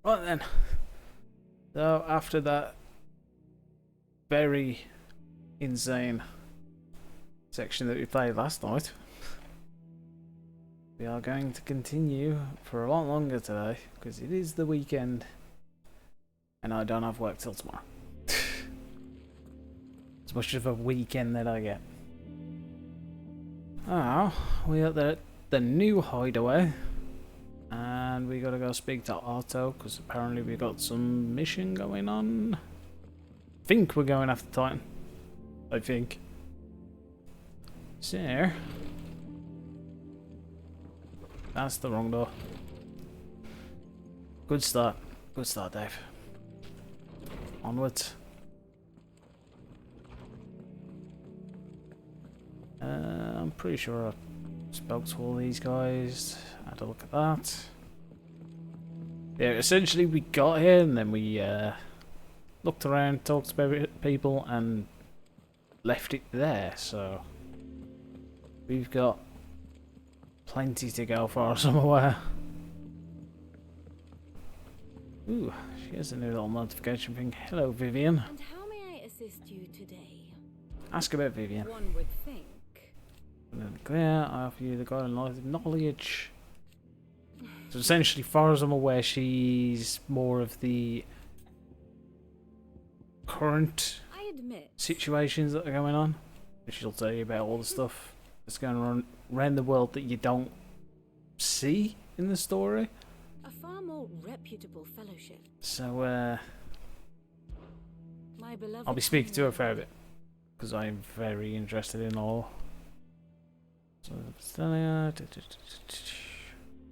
Right then. So after that very insane section that we played last night, we are going to continue for a lot longer today because it is the weekend and I don't have work till tomorrow. As much of a weekend that I get. Oh, we are at the new hideaway and we gotta go speak to Otto because apparently we got some mission going on. I think we're going after Titan. I think. So, that's the wrong door. Good start. Good start, Dave. Onwards. I'm pretty sure I spoke to all these guys. Had a look at that. Yeah, essentially we got here and then we looked around, talked to people and left it there, so we've got plenty to go for as I'm aware. Ooh, she has a new little notification thing. Hello, Vivian. And how may I assist you today? Ask about Vivian. One would think. Clear, I offer you the golden light of knowledge. So essentially, far as I'm aware, she's more of the current situations that are going on. She'll tell you about all the stuff that's going on around the world that you don't see in the story. A far more reputable fellowship. So, My beloved I'll be speaking to her for a bit because I'm very interested in all. So,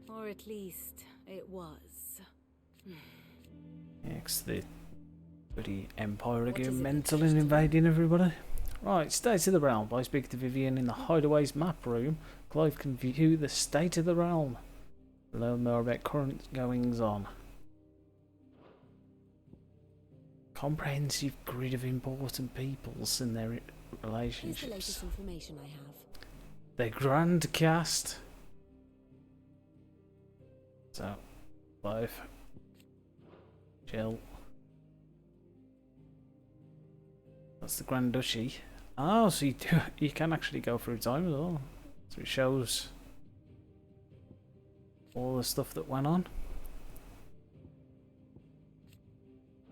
or at least it was. next, the bloody Empire again, mental and invading everybody. Right, state of the realm. By speaking to Vivian in the Hideaway's map room, Clive can view the state of the realm. Learn more about current goings on. Comprehensive grid of important peoples and their relationships. Here's the latest information I have. The Grand Cast. So, Clive. Chill. That's the Grand Duchy. Oh, so you can actually go through time as well. So it shows all the stuff that went on.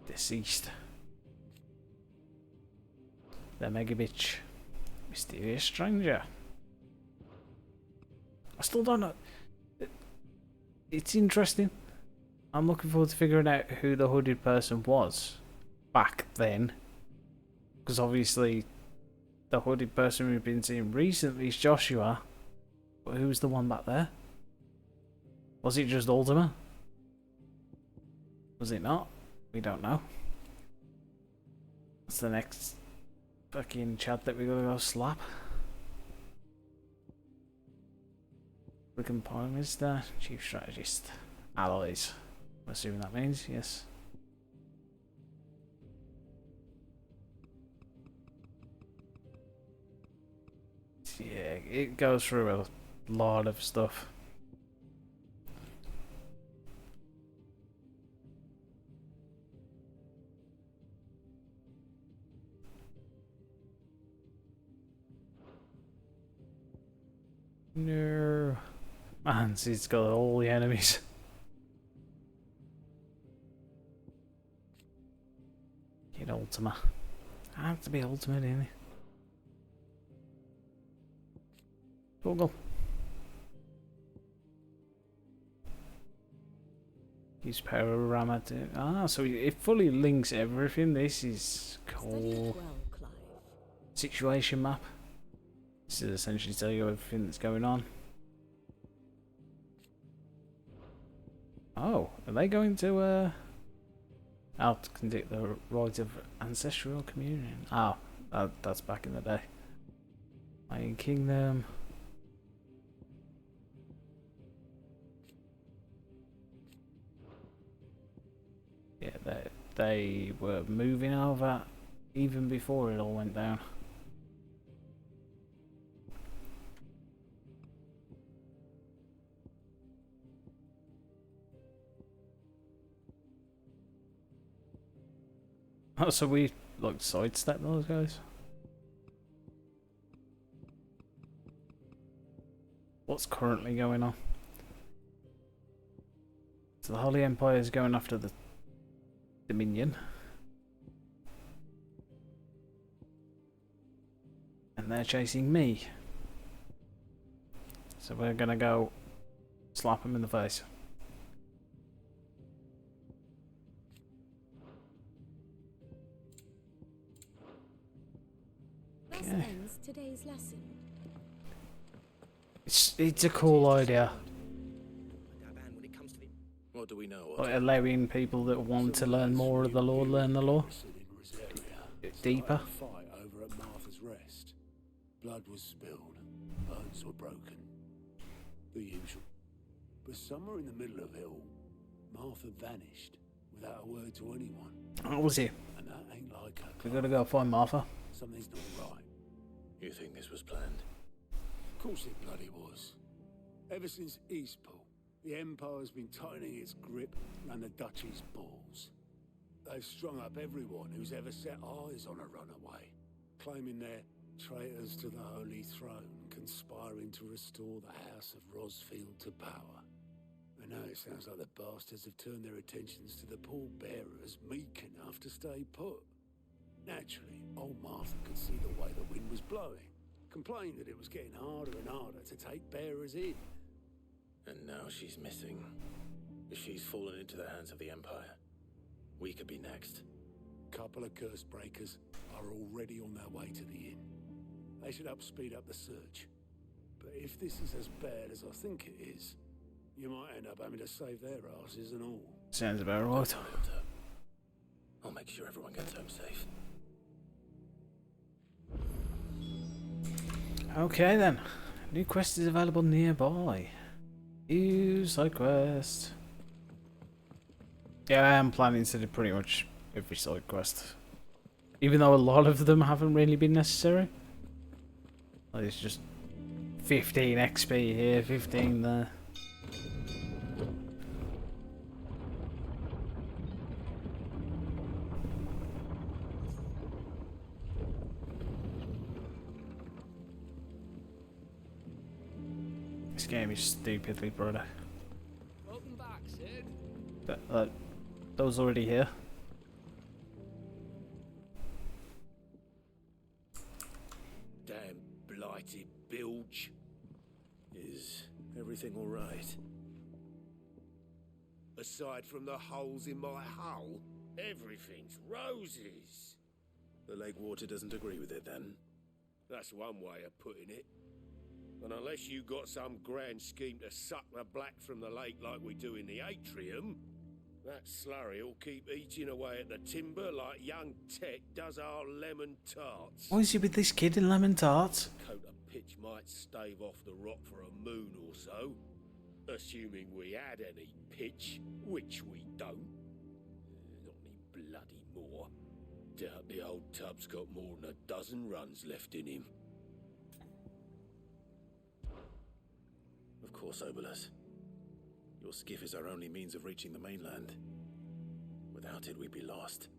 Deceased. The Mega Bitch. Mysterious stranger. I still don't know. It's interesting. I'm looking forward to figuring out who the hooded person was back then. Because obviously the hooded person we've been seeing recently is Joshua. But who's the one back there? Was it just Ultima? Was it not? We don't know. That's the next fucking chat that we gotta go slap. Wickham Prime Minister, Chief Strategist. Allies. I'm assuming that means, yes. Yeah, it goes through a lot of stuff. No. Man, see, it's got all the enemies. Get Ultima. I have to be Ultimate, didn't it? Google. Use power rammer to... Ah, so it fully links everything. This is cool. Well, Clive. Situation map. This is essentially tell you everything that's going on. Oh, are they going to out to conduct the rites of ancestral communion? Oh, that's back in the day. Iron Kingdom. Yeah, they were moving over even before it all went down. Oh, so we like sidestep those guys. What's currently going on? So the Holy Empire is going after the Dominion. And they're chasing me. So we're gonna go slap them in the face. Thus ends today's lesson. It's a cool idea. What do we know? Like allowing people that want to learn more of the law learn the law. Deeper. Fight over at Martha's Rest. Blood was spilled, bones were broken. The usual. But somewhere in the middle of it all, Martha vanished without a word to anyone. How was he? And that ain't like her. We gotta go find Martha. Something's not right. You think this was planned? Of course it bloody was. Ever since Eastpool, the Empire's been tightening its grip around the Duchy's balls. They've strung up everyone who's ever set eyes on a runaway, claiming they're traitors to the Holy Throne, conspiring to restore the House of Rosfield to power. And now it sounds like the bastards have turned their attentions to the pallbearers meek enough to stay put. Naturally, old Martha could see the way the wind was blowing, complained that it was getting harder and harder to take bearers in. And now she's missing. If she's fallen into the hands of the Empire, we could be next. Couple of curse breakers are already on their way to the inn. They should help speed up the search. But if this is as bad as I think it is, you might end up having to save their asses and all. Sounds about right. I'll make sure everyone gets home safe. Okay then. New quest is available nearby. Use side quest. Yeah, I am planning to do pretty much every side quest. Even though a lot of them haven't really been necessary. Like it's just 15 XP here, 15 there. This game is stupidly brother. Welcome back, Sid. That was already here. Damn blighted bilge. Is everything all right? Aside from the holes in my hull, everything's roses. The lake water doesn't agree with it then? That's one way of putting it. And unless you got some grand scheme to suck the black from the lake like we do in the atrium, that slurry'll keep eating away at the timber like young Tech does our lemon tarts. What is it with this kid in lemon tarts? Coat of pitch might stave off the rock for a moon or so, assuming we had any pitch, which we don't. Not any bloody more. Doubt the old tub's got more than a dozen runs left in him. Of course, Obolus. Your skiff is our only means of reaching the mainland. Without it, we'd be lost.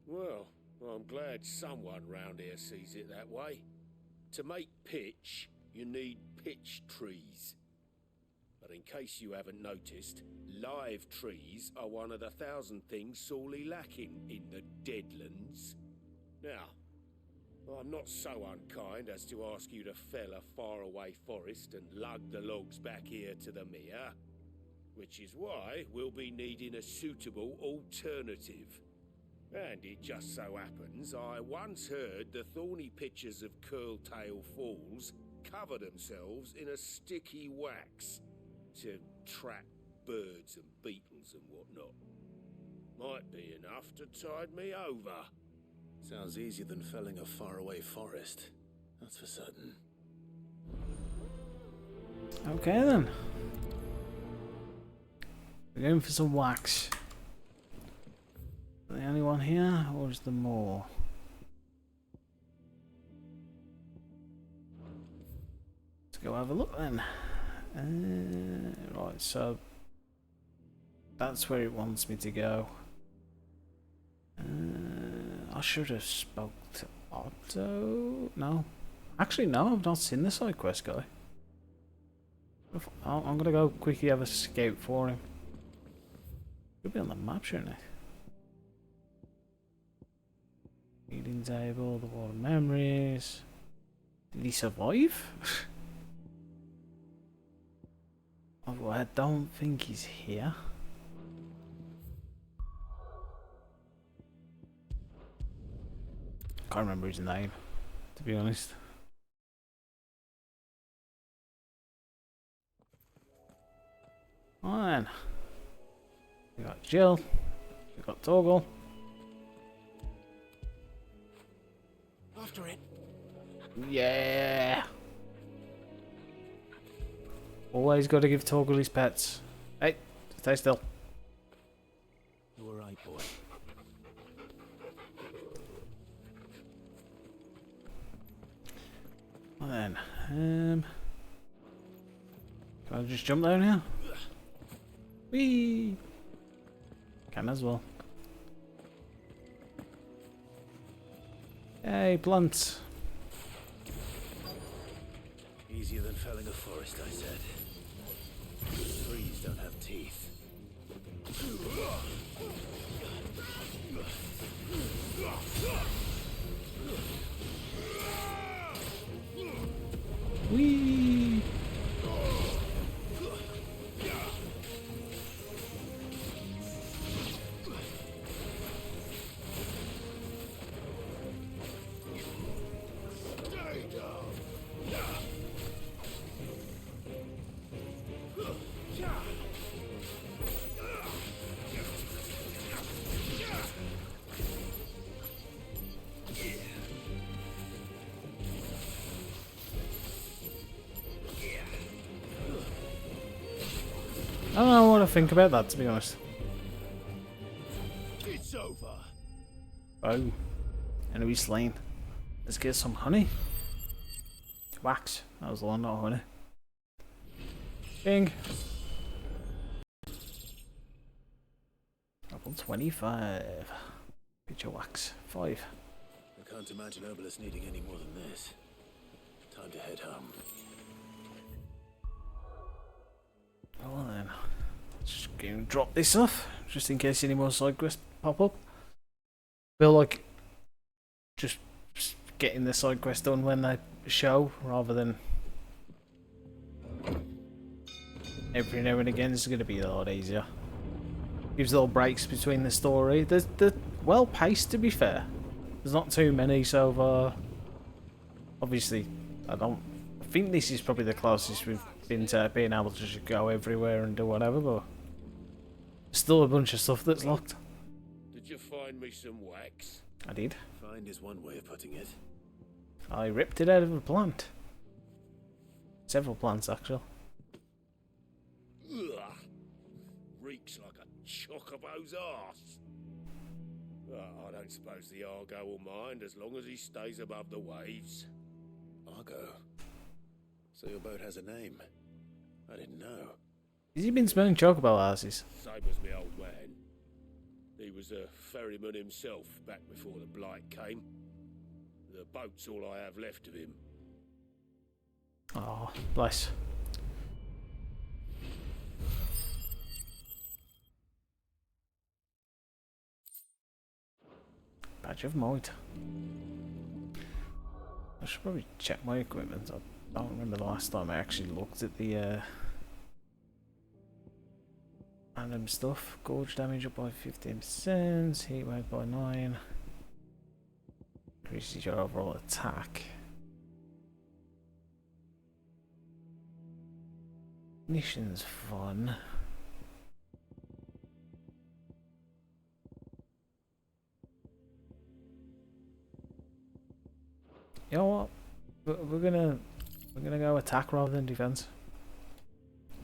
Well, I'm glad someone round here sees it that way. To make pitch, you need pitch trees. But in case you haven't noticed, live trees are one of the 1,000 things sorely lacking in the Deadlands. Now, I'm not so unkind as to ask you to fell a faraway forest and lug the logs back here to the mere, which is why we'll be needing a suitable alternative. And it just so happens I once heard the thorny pitchers of Curltail Falls cover themselves in a sticky wax to trap birds and beetles and whatnot. Might be enough to tide me over. Sounds easier than felling a faraway forest. That's for certain. Okay then. We're going for some wax. The only one here, or is there more? Let's go have a look then. Right, so that's where it wants me to go. I should have spoke to Otto. No. Actually, no, I've not seen the side quest guy. I'm gonna go quickly have a scout for him. Could be on the map, shouldn't it? Meeting table, the wall of memories. Did he survive? Oh, I don't think he's here. Can't remember his name, to be honest. On. We got Jill. We got Torgal. After it. Yeah. Always got to give Torgal his pets. Hey, stay still. You alright, boy? Well then, can I just jump down here? Whee! Can as well. Hey, plants. Easier than felling a forest, I said. Trees don't have teeth. Whee! I don't know what to think about that, to be honest. It's over. Oh. Enemy slain. Let's get some honey. Wax. That was the one, not honey. Bing. Level 25. Picture wax. 5. I can't imagine Obelus needing any more than this. Time to head home. Well then, just go and drop this off, just in case any more side quests pop up. Feel like just getting the side quest done when they show, rather than every now and again. Is going to be a lot easier. Gives little breaks between the story. They're well paced, to be fair. There's not too many so far. Obviously, I think this is probably the closest we've been to being able to just go everywhere and do whatever, but still a bunch of stuff that's locked. Did you find me some wax? I did. Find is one way of putting it. I ripped it out of a plant. Several plants, actually. Ugh. Reeks like a chocobo's arse. I don't suppose the Argo will mind as long as he stays above the waves. Argo. So your boat has a name. I didn't know. Has he been smelling chocobo asses? Same as me old man. He was a ferryman himself back before the blight came. The boat's all I have left of him. Oh, bless. Badge of might. I should probably check my equipment. I don't remember the last time I actually looked at the random stuff. Gorge damage up by 15%, heat wave by 9. Increases your overall attack. Ignition's fun. You know what? We're gonna go attack rather than defense.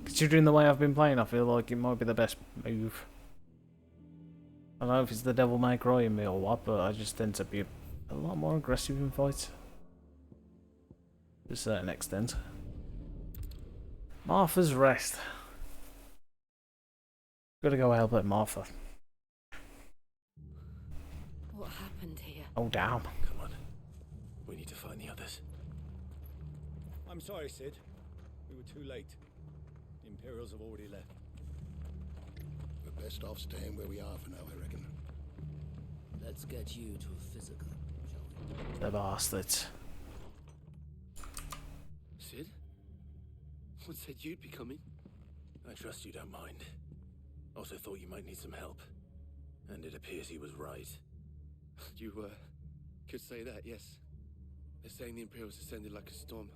Considering the way I've been playing, I feel like it might be the best move. I don't know if it's the devil may cry in me or what, but I just tend to be a lot more aggressive in fights. To a certain extent. Martha's Rest. Gotta go help out Martha. What happened here? Oh, damn. Come on. We need to find the others. I'm sorry, Sid. We were too late. The Imperials have already left. We're best off staying where we are for now, I reckon. Let's get you to a physical, shall we? The bastards. Sid? What said you'd be coming? I trust you don't mind. Also thought you might need some help. And it appears he was right. You, could say that, yes. They're saying the Imperials ascended like a storm.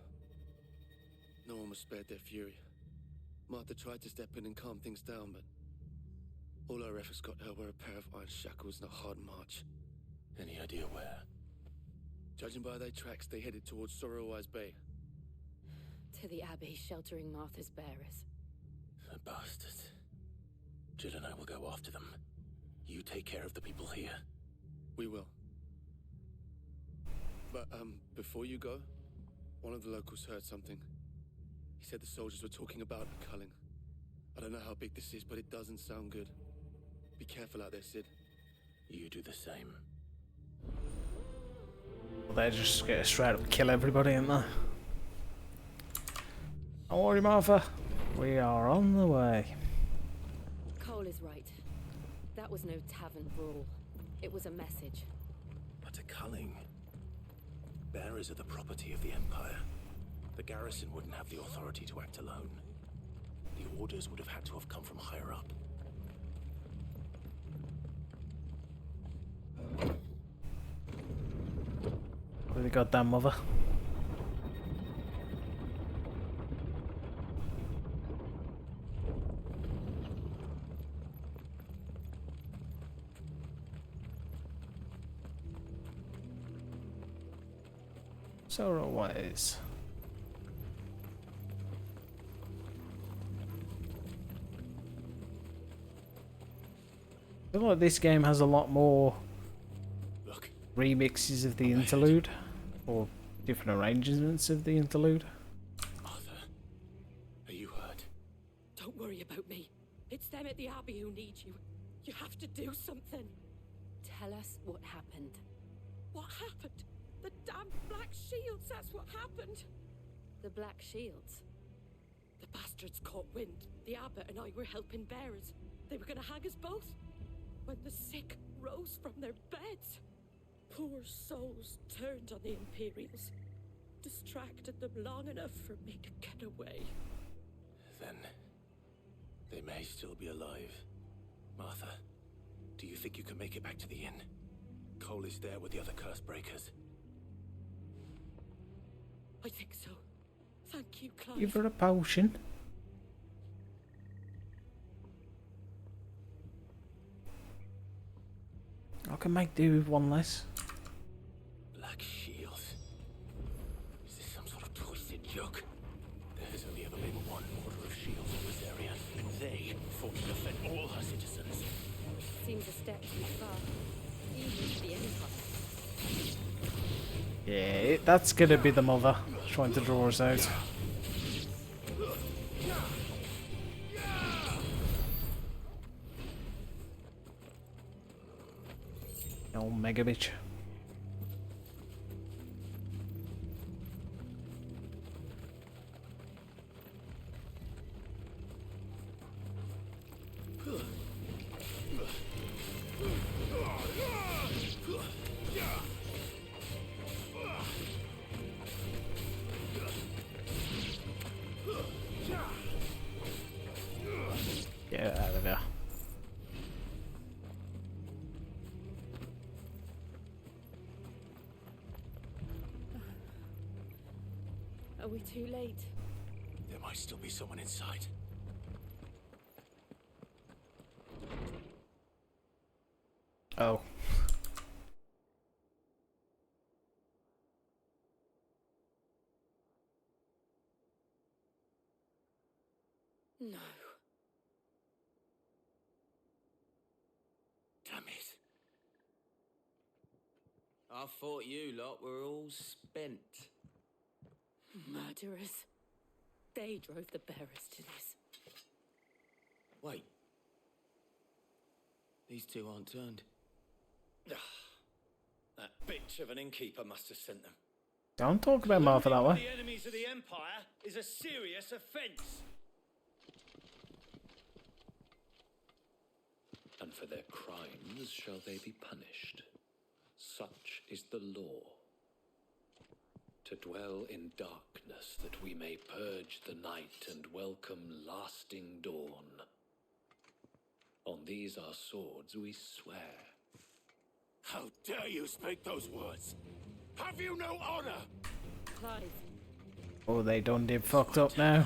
No one was spared their fury. Martha tried to step in and calm things down, but all our efforts got her were a pair of iron shackles and a hard march. Any idea where? Judging by their tracks, they headed towards Sorrowwise Bay. To the Abbey sheltering Martha's bearers. The bastards. Jill and I will go after them. You take care of the people here. We will. But, before you go, one of the locals heard something. He said the soldiers were talking about a culling. I don't know how big this is, but it doesn't sound good. Be careful out there, Sid. You do the same. Well, they just get straight up kill everybody, ain't they? Don't worry, Martha. We are on the way. Cole is right. That was no tavern brawl. It was a message. But a culling. Bearers are the property of the Empire. The garrison wouldn't have the authority to act alone. The orders would have had to have come from higher up. Really goddamn mother. Sorrowwise. I feel like this game has a lot more Look, remixes of the interlude, or different arrangements of the interlude. Arthur, are you hurt? Don't worry about me. It's them at the Abbey who need you. You have to do something. Tell us what happened. What happened? The damn Black Shields, that's what happened. The Black Shields? The bastards caught wind. The abbot and I were helping bearers. They were gonna hang us both. When the sick rose from their beds. Poor souls turned on the Imperials. Distracted them long enough for me to get away. Then they may still be alive. Martha, do you think you can make it back to the inn? Cole is there with the other curse breakers. I think so. Thank you, Clive. Give her a potion. I can make do with one less. Black shields. Is this some sort of twisted joke? There has only ever been one order of shields in this area, and they fought to defend all her citizens. Seems a step too far. Even to the Empire. Yeah, that's gonna be the mother trying to draw us out. Old mega bitch. Get out of there. Are we too late? There might still be someone inside. Oh. No. Damn it. I thought you lot were all spent. Murderers. They drove the bearers to this. Wait. These two aren't turned. That bitch of an innkeeper must have sent them. Don't talk about Martha that way. The enemies of the Empire is a serious offence. And for their crimes shall they be punished. Such is the law. To dwell in darkness that we may purge the night and welcome lasting dawn. On these our swords we swear. How dare you speak those words? Have you no honor? Clive, Oh, they done did fucked up now.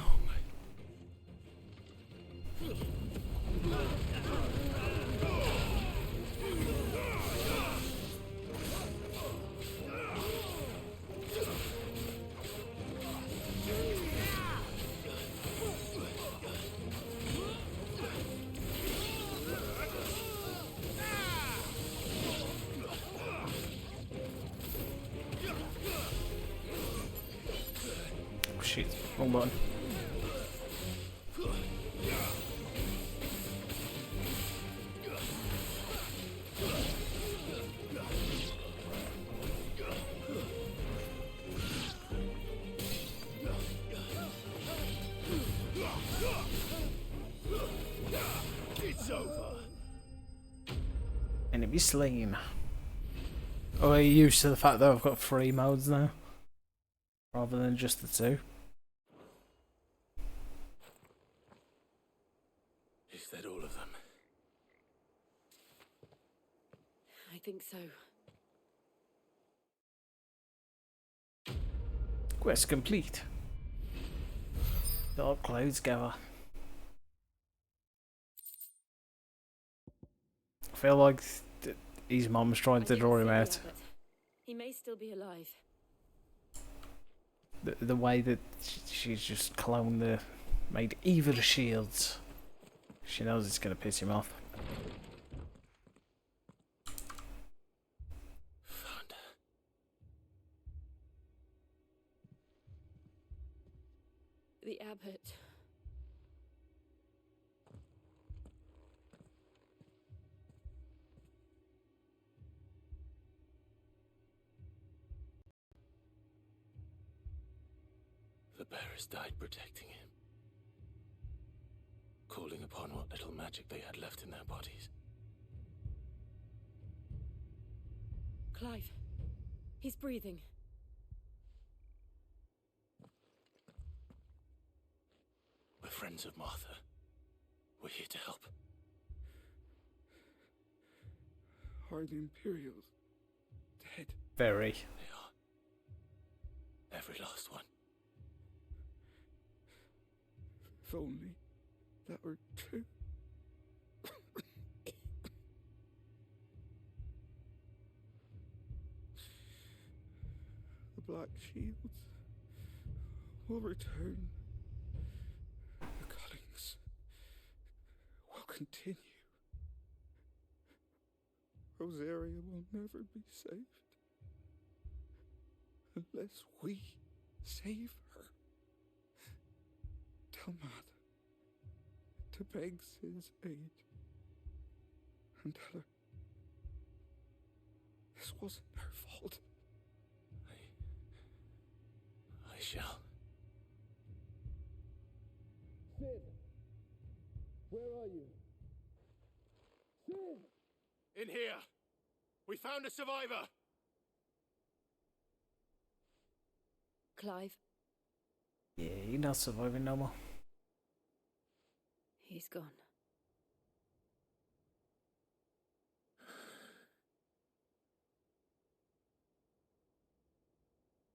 Oh shit, wrong button. It's over. Enemy slain. Oh, are you used to the fact that I've got 3 modes now? Rather than just the 2? Is that all of them? I think so. Quest complete. Dark clouds gather. I feel like his mum's trying to draw him out. He may still be alive. The way that she's just cloned made evil shields. She knows it's gonna piss him off. Found her. The abbot. The bearers died protecting him. Calling upon what little magic they had left in their bodies. Clive. He's breathing. We're friends of Martha. We're here to help. Are the Imperials dead? Very. They are. Every last one. If only that were true. The Black Shields will return. The cuttings will continue. Rosaria will never be saved unless we save her. Tell Matt to beg Sid's aid and tell her this wasn't her fault. I shall. Sid, where are you? Sid! In here! We found a survivor! Clive. Yeah, he's not surviving no more. He's gone.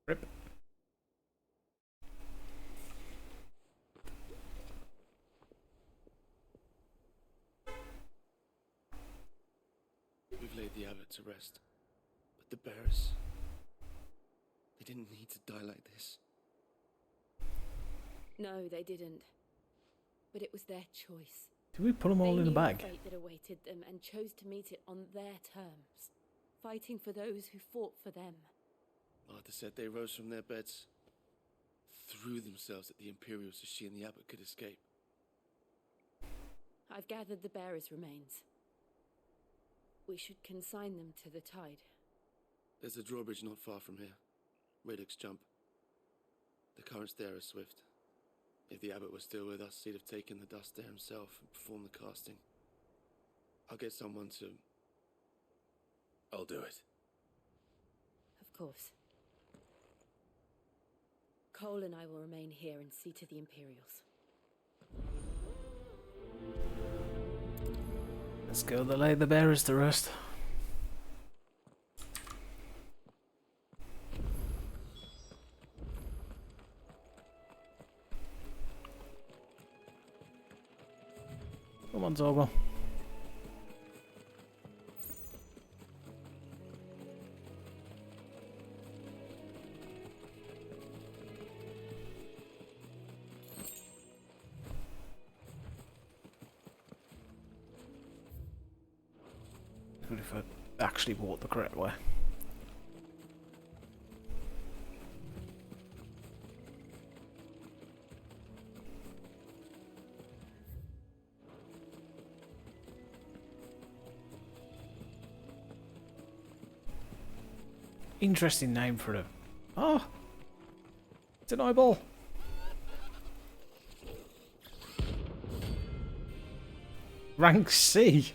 Rip. We've laid the abbot to rest. But the bearers... they didn't need to die like this. No, they didn't. But it was their choice. Did we put them all They in a knew bag? the fate that awaited them and chose to meet it on their terms, fighting for those who fought for them. Martha said they rose from their beds, threw themselves at the Imperials so she and the abbot could escape. I've gathered the bearers' remains. We should consign them to the tide. There's a drawbridge not far from here. Redux jump. The currents there are swift. If the abbot was still with us, he'd have taken the dust there himself and performed the casting. I'll get someone to... I'll do it. Of course. Cole and I will remain here and see to the Imperials. Let's go lay the bearers to rest. Come on, Toggle. Good if I actually walked the correct way. Interesting name for a... Oh! It's an eyeball! Rank C!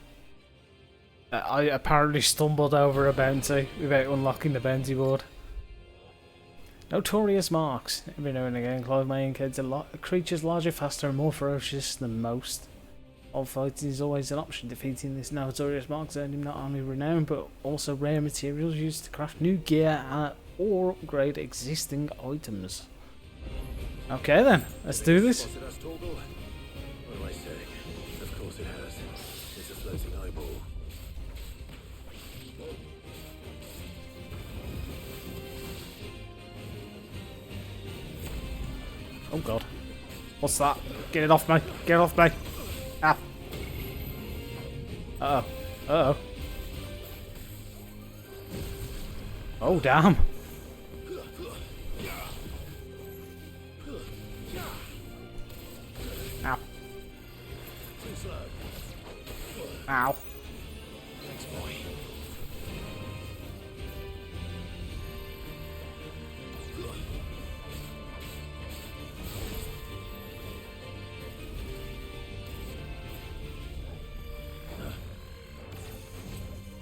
I apparently stumbled over a bounty without unlocking the bounty board. Notorious marks. Every now and again, Clive may encounter creatures larger, faster, and more ferocious than most. All fighting is always an option. Defeating this notorious marks earned him not only renown, but also rare materials used to craft new gear or upgrade existing items. Okay then, let's do this. Spotted us, Torgal? What am I saying? Of course it has. It's a floating eyeball. Oh god. What's that? Get it off me. Get it off me. Ah. Uh-oh. Uh-oh. Oh, damn. Ow. Ow. Thanks, boy.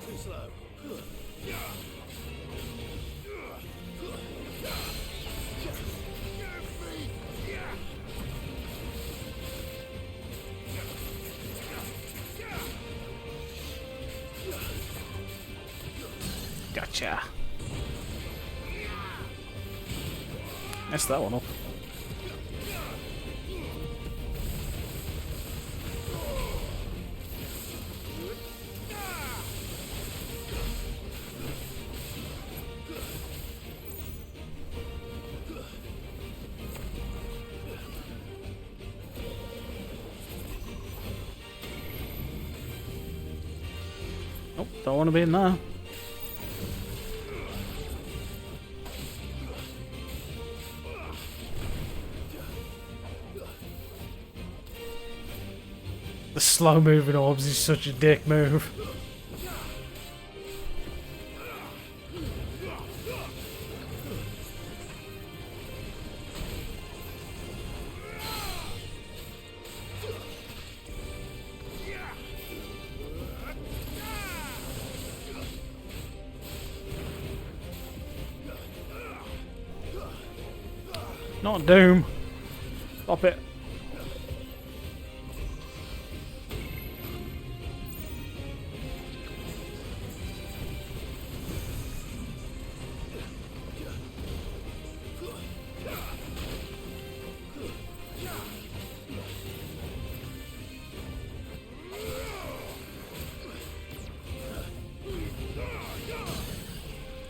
Too slow. Gotcha. Messed that one up. Oh, don't want to be in there. The slow moving orbs is such a dick move. Not Doom. Stop it.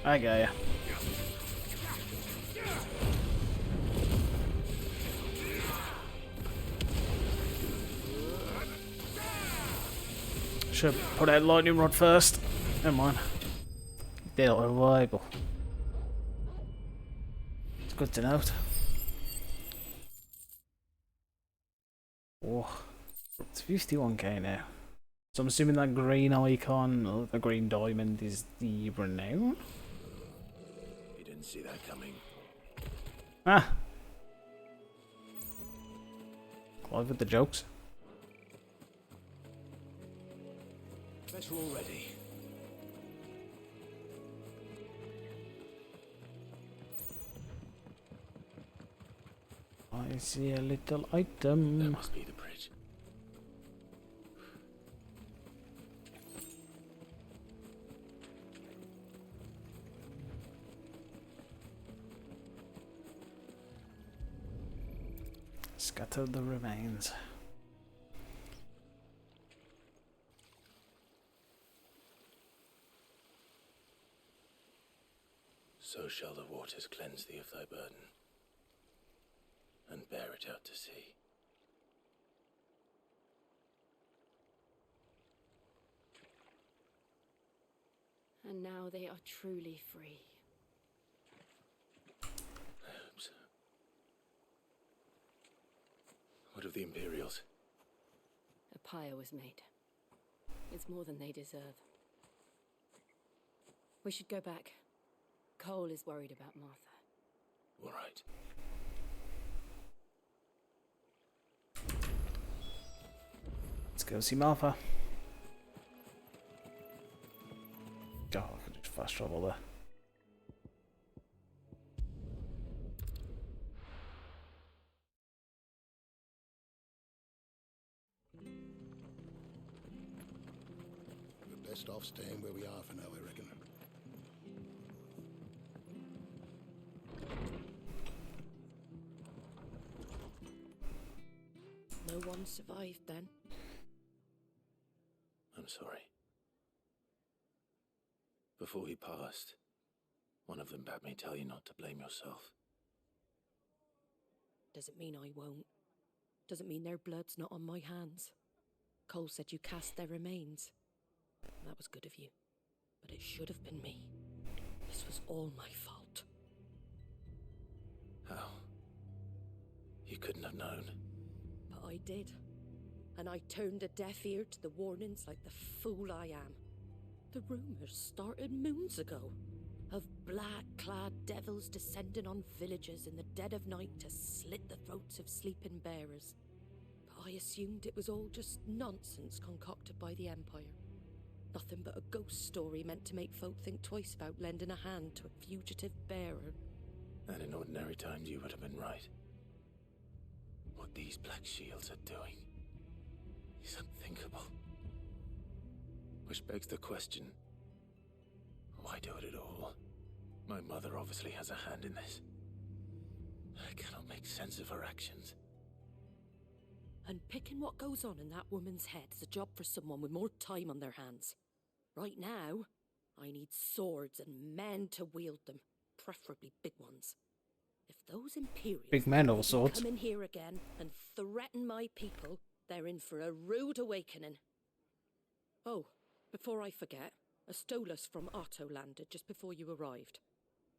I got ya. Should put out lightning rod first. Never mind. They're reliable. It's good to note. Oh, it's 51k now. So I'm assuming that green icon, or the green diamond, is the renown? Didn't see that coming. Ah! Clive with the jokes. Better already. I see a little That item. must be the bridge. Scatter the remains. So shall the waters cleanse thee of thy burden, and bear it out to sea. And now they are truly free. I hope so. What of the Imperials? A pyre was made. It's more than they deserve. We should go back. Cole is worried about Martha. All right. Let's go see Martha. Oh, I could just fast travel there. We're best off staying where we are for now, I reckon. No one survived then. I'm sorry. Before he passed, one of them bade me tell you not to blame yourself. Doesn't mean I won't. Doesn't mean their blood's not on my hands. Cole said you cast their remains. That was good of you. But it should have been me. This was all my fault. How? You couldn't have known. But I did. And I turned a deaf ear to the warnings like the fool I am. The rumours started moons ago. Of black-clad devils descending on villages in the dead of night to slit the throats of sleeping bearers. But I assumed it was all just nonsense concocted by the Empire. Nothing but a ghost story meant to make folk think twice about lending a hand to a fugitive bearer. And in ordinary times you would have been right. What these Black Shields are doing is unthinkable. Which begs the question, why do it at all? My mother obviously has a hand in this. I cannot make sense of her actions. And picking what goes on in that woman's head is a job for someone with more time on their hands. Right now, I need swords and men to wield them, preferably big ones. If those Imperials Big men or swords? come in here again and threaten my people, they're in for a rude awakening. Oh, before I forget, a Stolas from Otto landed just before you arrived.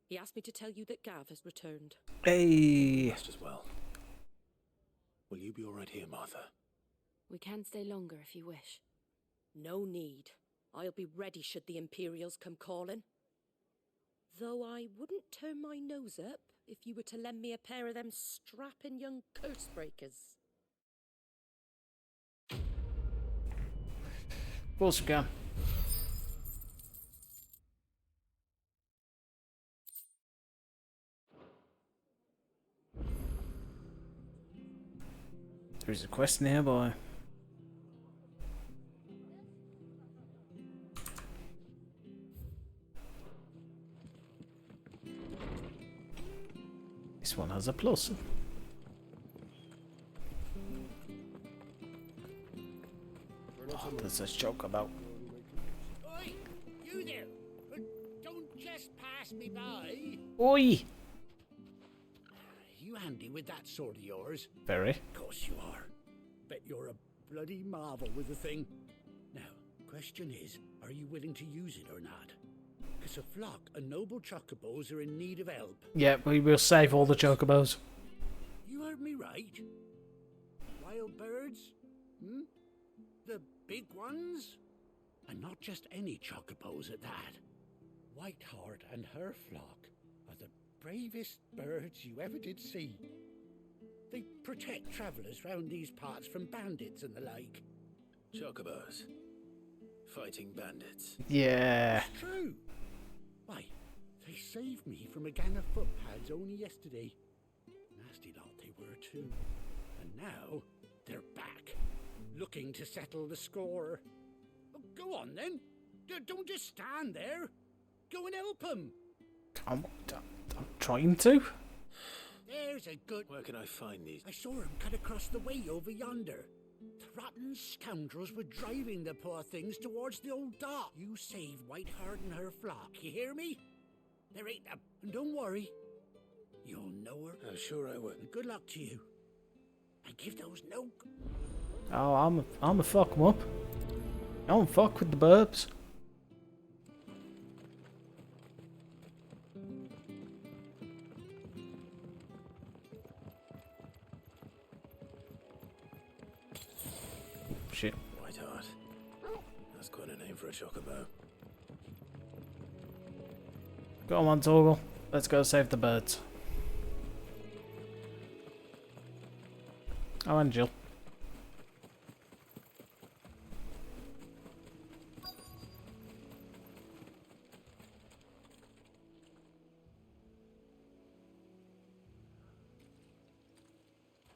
He asked me to tell you that Gav has returned. Hey! Just as well. Will you be all right here, Martha? We can stay longer if you wish. No need. I'll be ready should the Imperials come calling. Though I wouldn't turn my nose up if you were to lend me a pair of them strapping young curse breakers. Of course we can. There's a quest nearby. This one has a plus. What does this joke about? Oi! You there! Don't just pass me by! Oi! You handy with that sword of yours? Very. Of course you are. Bet you're a bloody marvel with the thing. Now, question is, are you willing to use it or not? Because a flock of noble chocobos are in need of help. Yeah, we will save all the chocobos. You heard me right. Wild birds? Hmm? The big ones? And not just any chocobos at that. Whiteheart and her flock are the bravest birds you ever did see. They protect travellers round these parts from bandits and the like. Chocobos. Fighting bandits. Yeah. It's true. Why, they saved me from a gang of footpads only yesterday. Nasty lot they were too. And now they're back, looking to settle the score. Oh, go on then. Don't just stand there. Go and help them. I'm trying to. There's a good... Where can I find these? I saw him cut across the way over yonder. The rotten scoundrels were driving the poor things towards the old dock. You save Whiteheart and her flock, you hear me? There ain't a... And don't worry. You'll know her. I'm sure I would. And good luck to you. And give those no... Oh, I'm a fuck 'em up. I don't fuck with the burbs. Shit. Whiteheart. That's quite a name for a chocobo. Go on, Torgal. Let's go save the birds. Oh, and Jill.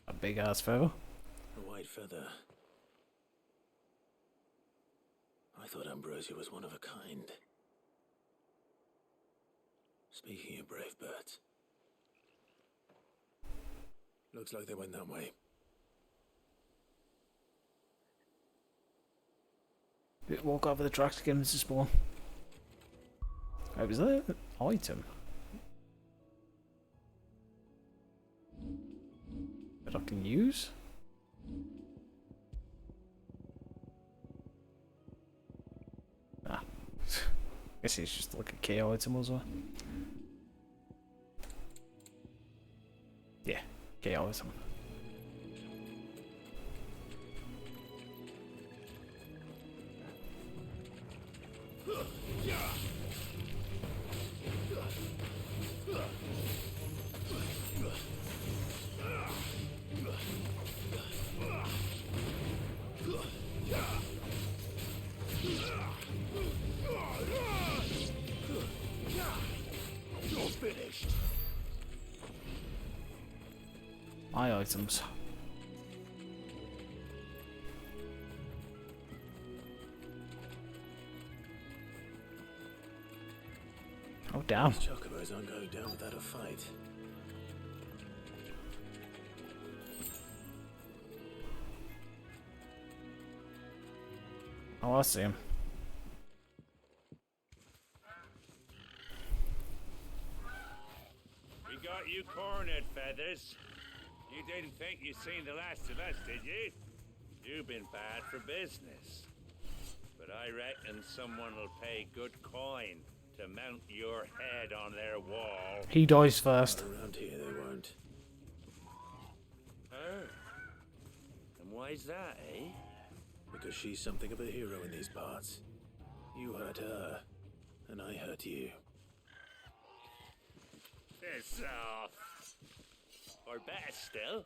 A big ass feather. A white feather. I thought Ambrosia was one of a kind. Speaking of brave birds. Looks like they went that way. Walk over the tracks to get him to spawn. Oh, was that an item? That I can use? Ah. Guess it's just like a key item or so. Yeah, key item. You're finished. My items. Oh damn. These chocobos aren't going down without a fight. Oh, I see him. We got you cornered, Feathers. You didn't think you'd seen the last of us, did you? You've been bad for business. But I reckon someone will pay good coin to mount your head on their wall. He dies first. Around here they won't. Oh. And why's that, eh? Because she's something of a hero in these parts. You hurt her, and I hurt you. Piss off. Or better still,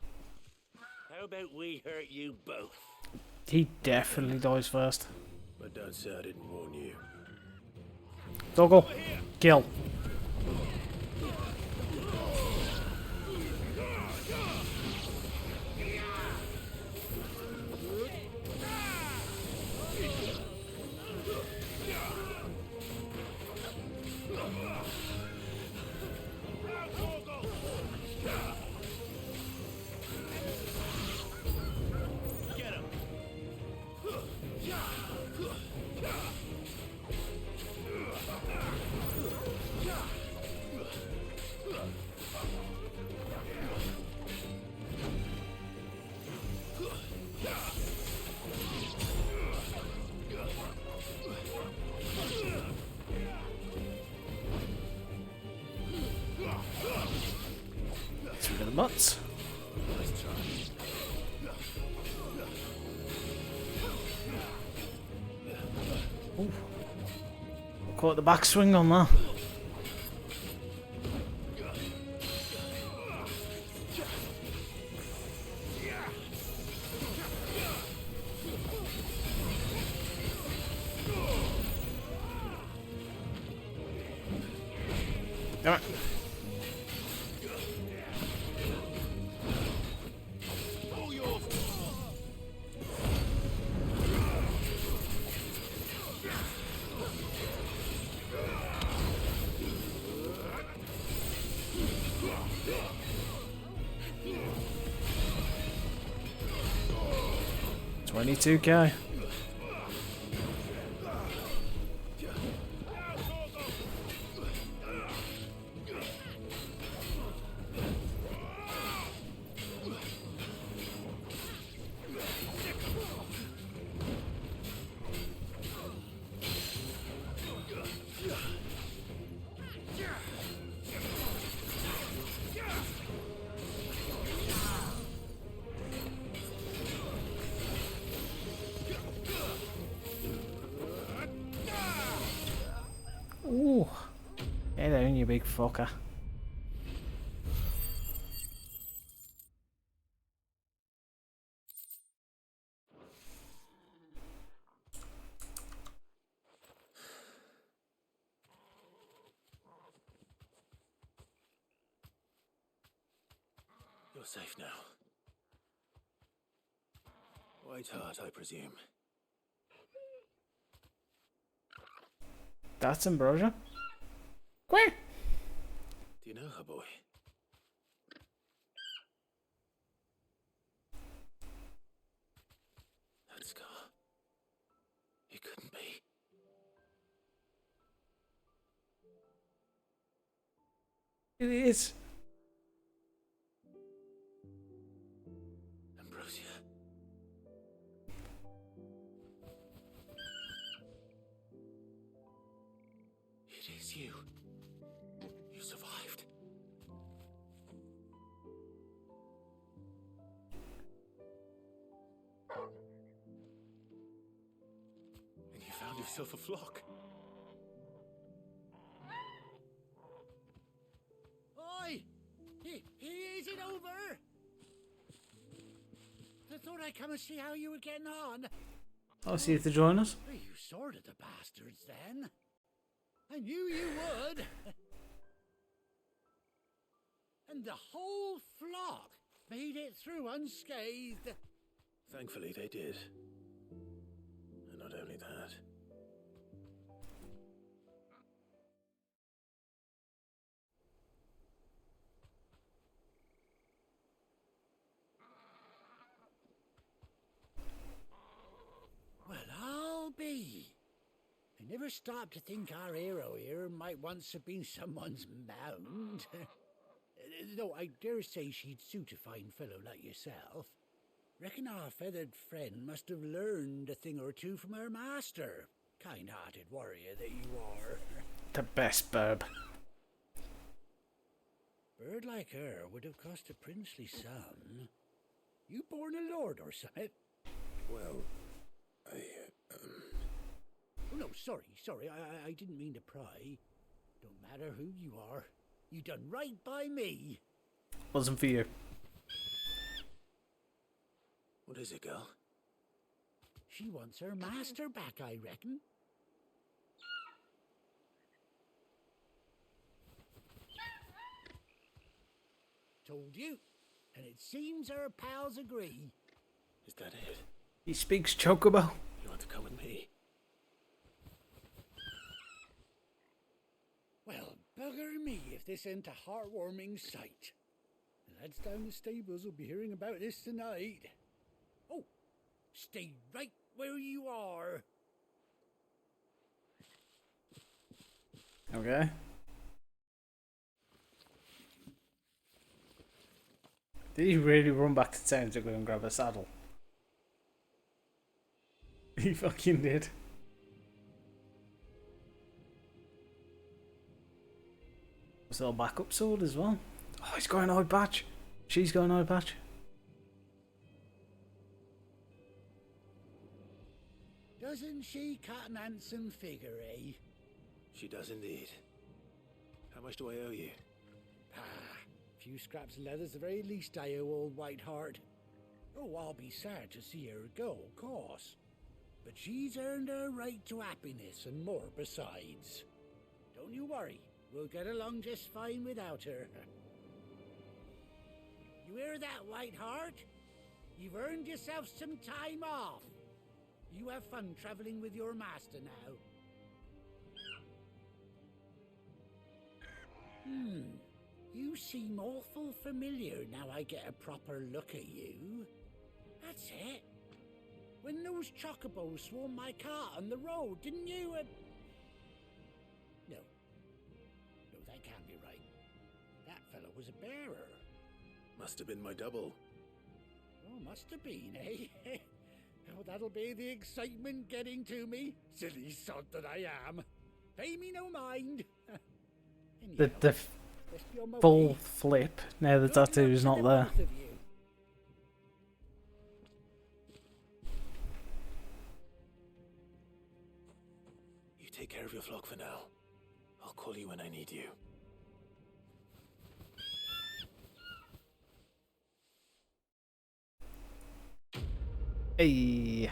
how about we hurt you both? He definitely dies first. But don't say I didn't warn you. Doggle. Kill. Through to the butts. Ooh. Caught the backswing on that. Damn it. $22K. Ooh. Hey there, you big fucker. You're safe now. White Hart, I presume. That's Ambrosia. Quick! Do you know her, boy? That scar. It couldn't be. It is. Ambrosia. It is you. You survived. And you found yourself a flock. Oi! He isn't over! I thought I'd come and see how you were getting on. I'll see if they join us. Well, you sorted the bastards then. I knew you would. And the whole flock made it through unscathed. Thankfully, they did. And not only that. Well, I'll be. I never stopped to think our hero here might once have been someone's mound. Though I dare say she'd suit a fine fellow like yourself. Reckon our feathered friend must have learned a thing or two from her master. Kind-hearted warrior that you are. The best burb. Bird like her would have cost a princely sum. You born a lord or something? Well, Oh, no, sorry, I didn't mean to pry. Don't matter who you are. You done right by me. Wasn't for you. what is it, girl? She wants her master back, I reckon. Told you. And it seems her pals agree. Is that it? He speaks chocobo. You want to come with me? Well, bugger me if this ain't a heartwarming sight. The lads down the stables will be hearing about this tonight. Oh, stay right where you are. Okay. Did he really run back to town to go and grab a saddle? He fucking did. Was there a backup sword as well? Oh, he's going eye patch. She's going eye patch. Doesn't she cut an handsome figure, eh? She does indeed. How much do I owe you? A few scraps of leather's the very least I owe old Whiteheart. Oh, I'll be sad to see her go, of course. But she's earned her right to happiness and more besides. Don't you worry, We'll get along just fine without her. You hear that, Whiteheart? You've earned yourself some time off. You have fun traveling with your master now. You seem awful familiar now I get a proper look at you. That's it. When those chocobos swarmed my car on the road, didn't you, No. No, that can't be right. That fellow was a bearer. Must have been my double. Oh, must have been, eh? Oh, that'll be the excitement getting to me. Silly sod that I am. Pay me no mind. The let's be on my full way. flip now the Good luck tattoo's to not the there. both of you. You take care of your flock for now. I'll call you when I need you. Hey,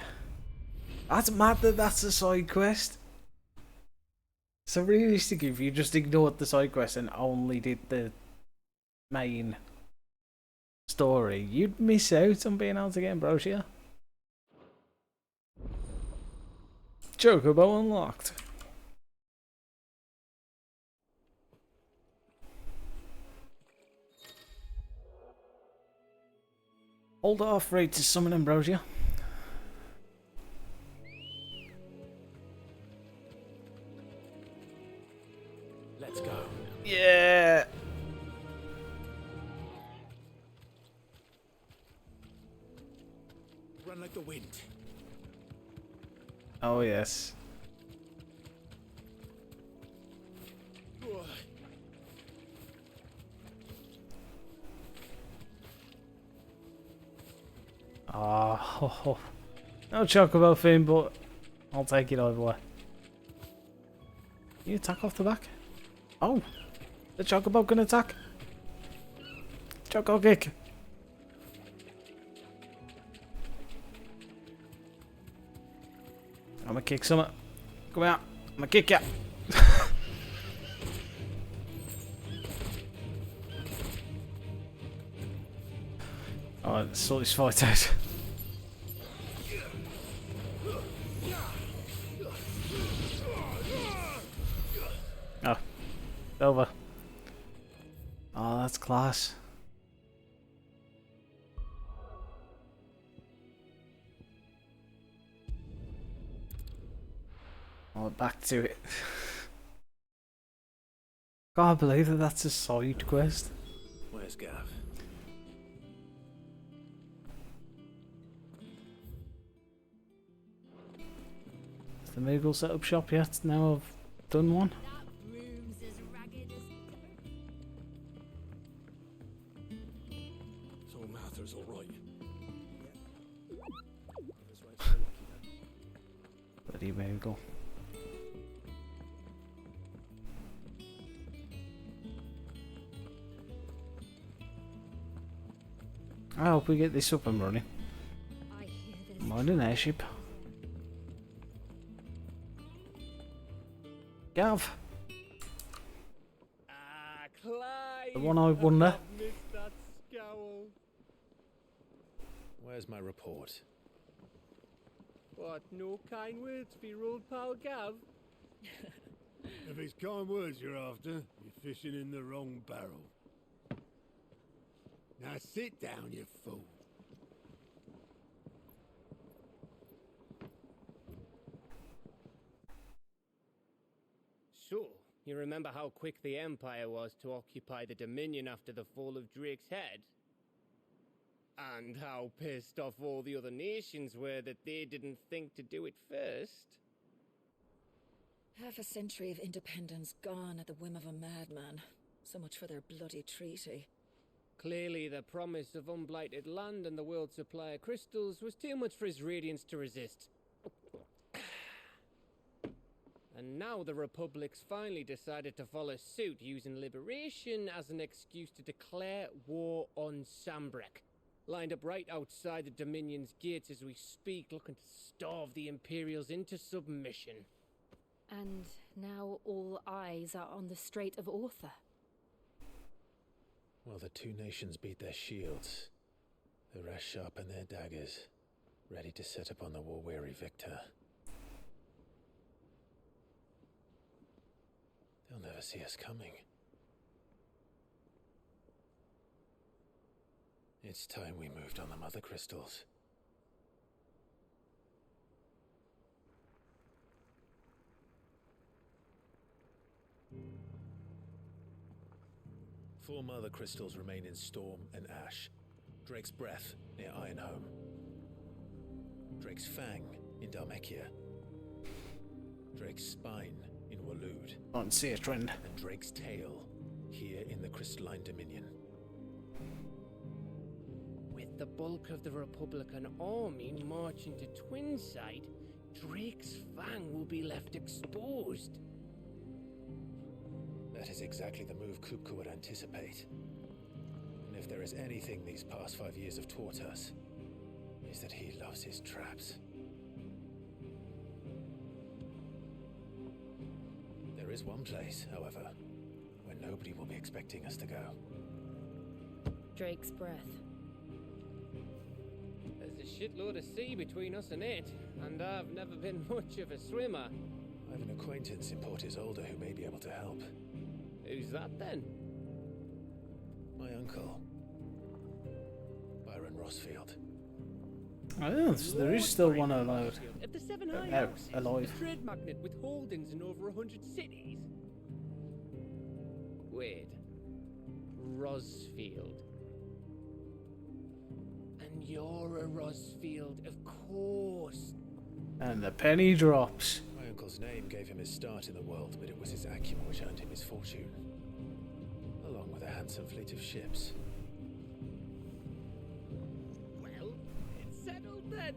that's mad that that's a side quest. So realistically, if you just ignored the side quest and only did the main story, you'd miss out on being able to get Ambrosia. Chocobo unlocked. Hold off right to summon Ambrosia. Let's go. Yeah. Run like the wind. Oh yes. Oh, no chocobo thing, but I'll take it either way. You attack off the back? Oh, the chocobo can attack. Choco kick. I'm gonna kick some. Come out. I'm gonna kick ya. Alright, let's sort this fight out. Oh, over. Oh, that's class. Oh, back to it. Can't believe that that's a side quest. Where's Gav? Is the Moogle set up shop yet? Now I've done one. That room's as ragged as So Mather's all right. Bloody Moogle. I hope we get this up and running. I hear this. Mind an airship. Gav, Clyde! the one-eyed wonder. I've missed that scowl. Where's my report? What, no kind words for your old pal Gav? If it's kind words you're after, you're fishing in the wrong barrel. Now sit down, you fool. So, you remember how quick the Empire was to occupy the Dominion after the fall of Drake's head? And how pissed off all the other nations were that they didn't think to do it first? Half a century of independence gone at the whim of a madman. So much for their bloody treaty. Clearly, the promise of unblighted land and the world's supply of crystals was too much for his radiance to resist. And now the Republic's finally decided to follow suit, using liberation as an excuse to declare war on Sambrek. Lined up right outside the Dominion's gates as we speak, looking to starve the Imperials into submission. And now all eyes are on the Strait of Author. While the two nations beat their shields, the rest sharpen their daggers, ready to set upon the war-weary victor. They'll never see us coming. It's time we moved on the Mother Crystals. Four Mother Crystals remain in Storm and Ash. Drake's Breath near Ironhome. Drake's Fang in Dhalmekia. Drake's Spine in Waloed. Can't see a trend. And Drake's Tail here in the Crystalline Dominion. With the bulk of the Republican army marching to Twinside, Drake's Fang will be left exposed. That is exactly the move Kupka would anticipate. And if there is anything these past 5 years have taught us, is that he loves his traps. There is one place, however, where nobody will be expecting us to go. Drake's Breath. There's a shitload of sea between us and it, and I've never been much of a swimmer. I have an acquaintance in Port Isolde who may be able to help. Who's that then? My uncle, Byron Rossfield. Oh, so there is still one allowed. Of the Seven High Houses, alive. a trade magnate with holdings in over 100 cities. Wait. Rosfield. And you're a Rosfield, of course. And the penny drops. My uncle's name gave him his start in the world, but it was his acumen which earned him his fortune. Along with a handsome fleet of ships. Well, it's settled then.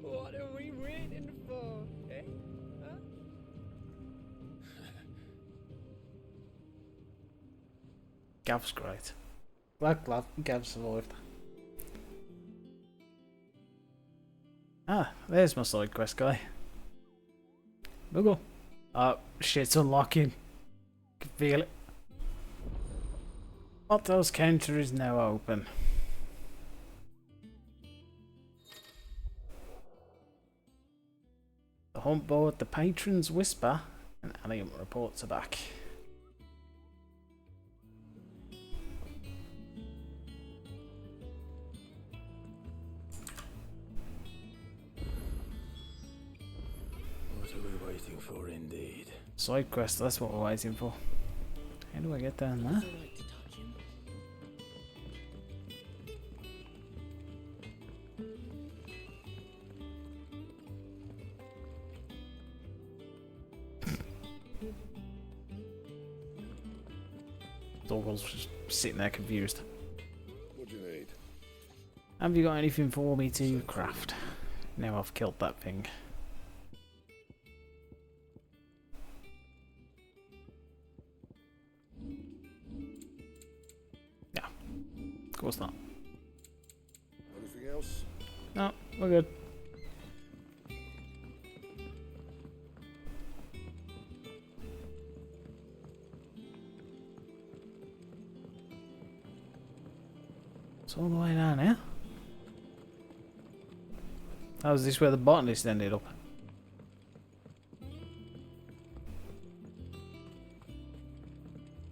What are we waiting for, eh? Huh? Gav's great. Glad Gav survived. Ah, there's my side quest guy. Google. Shit's unlocking. Can feel it. Otto's counter is now open. The hunt board, the patrons whisper, and Allium reports are back. What are we waiting for, indeed? Side quest, that's what we're waiting for. How do I get down there? Dorgal's just sitting there confused. What do you need? Have you got anything for me to craft? Now I've killed that thing. Yeah, of course not. Anything else? No, we're good. It's all the way down here. How is this where the botanist ended up?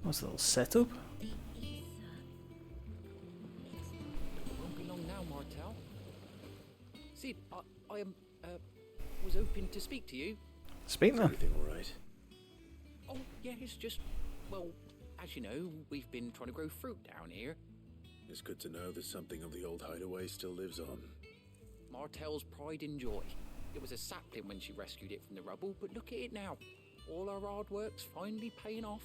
What's a little setup? Won't be long now, Martel. Sid, I was hoping to speak to you. Speak then. Everything all right? Oh, yeah, it's just, well, as you know, we've been trying to grow fruit down here. It's good to know that something of the old hideaway still lives on. Martel's pride and joy. It was a sapling when she rescued it from the rubble, but look at it now. All our hard work's finally paying off.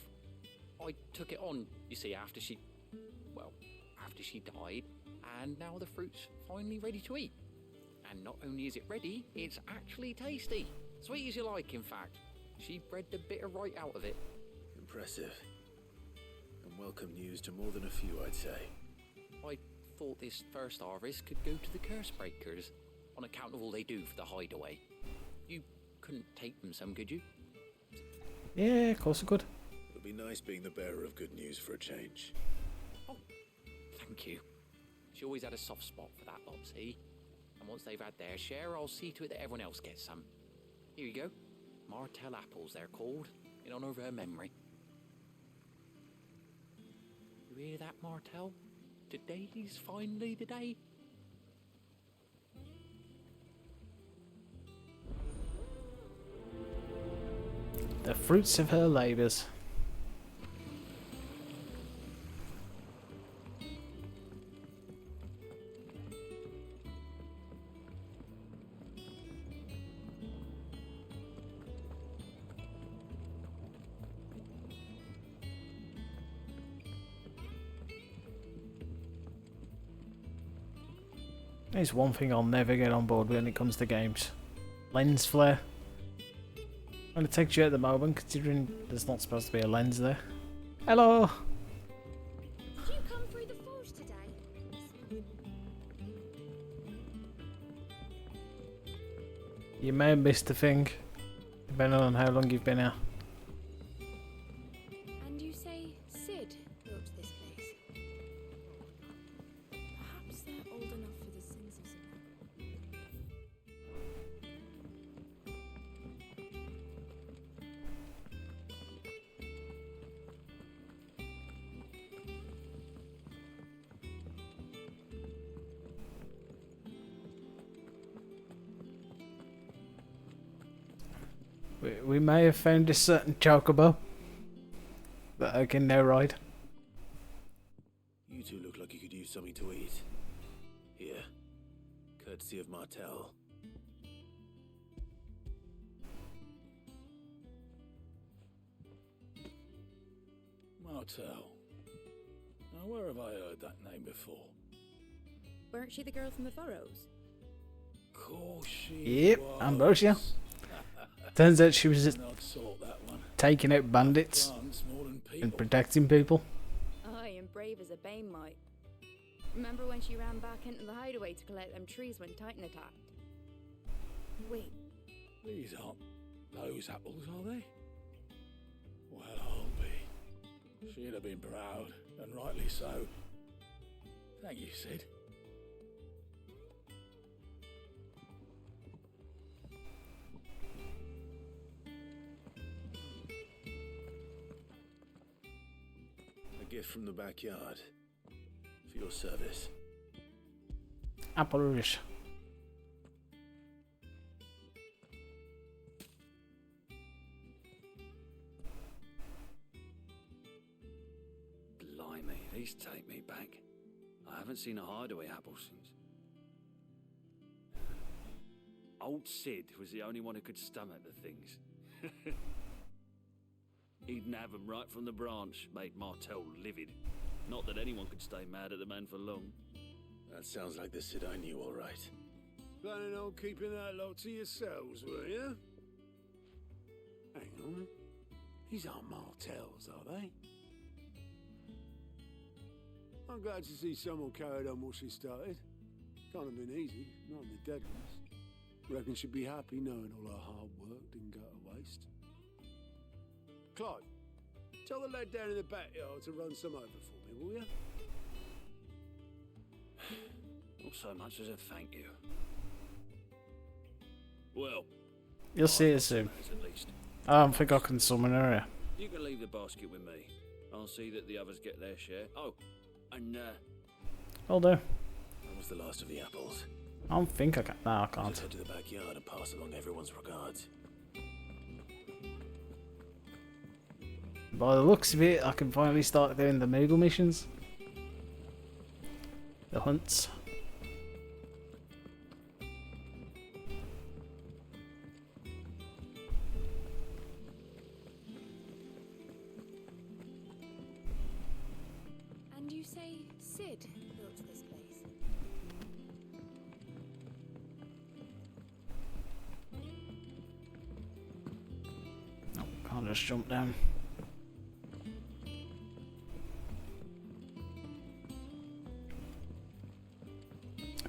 I took it on, you see, after she died, and now the fruit's finally ready to eat. And not only is it ready, it's actually tasty. Sweet as you like, in fact. She bred the bitter right out of it. Impressive. And welcome news to more than a few, I'd say. I thought this first harvest could go to the curse breakers, on account of all they do for the hideaway. You couldn't take them some, could you? Yeah, of course I could. It'll be nice being the bearer of good news for a change. Oh, thank you. She always had a soft spot for that lot, see? And once they've had their share, I'll see to it that everyone else gets some. Here you go. Martell apples, they're called, in honor of her memory. You hear that, Martell? Today's finally the day. The fruits of her labours. There's one thing I'll never get on board when it comes to games. Lens flare. And it takes you at the moment, considering there's not supposed to be a lens there. Hello! Did you come through the forge today? You may have missed a thing, depending on how long you've been here. And you say Sid built this place? Perhaps they're old enough for the sins of We may have found a certain chocobo that I can now ride. You two look like you could use something to eat. Here, courtesy of Martell. Martell. Now, where have I heard that name before? Weren't she the girl from the Furrows? Of course she Yep, was. Ambrosia. Turns out she was just An odd sort, that one. taking out bandits Plants more than people. and protecting people. Aye, and brave as a bane might. Remember when she ran back into the hideaway to collect them trees when Titan attacked? Wait, These aren't those apples, are they? Well, I'll be. She'd have been proud, and rightly so. Thank you, Sid. A gift from the backyard. For your service. Apple Rouge. Blimey, these take me back. I haven't seen a hideaway apple since. Old Sid was the only one who could stomach the things. He'd nab 'em right from the branch, made Martell livid. Not that anyone could stay mad at the man for long. That sounds like the Sid I knew, all right. Planning on keeping that lot to yourselves, were you? Hang on. These aren't Martells, are they? I'm glad to see someone carried on what she started. Can't have been easy, not in the dead ones. Reckon she'd be happy knowing all her hard work didn't go to waste. Clive, tell the lad down in the backyard to run some over for me, will you? Not so much as a thank you. Well, You'll see it soon. at least. I don't think I can summon her here. You can leave the basket with me. I'll see that the others get their share. Oh, and Will do. That was the last of the apples. I don't think I can. No, I can't. Just head to the backyard and pass along everyone's regards. By the looks of it, I can finally start doing the Moogle missions. The hunts. and you say Sid built this place? No, can't just jump down.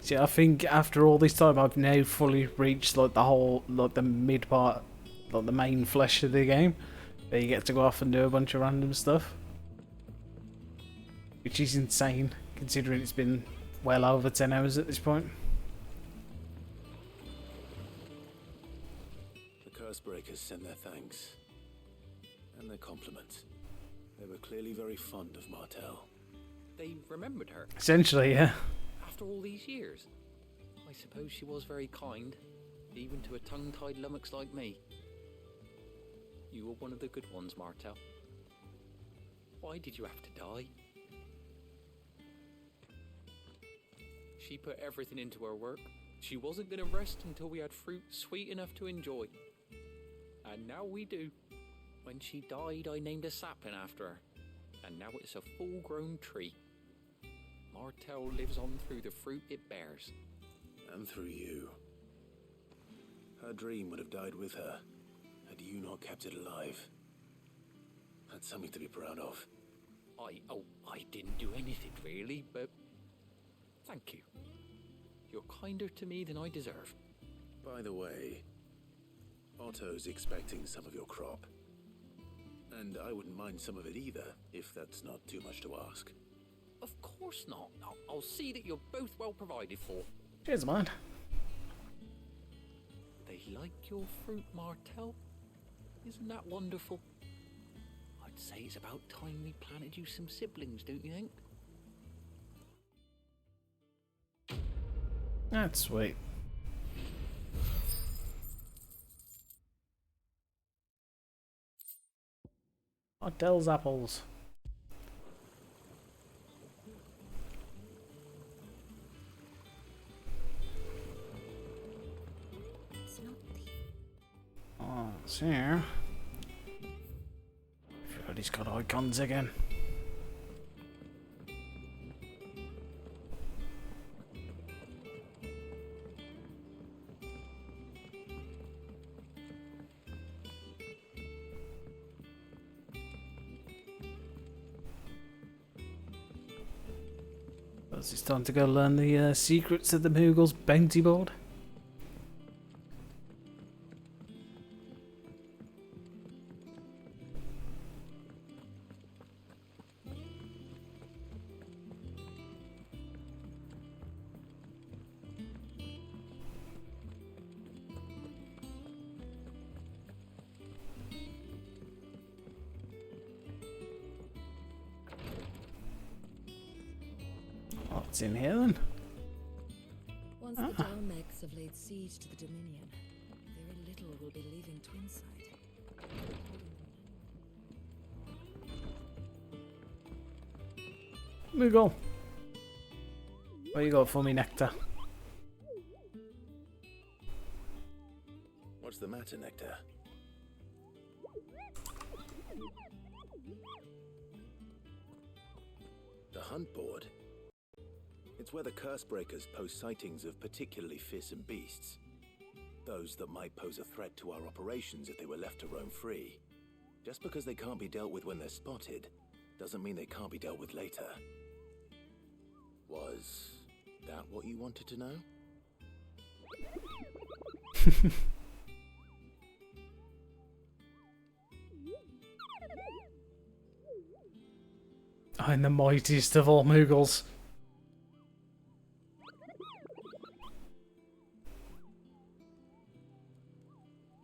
See, I think after all this time, I've now fully reached like the whole, like the mid part, like the main flesh of the game, where you get to go off and do a bunch of random stuff, which is insane considering it's been well over 10 hours at this point. The Cursebreakers send their thanks and their compliments. They were clearly very fond of Martel. They remembered her. Essentially, yeah. After all these years, I suppose she was very kind, even to a tongue-tied lummox like me. You were one of the good ones, Martel. Why did you have to die? She put everything into her work. She wasn't going to rest until we had fruit sweet enough to enjoy. And now we do. When she died, I named a sapling after her. And now it's a full-grown tree. Martel lives on through the fruit it bears. And through you. Her dream would have died with her, had you not kept it alive. That's something to be proud of. I didn't do anything really, but thank you. You're kinder to me than I deserve. By the way, Otto's expecting some of your crop. And I wouldn't mind some of it either, if that's not too much to ask. Of course not. I'll see that you're both well provided for. Cheers, man. They like your fruit, Martel. Isn't that wonderful? I'd say it's about time we planted you some siblings, don't you think? That's sweet. Martel's apples. Oh, it's here. Everybody's got icons again. It's time to go learn the secrets of the Moogle's bounty board. What's in here then? Once the Dalmecs have laid siege to the Dominion, very little will be leaving Twinside. Moogle, what you got for me, Nectar? What's the matter, Nectar? The hunt board? It's where the Cursebreakers post sightings of particularly fearsome beasts. Those that might pose a threat to our operations if they were left to roam free. Just because they can't be dealt with when they're spotted, doesn't mean they can't be dealt with later. Was that what you wanted to know? I'm the mightiest of all Moogles.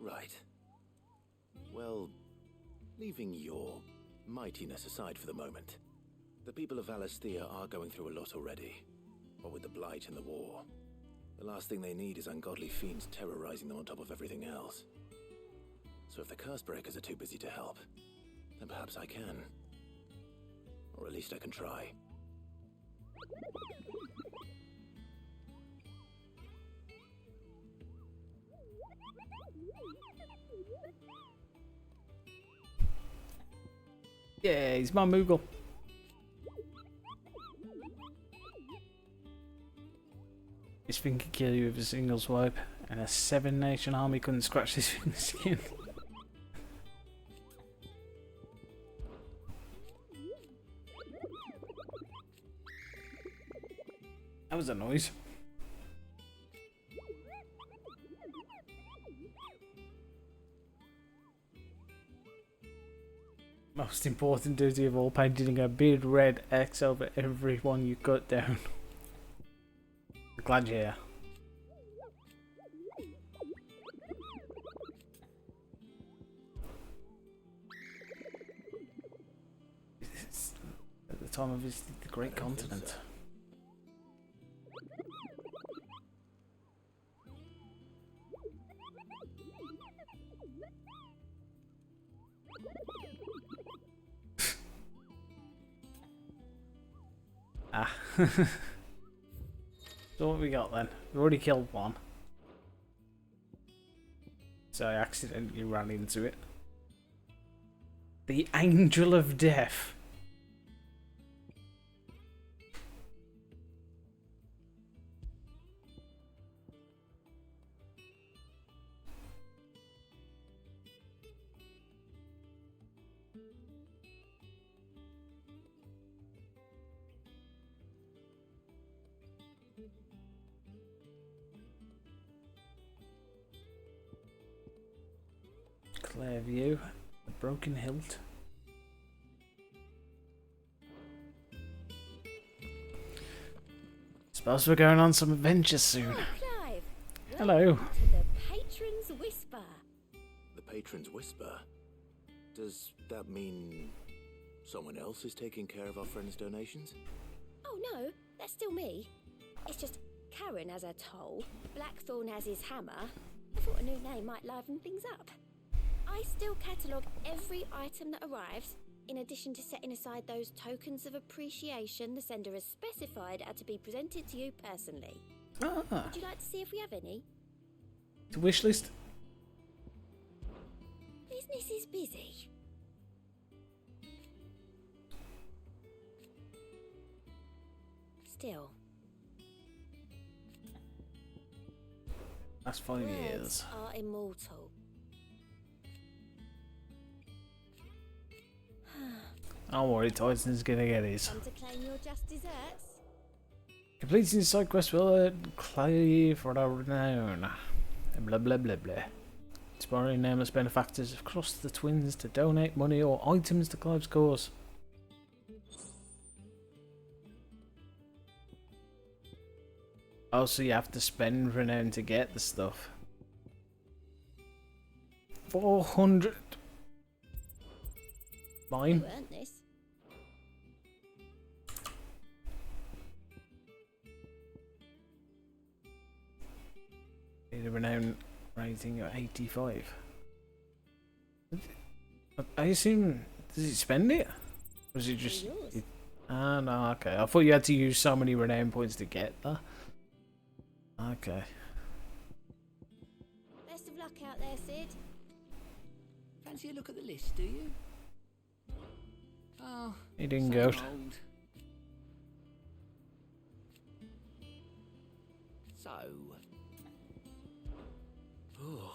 Right. Well, leaving your mightiness aside for the moment, the people of Valisthea are going through a lot already. What with the Blight and the war. The last thing they need is ungodly fiends terrorizing them on top of everything else. So if the Cursebreakers are too busy to help, then perhaps I can. Or at least I can try. Yeah, he's my Moogle. This thing could kill you with a single swipe, and a 7-nation army couldn't scratch this thing's skin. That was a noise. Most important duty of all, painting a big red X over every one you cut down. Glad you're here. It's at the time of visiting the Great Continent. Ah. So what we got then? We already killed one. So I accidentally ran into it. The Angel of Death. Clear view, a broken hilt. Suppose we're going on some adventures soon. Oh, Clive. Hello. To the Patron's Whisper. The Patron's Whisper? Does that mean someone else is taking care of our friend's donations? Oh no, that's still me. It's just Karen has her toll, Blackthorn has his hammer. I thought a new name might liven things up. I still catalogue every item that arrives, in addition to setting aside those tokens of appreciation the sender has specified are to be presented to you personally. Ah. Would you like to see if we have any? The wish list. Business is busy. Still. Last 5 years. Words are immortal. Don't worry, Tyson's gonna get his. Come to claim your just desserts? Completing the side quest will clay for our renown. Blah blah blah blah. Inspiring nameless benefactors across the twins to donate money or items to Clive's cause. Oh, so you have to spend renown to get the stuff. 400. Mine. You earned this. Need a renown rating of 85. I assume, does he spend it? Or is it just... Ah, no, okay. I thought you had to use so many renown points to get that. Okay. Best of luck out there, Sid. Fancy a look at the list, do you? Oh, He didn't go. old. So. Oh.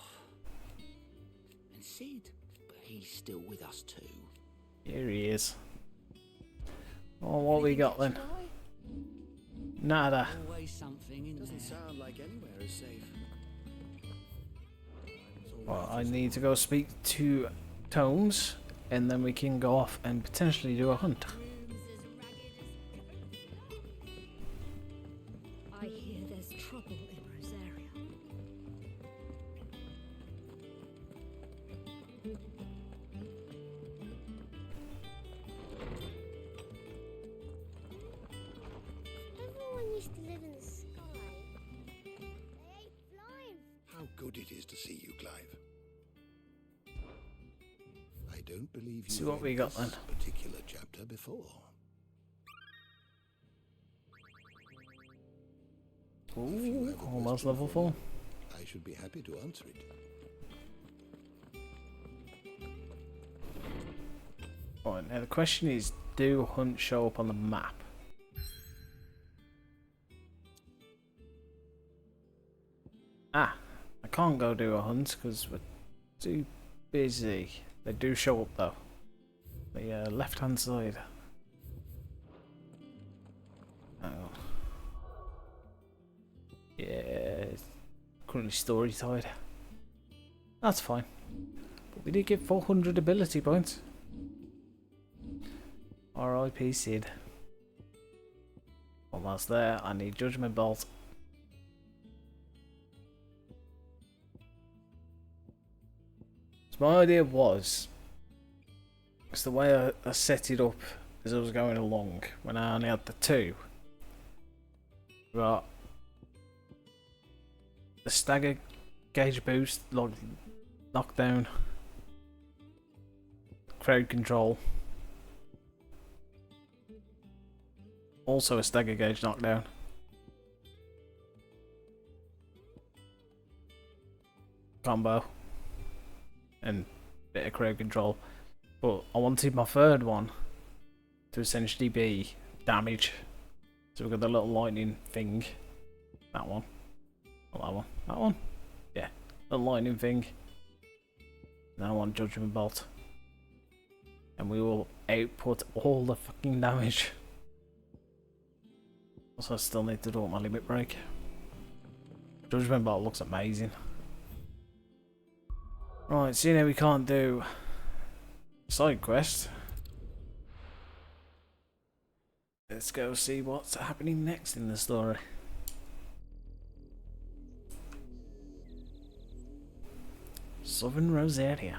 And Sid, but he's still with us too. Here he is. Oh, what we got then? Nada. Always something in Doesn't there. sound like anywhere is safe. Well, I need to go speak to Tones, and then we can go off and potentially do a hunt. I hear there's trouble in Rosaria. Everyone used to live in the sky. They ain't flying. How good it is to see you, Clive. I don't believe See you've what we read got this then. particular chapter before. Ooh, almost level 4. I should be happy to answer it. Right, now the question is, do hunts show up on the map? Ah, I can't go do a hunt because we're too busy. They do show up though. The left hand side. Oh. Yeah, it's currently story side. That's fine. But we did get 400 ability points. R.I.P. Sid. Well, that's there. I need Judgment Bolt. So my idea was, it's the way I set it up as I was going along when I only had the two. Right. The stagger gauge boost, knockdown, crowd control. Also a stagger gauge knockdown. Combo. And bit of crowd control. But I wanted my third one to essentially be damage. So we've got the little lightning thing. That one. Not that one. That one? Yeah. The lightning thing. Then I want Judgment Bolt. And we will output all the fucking damage. Also, I still need to do my limit break. Judgment Bolt looks amazing. Right, seeing how we can't do side quest, let's go see what's happening next in the story. Southern Rosaria.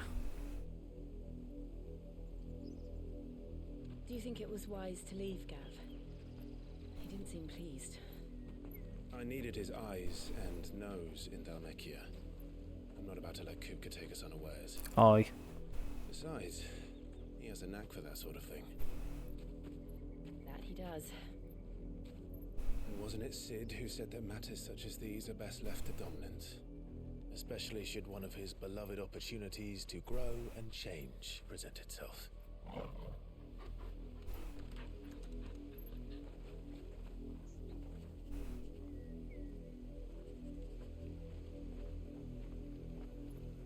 Do you think it was wise to leave, Gav? He didn't seem pleased. I needed his eyes and nose in Dhalmekia. I'm not about to let Kupka take us unawares. Aye. Besides, he has a knack for that sort of thing. That he does. And wasn't it Sid who said that matters such as these are best left to dominance? Especially should one of his beloved opportunities to grow and change present itself.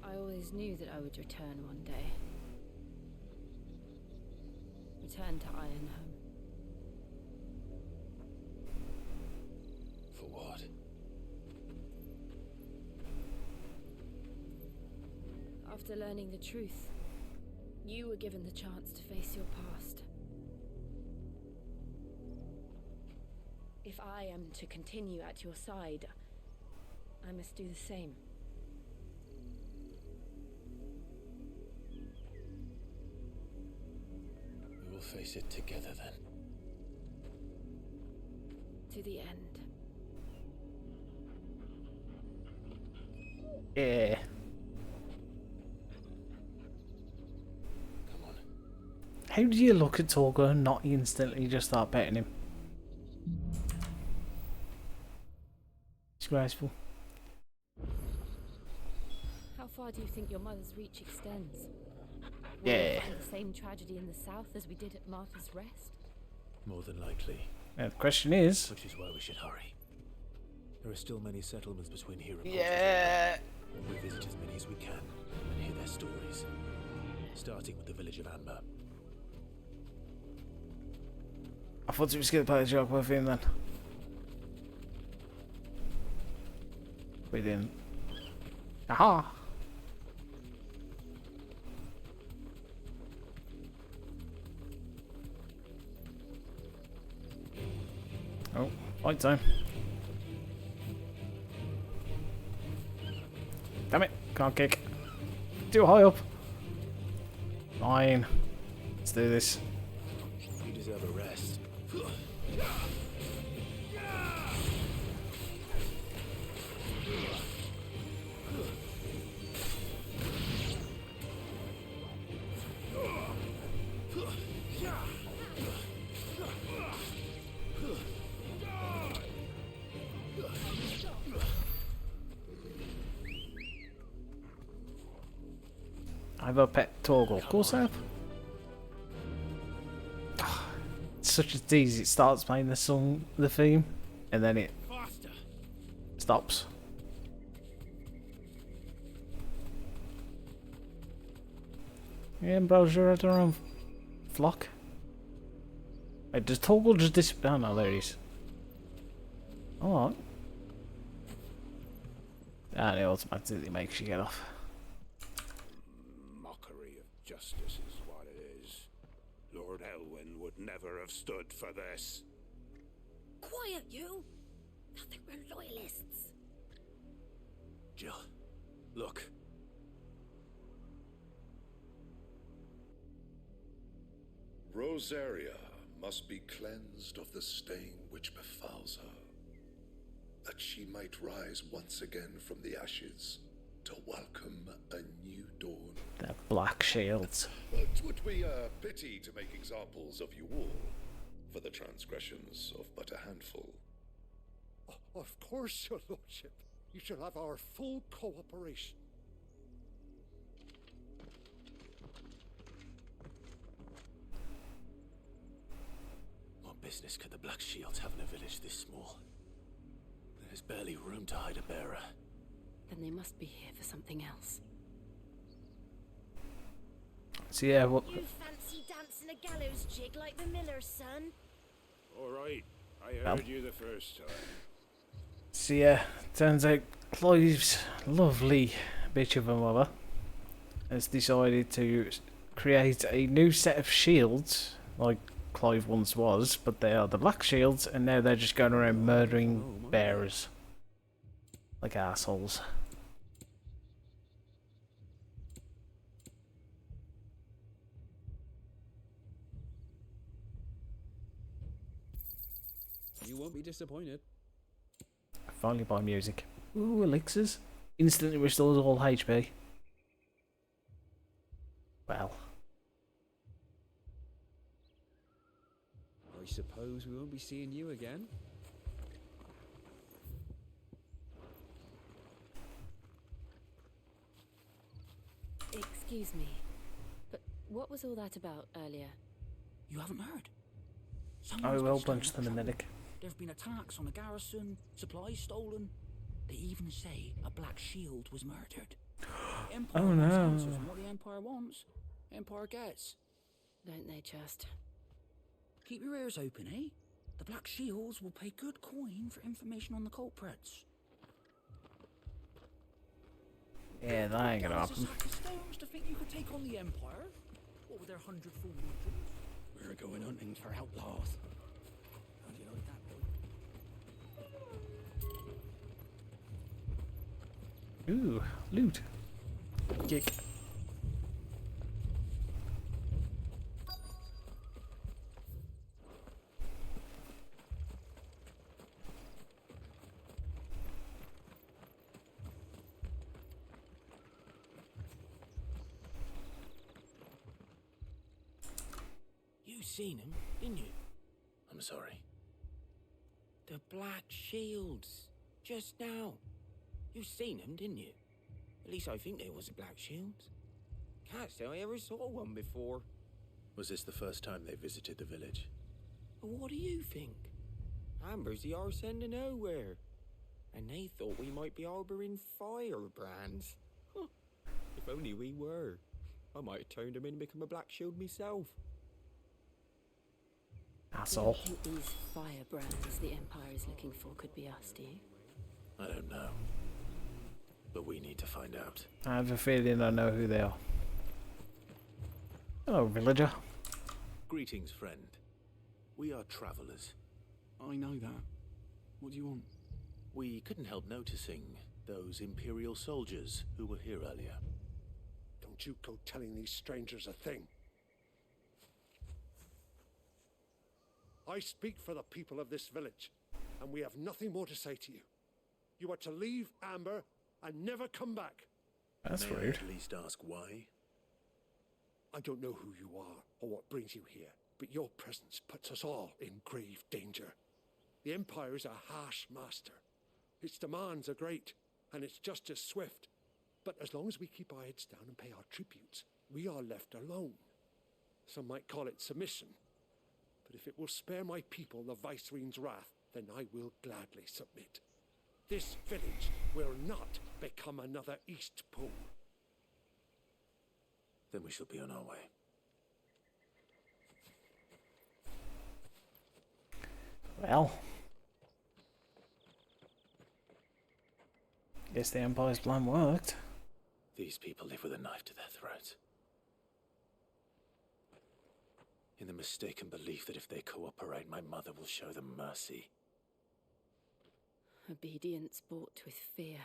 I always knew that I would return one day. Return to Ironhome. For what? After learning the truth, you were given the chance to face your past. If I am to continue at your side, I must do the same. We will face it together then. To the end. Yeah. Come on. How do you look at Torgo and not instantly just start petting him? Disgraceful. How far do you think your mother's reach extends? Will Yeah. we find the same tragedy in the south as we did at Martha's Rest? More than likely. Now the question is... Which is why we should hurry. There are still many settlements between here and Yeah. We'll visit as many as we can and hear their stories. Starting with the village of Amber. I thought it was going to play a joke with him then. We didn't. Aha! Oh, fight time. Damn it, can't kick. Too high up. Fine. Let's do this. You deserve a rest. I have a pet Torgal. Of course I have. It's such a tease. It starts playing the song, the theme, and then it stops. Yeah, browser at their own flock. Wait, does Torgal just disappear? Oh no, there he is. Alright. And it automatically makes you get off. Mockery of justice is what it is. Lord Elwyn would never have stood for this. Quiet, you! Nothing, we're loyalists. Jill, look. Rosaria must be cleansed of the stain which befouls her, that she might rise once again from the ashes to welcome a new dawn. They're black shields. But 'twould be a pity to make examples of you all, for the transgressions of but a handful. Of course, your lordship. You shall have our full cooperation. What business could the Black Shields have in a village this small? There's barely room to hide a bearer. Then they must be here for something else. So yeah, what? You fancy dancing a gallows jig like the miller's son? All right, I Well. heard you the first time. So yeah, turns out Clive's lovely bitch of a mother has decided to create a new set of shields, like Clive once was, but they are the black shields, and now they're just going around murdering bearers. Like assholes. You won't be disappointed. Finally buy music. Ooh, elixirs. Instantly restores all HP. Well. I suppose we won't be seeing you again. Excuse me, but what was all that about earlier? You haven't heard? I will punch them in the neck. There have been attacks on the garrison, supplies stolen. They even say a Black Shield was murdered. Empire Oh, wants no. answers, and what the Empire wants, Empire gets. Don't they just? Keep your ears open, eh? The Black Shields will pay good coin for information on the culprits. Yeah, that ain't gonna Guys, happen. it's hack of stones to think you could take on the Empire. What with their 100-full legions? We're going hunting for outlaws. How do you like that, boy? Ooh, loot. Kick. You seen him, didn't you? I'm sorry. The Black Shields. Just now. You seen them, didn't you? At least I think they was the Black Shields. Can't say I ever saw one before. Was this the first time they visited the village? What do you think? Amber's the arse end of nowhere. And they thought we might be harbouring firebrands. Huh. If only we were. I might have turned them in and become a Black Shield myself. Asshole. You think these firebrands the Empire is looking for could be us, do you? I don't know. But we need to find out. I have a feeling I know who they are. Hello, villager. Greetings, friend. We are travelers. I know that. What do you want? We couldn't help noticing those Imperial soldiers who were here earlier. Don't you go telling these strangers a thing. I speak for the people of this village, and we have nothing more to say to you. You are to leave Amber and never come back. That's May I rude. at least ask why? I don't know who you are or what brings you here, but your presence puts us all in grave danger. The Empire is a harsh master. Its demands are great, and its justice swift. But as long as we keep our heads down and pay our tributes, we are left alone. Some might call it submission. But if it will spare my people the Viceroy's wrath, then I will gladly submit. This village will not become another East Pole. Then we shall be on our way. Well. Guess the Empire's plan worked. These people live with a knife to their throats. in the mistaken belief that if they cooperate, my mother will show them mercy. Obedience bought with fear.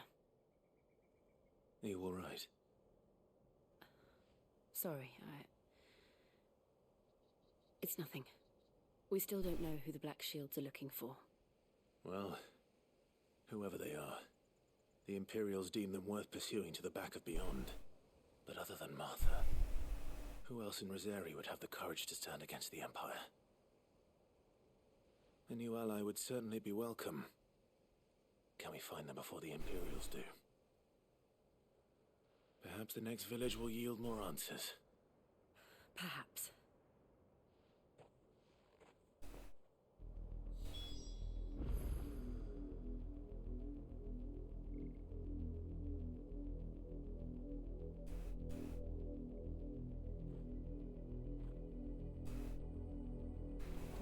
Are you all right? Sorry, It's nothing. We still don't know who the Black Shields are looking for. Well, whoever they are, the Imperials deem them worth pursuing to the back of beyond. But other than Martha, who else in Rosari would have the courage to stand against the Empire? A new ally would certainly be welcome. Can we find them before the Imperials do? Perhaps the next village will yield more answers. Perhaps.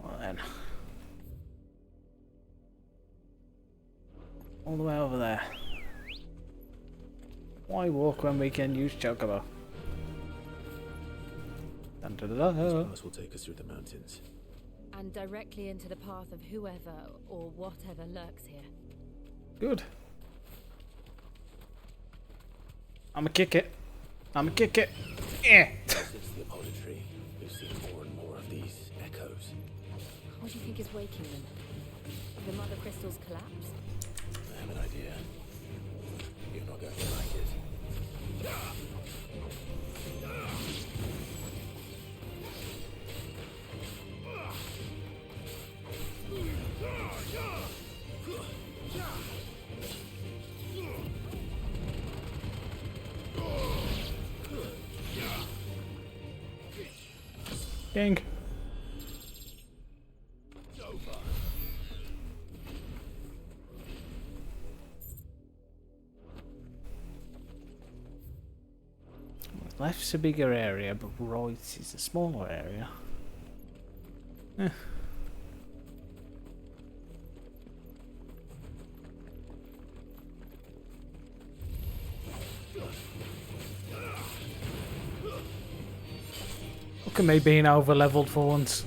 Well then. All the way over there. Why walk when we can use Chocobo? Dun, dun, dun, dun. This pass will take us through the mountains. And directly into the path of whoever or whatever lurks here. Good. I'ma kick it. I'ma kick it. Yeah. Since the Apollo tree, we've seen more and more of these echoes. What do you think is waking them? The mother crystal's collapse? I have an idea. You're not going to like it. Ding. Left's a bigger area, but right is a smaller area. Eh. Look at me being over leveled for once.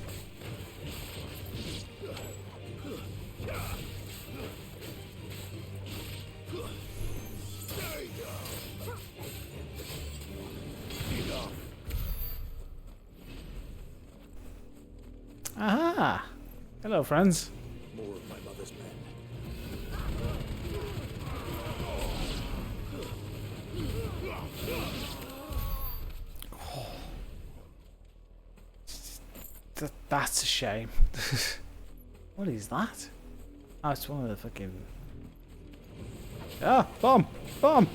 Aha! Hello, friends. More of my mother's men. That's a shame. What is that? Oh, it's one of the fucking... Ah! Bomb! Bomb!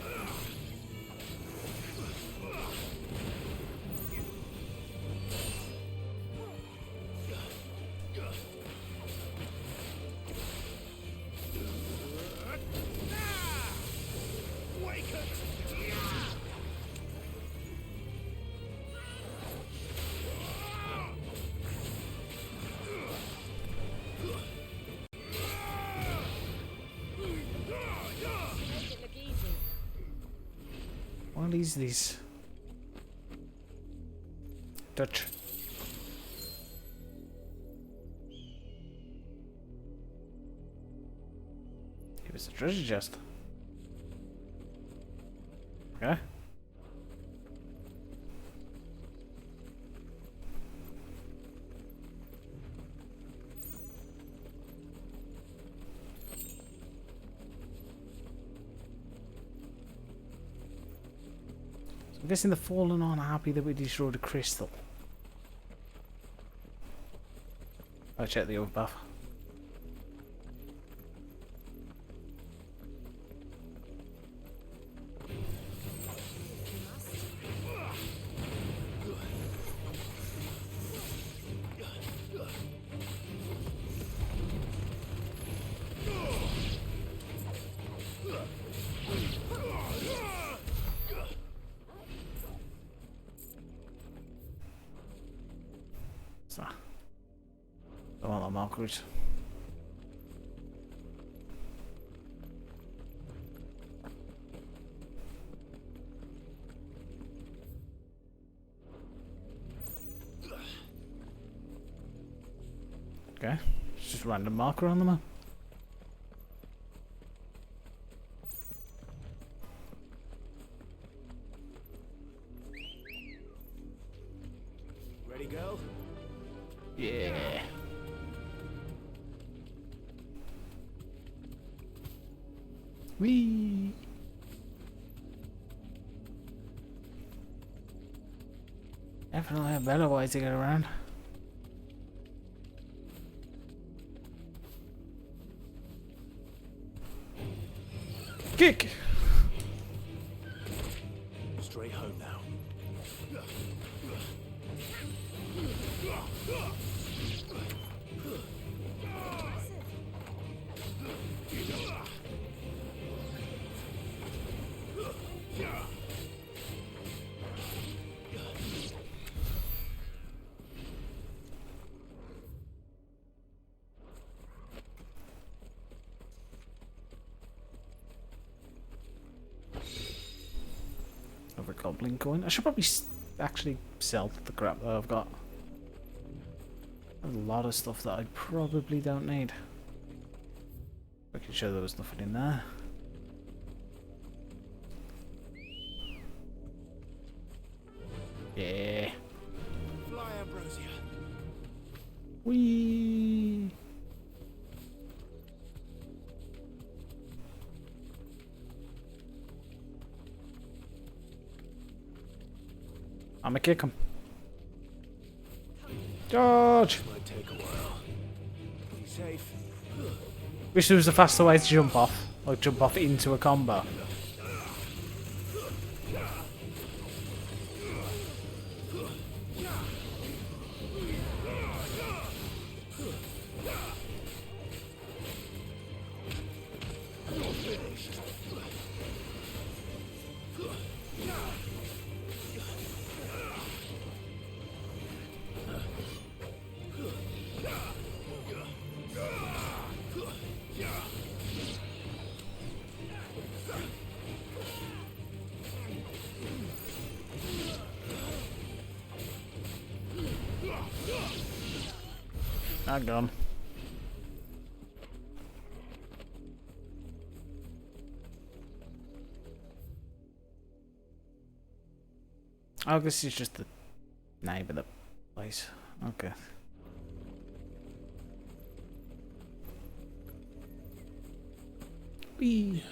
What is this? Touch. It was a treasure chest. Okay. I'm guessing the Fallen aren't happy that we destroyed a crystal. I'll check the other path. So, I want that markers. Okay. It's just a random marker on the map. Ready, go? Yeah. Whee! Definitely a better way to get around. Kick! Straight home now. Another goblin coin. I should probably actually sell the crap that I've got. A lot of stuff that I probably don't need. Making sure there was nothing in there. Yeah. Fly, Ambrosia. Whee! I'ma kick him. Dodge! Might take a while. Be safe. Wish there was a faster way to jump off. Or jump off into a combo. Hang on. Oh, this is just the name of the place. Okay. Whee!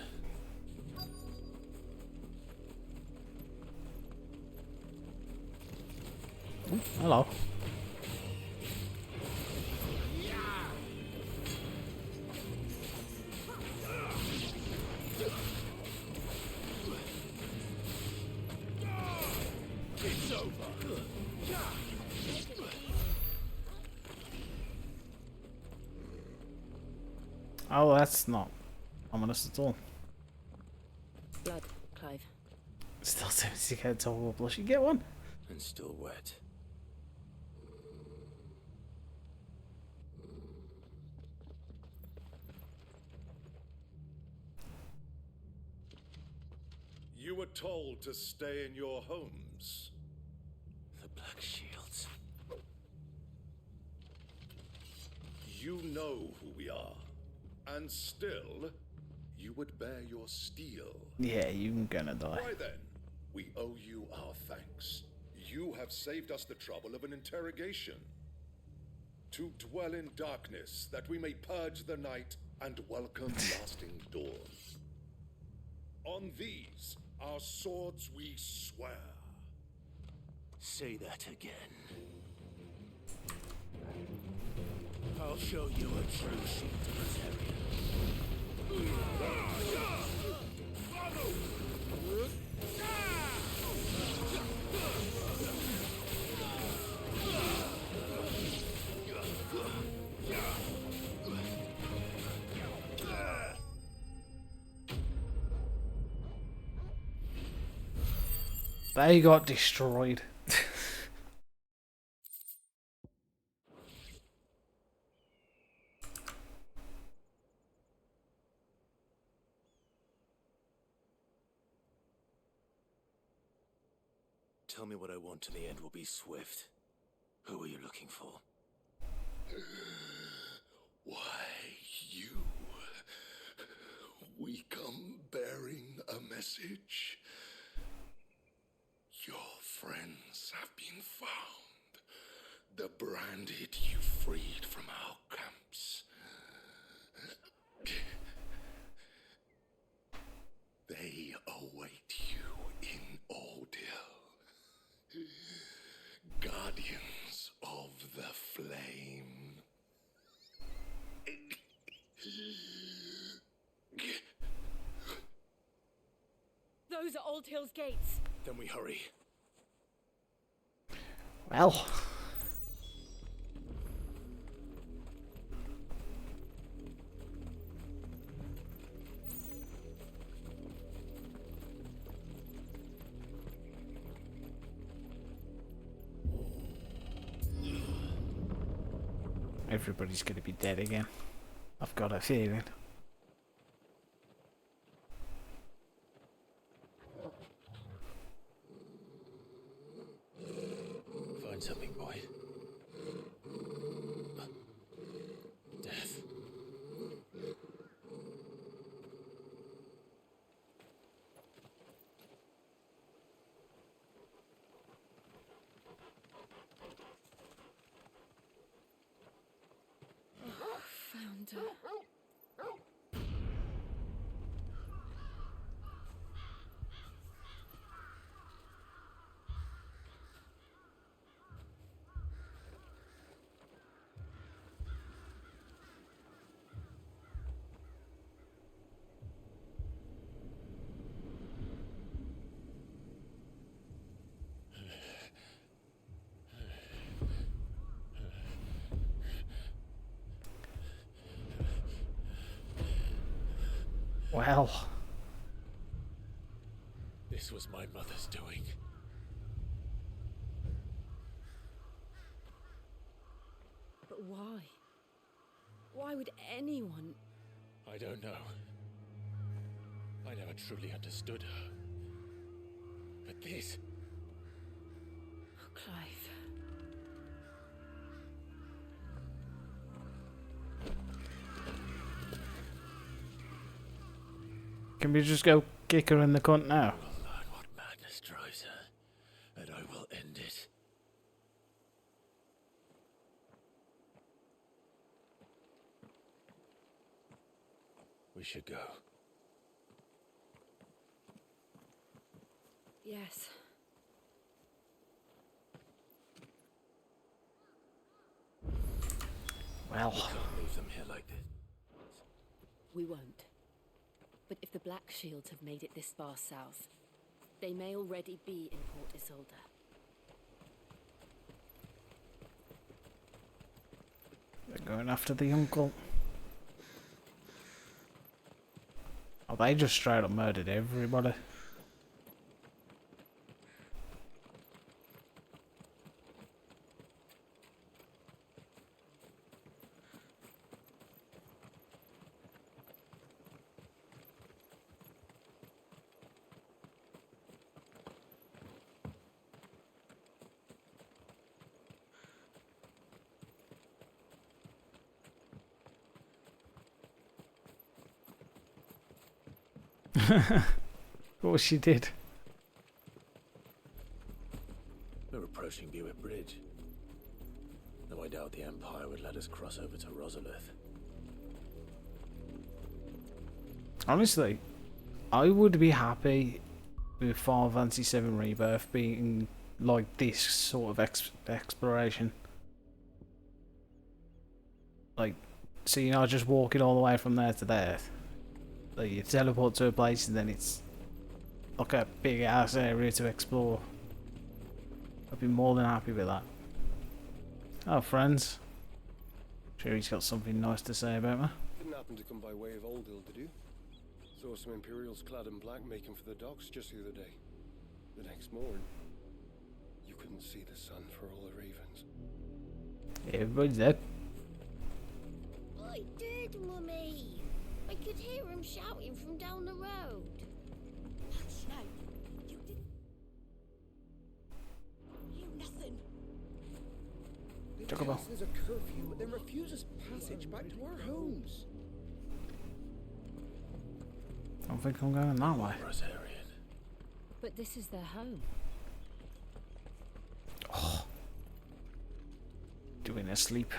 Oh, hello. It's over. Oh, that's not ominous at all. Blood, Clive. Still seems to get a total blush. You get one? And still wet. You were told to stay in your homes. The Black Shields. You know who we are. And still, you would bear your steel. Yeah, you're gonna die. Why then? We owe you our thanks. You have saved us the trouble of an interrogation. To dwell in darkness, that we may purge the night and welcome lasting dawn. On these, our swords we swear. Say that again. I'll show you a true shield They got destroyed. Tell me what I want and the end will be swift. Who are you looking for? Why, you. We come bearing a message. Your friends have been found. The branded you freed from our camps. They await you in Ordil. Guardians of the Flame. Those are Old Hill's gates. Then we hurry. Well. Everybody's going to be dead again. I've got a feeling. Find something, boy. Death. Found her. Well. This was my mother's doing. But why? Why would anyone? I don't know. I never truly understood her. But this... Oh, Clive. Can we just go kick her in the cunt now? I will learn what madness drives her, and I will end it. We should go. Yes. Well. We can't leave them here like this. We won't. But if the Black Shields have made it this far south, they may already be in Port Isolde. They're going after the uncle. Oh, they just straight up murdered everybody. Of course she did. We're approaching Buick Bridge. Though I doubt the Empire would let us cross over to Rosalith. Honestly, I would be happy with Final Fantasy VII Rebirth being like this sort of exploration. Like, so you're not just walking all the way from there to there. Like, you teleport to a place and then it's like a big ass area to explore. I'd be more than happy with that. Oh, friends. Sure he's got something nice to say about me. Didn't happen to come by way of Oldhill, did you? Saw some Imperials clad in black making for the docks just the other day. The next morning, you couldn't see the sun for all the ravens. Everybody's dead. I did, Mummy. I could hear him shouting from down the road. Hush now. You didn't... You nothing. Chocobo. There's a curfew, then refuses passage back to our homes. I don't think I'm going that way. But this is their home. Oh. Doing a sleep.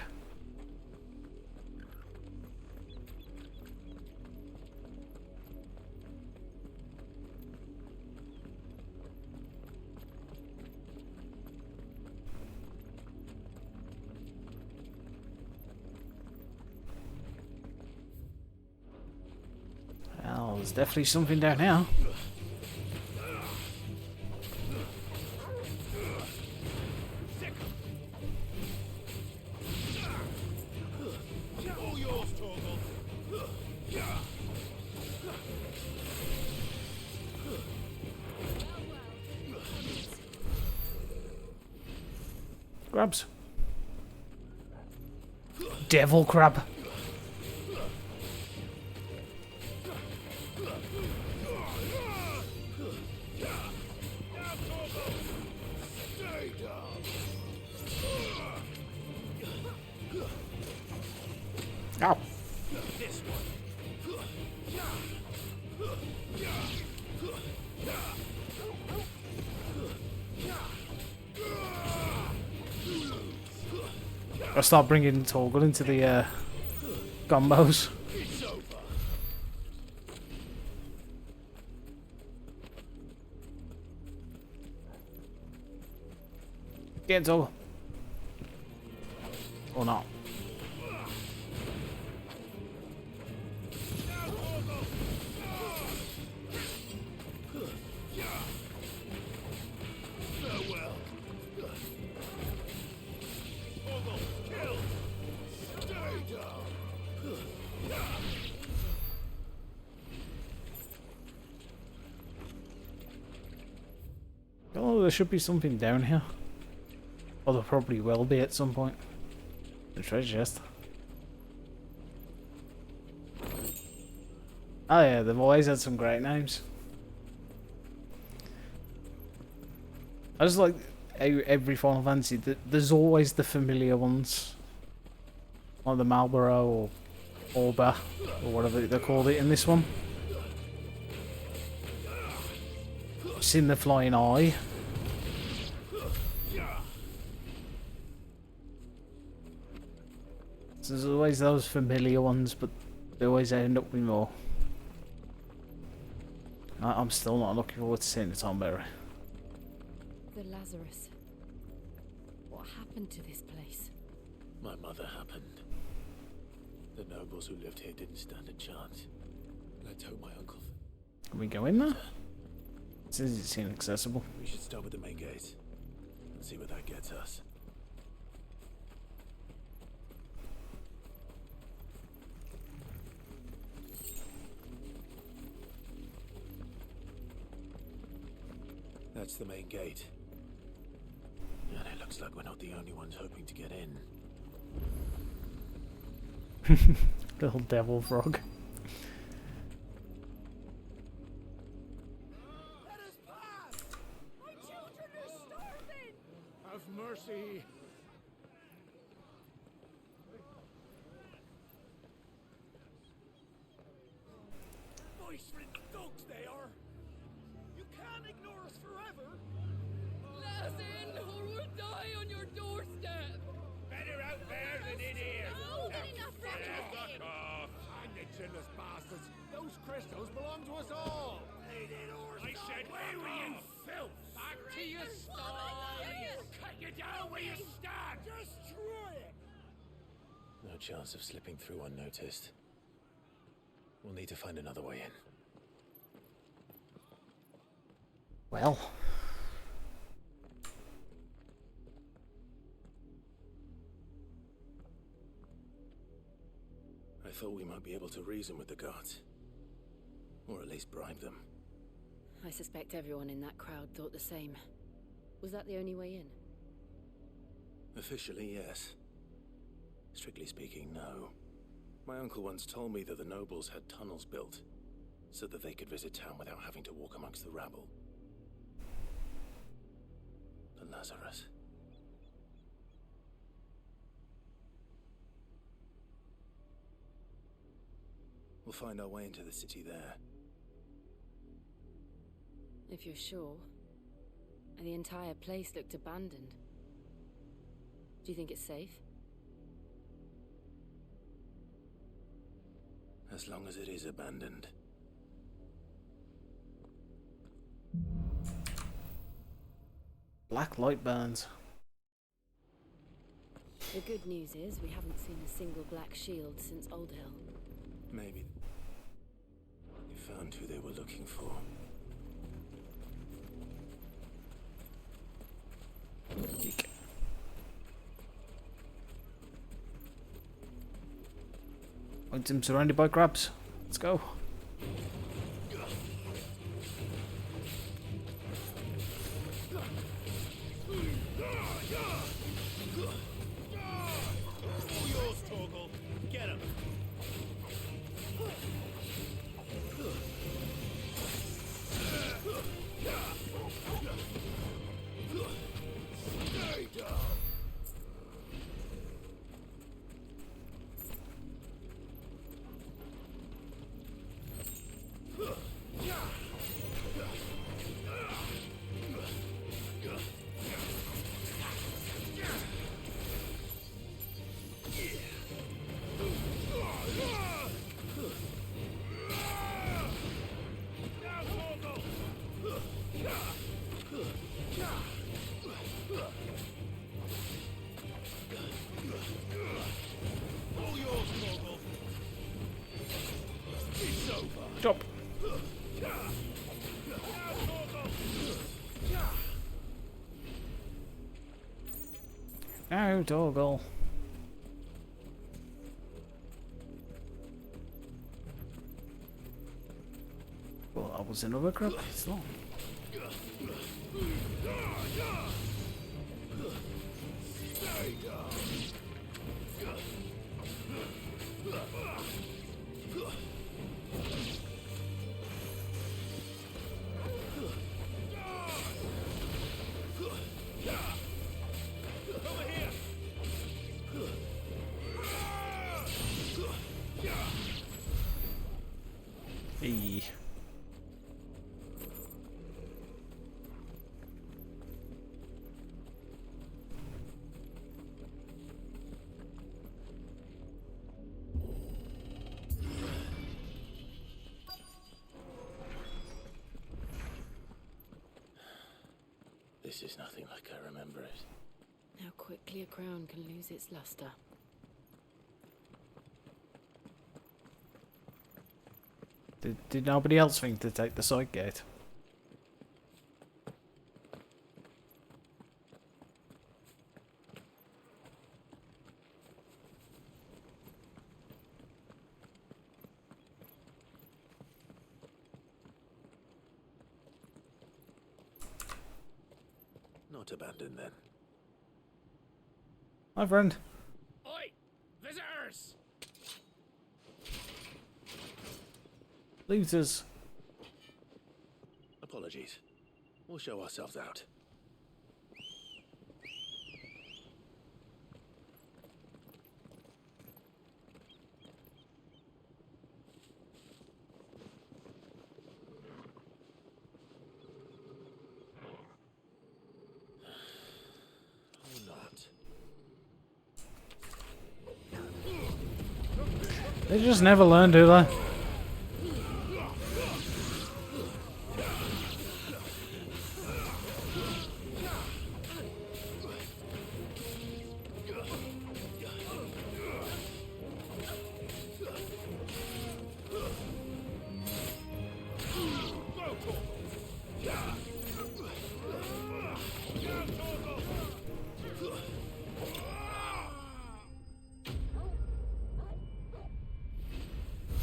Well, there's definitely something down here. Crabs. Devil crab. Ow. I'll start bringing Torgal into the combos. Get in, Torgal. Or not. Oh, there should be something down here. Or there probably will be at some point. The treasure chest. Oh yeah, they've always had some great names. I just like every Final Fantasy, there's always the familiar ones. Like the Marlborough or Orba, or whatever they called it in this one. Seen the Flying Eye. So there's always those familiar ones, but they always end up with more. I'm still not looking forward to seeing the Tomberry. The Lazarus. What happened to this place? My mother happened. The nobles who lived here didn't stand a chance. Let's hope my uncle... Can we go in there? It says it's inaccessible. We should start with the main gate and see where that gets us. That's the main gate. And it looks like we're not the only ones hoping to get in. Little devil frog. Let us pass! My children are starving! Have mercy! Voice-ridden dogs they are! You can't ignore us forever! Let us in, or we'll die on your doorstep! Better out there than in here. No, Fuck off. And the chinless bastards! Those crystals belong to us all! I said, where were you, filth? Back to your sties. Cut you down where you stand. Destroy it! No chance of slipping through unnoticed. We'll need to find another way in. Well. I thought we might be able to reason with the guards. Or at least bribe them. I suspect everyone in that crowd thought the same. Was that the only way in? Officially, yes. Strictly speaking, no. My uncle once told me that the nobles had tunnels built, so that they could visit town without having to walk amongst the rabble. The Lazarus. We'll find our way into the city there. If you're sure. The entire place looked abandoned. Do you think it's safe? As long as it is abandoned. Black light burns. The good news is we haven't seen a single black shield since Old Hill. Maybe they found who they were looking for. Eek. I'm surrounded by crabs. Let's go. All yours, Torgal. Get him. Stay down. Stop. No, Torgal. Well, that was another crab. It's not. Stay down. Hey. This is nothing like I remember it. How quickly a crown can lose its luster. Did nobody else think to take the side gate? Not abandoned then. My friend. Oi! Visitors! Looters. Apologies. We'll show ourselves out. Or not. They just never learn, do they?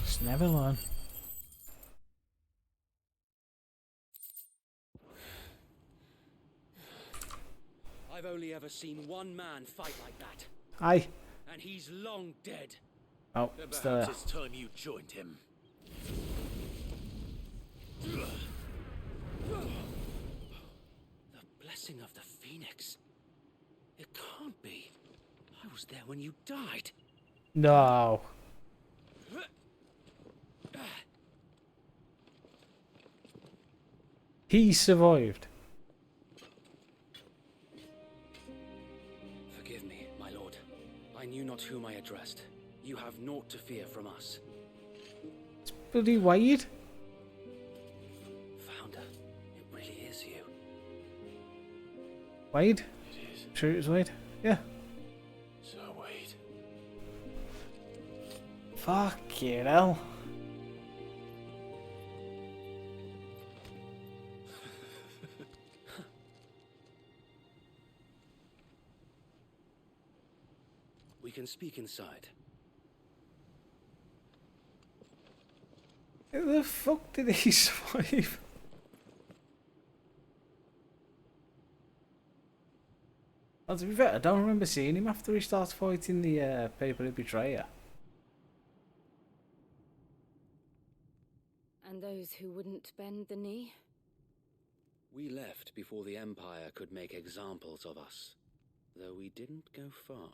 Just never learn. I've only ever seen one man fight like that. Aye. And he's long dead. Oh, it's there. Perhaps it's time you joined him. The blessing of the Phoenix. It can't be. I was there when you died. No. He survived. Forgive me, my lord. I knew not whom I addressed. You have naught to fear from us. It's bloody Wade. Founder, it really is you. Wade? It is. Sure it was Wade? Yeah. Sir Wade. Fuck you, hell. We can speak inside. How the fuck did he survive? Well, to be fair, I don't remember seeing him after he starts fighting the people who betray her. And those who wouldn't bend the knee? We left before the Empire could make examples of us, though we didn't go far.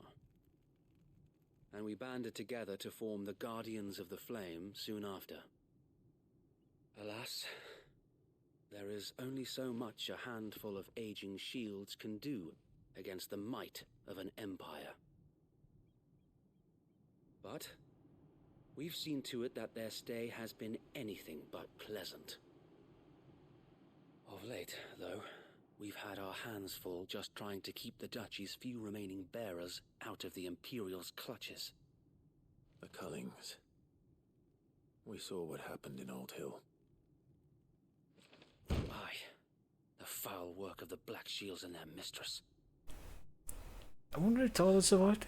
And we banded together to form the Guardians of the Flame soon after. Alas, there is only so much a handful of aging shields can do against the might of an empire. But we've seen to it that their stay has been anything but pleasant. Of late, though, we've had our hands full just trying to keep the Duchy's few remaining bearers out of the Imperial's clutches. The Cullings. We saw what happened in Old Hill. Aye, the foul work of the Black Shields and their mistress. I wonder if Tyler survived.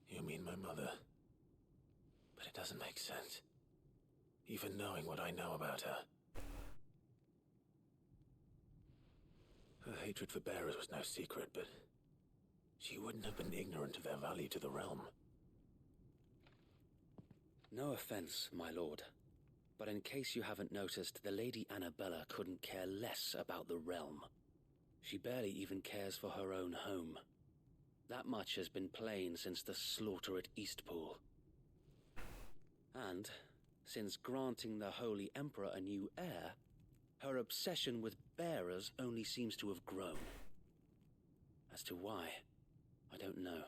You mean my mother? But it doesn't make sense. Even knowing what I know about her. Her hatred for bearers was no secret, but she wouldn't have been ignorant of their value to the realm. No offense, my lord, but in case you haven't noticed, the Lady Annabella couldn't care less about the realm. She barely even cares for her own home. That much has been plain since the slaughter at Eastpool. And, since granting the Holy Emperor a new heir, her obsession with bearers only seems to have grown. As to why, I don't know.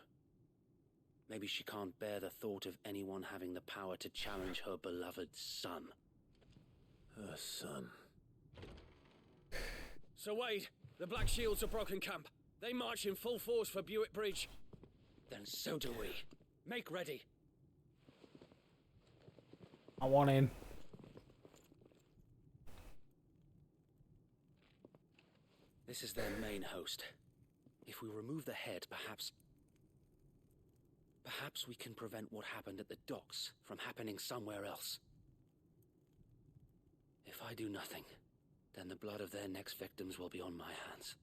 Maybe she can't bear the thought of anyone having the power to challenge her beloved son. Her son. Sir Wade, the Black Shields have broken camp. They march in full force for Buick Bridge. Then so do we. Make ready. I want in. This is their main host. If we remove the head, perhaps we can prevent what happened at the docks from happening somewhere else. If I do nothing, then the blood of their next victims will be on my hands.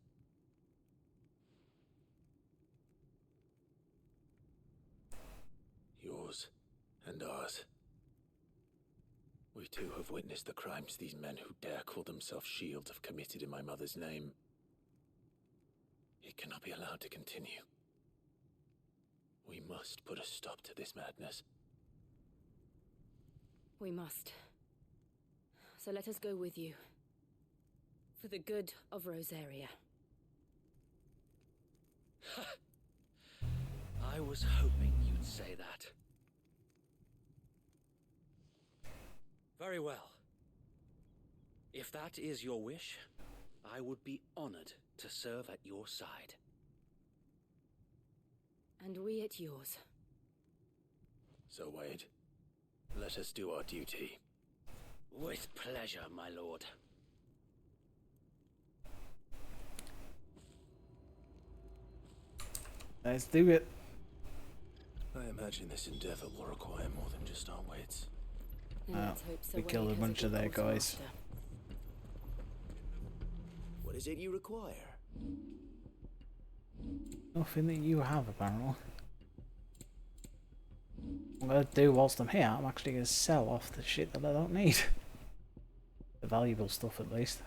Yours and ours. We too have witnessed the crimes these men who dare call themselves shields have committed in my mother's name. It cannot be allowed to continue. We must put a stop to this madness. We must. So let us go with you. For the good of Rosaria. I was hoping you'd say that. Very well. If that is your wish, I would be honored to serve at your side. And we at yours. So, Wade, let us do our duty. With pleasure, my lord. Let's do it. I imagine this endeavor will require more than just our wits. We killed a bunch of their guys. What is it you require? Nothing that you have, apparently. What I'm going to do whilst I'm here, I'm actually going to sell off the shit that I don't need. The valuable stuff, at least.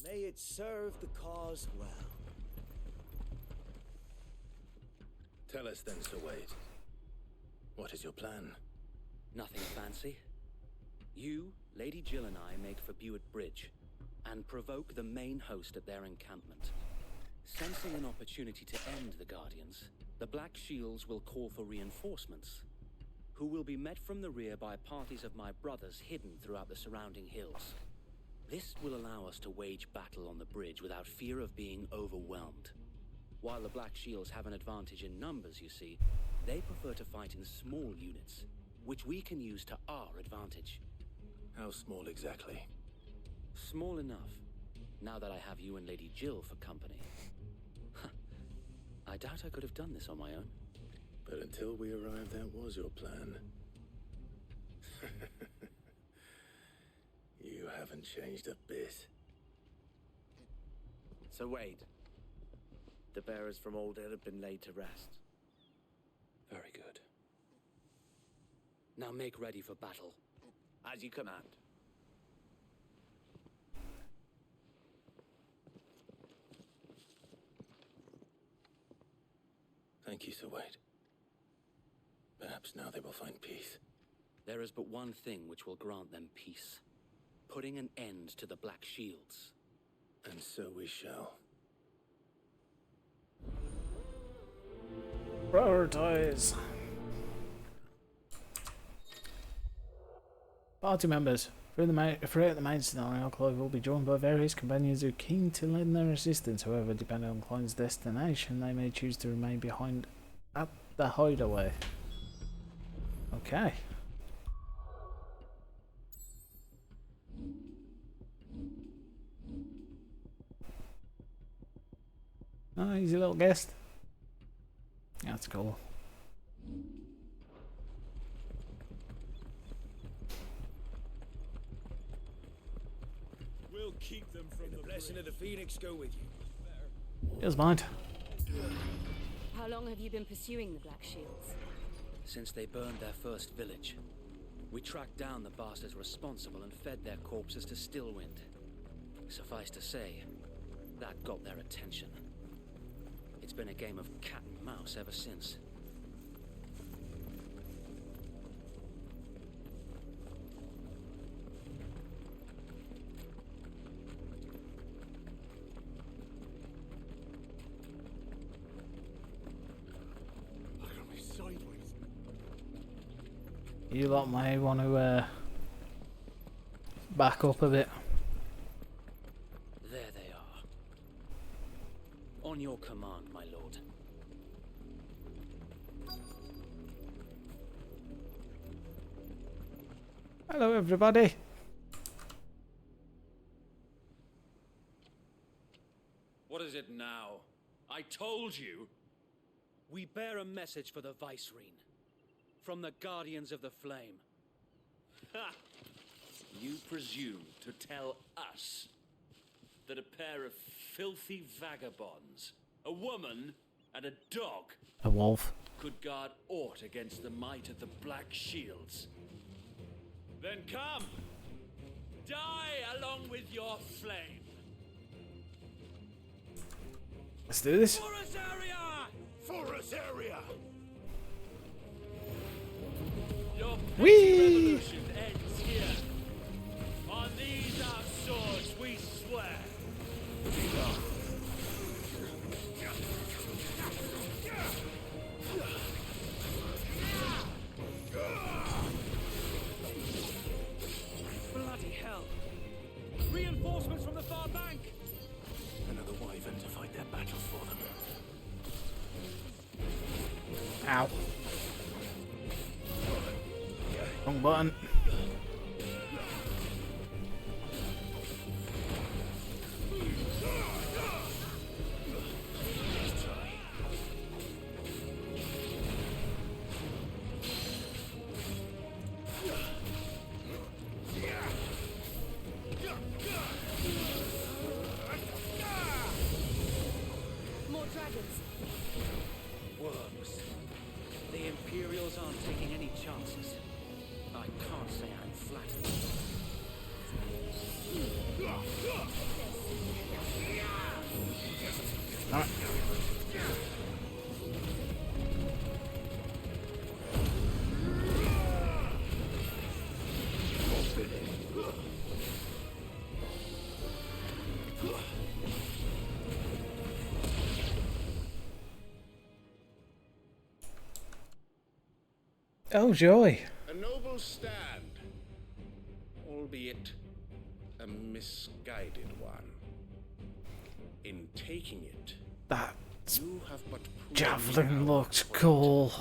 May it serve the cause well. Tell us then, Sir Wade. What is your plan? Nothing fancy. You, Lady Jill and I make for Buett Bridge and provoke the main host at their encampment. Sensing an opportunity to end the Guardians, the Black Shields will call for reinforcements, who will be met from the rear by parties of my brothers hidden throughout the surrounding hills. This will allow us to wage battle on the bridge without fear of being overwhelmed. While the Black Shields have an advantage in numbers, you see, they prefer to fight in small units, which we can use to our advantage. How small exactly? Small enough, now that I have you and Lady Jill for company. I doubt I could have done this on my own. But until we arrived, that was your plan. You haven't changed a bit. So Wade, the bearers from Old Hill have been laid to rest. Very good. Now make ready for battle. As you command. Thank you, Sir Wade. Perhaps now they will find peace. There is but one thing which will grant them peace. Putting an end to the Black Shields. And so we shall. Prioritize. Party members. Throughout the main scenario, Clive will be joined by various companions who are keen to lend their assistance. However, depending on Clive's destination, they may choose to remain behind at the hideaway. Okay. Oh, he's a little guest. That's cool. We'll keep them from the blessing of the Phoenix go with you. Here's mine. How long have you been pursuing the Black Shields? Since they burned their first village, we tracked down the bastards responsible and fed their corpses to Stillwind. Suffice to say, that got their attention. It's been a game of cat and mouse ever since. Look at me sideways. You lot may want to back up a bit. There they are. On your command, my lord. Hello, everybody. What is it now? I told you! We bear a message for the Vicereine. From the Guardians of the Flame. Ha! You presume to tell us that a pair of filthy vagabonds, a woman and a dog, A wolf. could guard aught against the might of the Black Shields? Then come! Die along with your flame! Let's do this. For Azaria! For Azaria! Your Whee! petty revolution ends here. On these our swords we swear. Bloody hell! Reinforcements from the far bank! Another wyvern to fight their battles for them. Ow. Wrong button. More dragons. Worms. The Imperials aren't taking any chances. I can't say I'm flattered. Alright. Oh, joy. A noble stand, albeit a misguided one. In taking it, That you have but proven javelin now looks cool.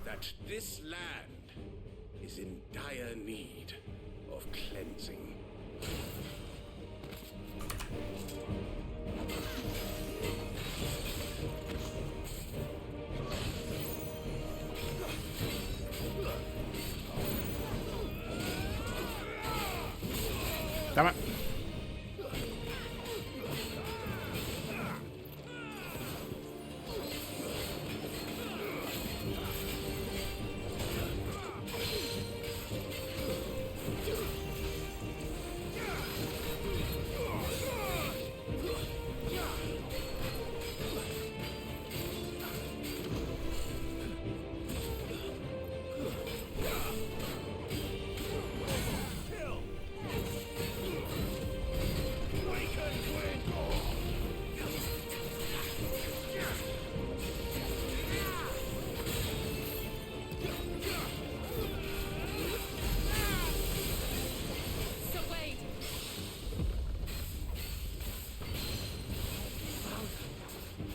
that this land is in dire need of cleansing. Damn it.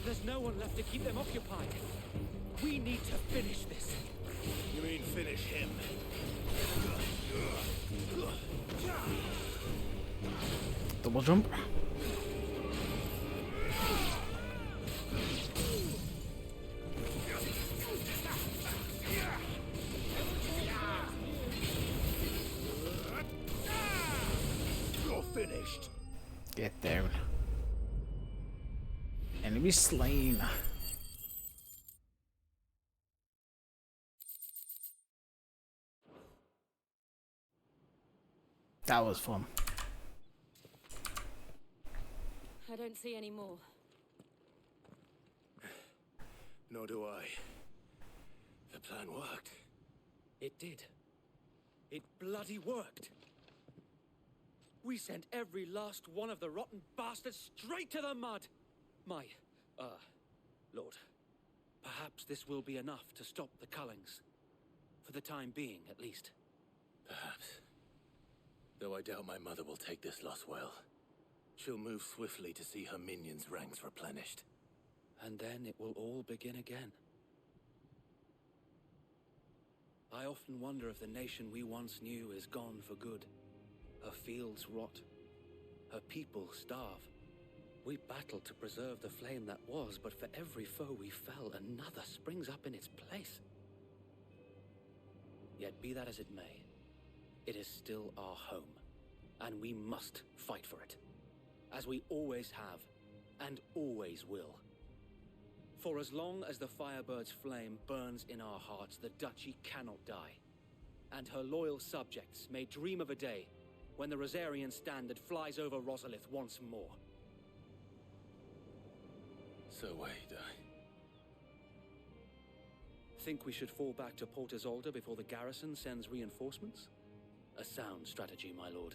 There's no one left to keep them occupied. We need to finish this. You mean finish him? Double jump. You're finished. Get down. Enemy slain. That was fun. I don't see any more. Nor do I. The plan worked. It did. It bloody worked. We sent every last one of the rotten bastards straight to the mud. My, Lord, perhaps this will be enough to stop the Cullings. For the time being, at least. Perhaps. Though I doubt my mother will take this loss well. She'll move swiftly to see her minions' ranks replenished. And then it will all begin again. I often wonder if the nation we once knew is gone for good. Her fields rot. Her people starve. We battled to preserve the flame that was, but for every foe we fell, another springs up in its place. Yet be that as it may, it is still our home, and we must fight for it, as we always have, and always will. For as long as the Firebird's flame burns in our hearts, the Duchy cannot die, and her loyal subjects may dream of a day when the Rosarian standard flies over Rosalith once more. So wait, Think we should fall back to Port Isolde before the garrison sends reinforcements? A sound strategy, my lord.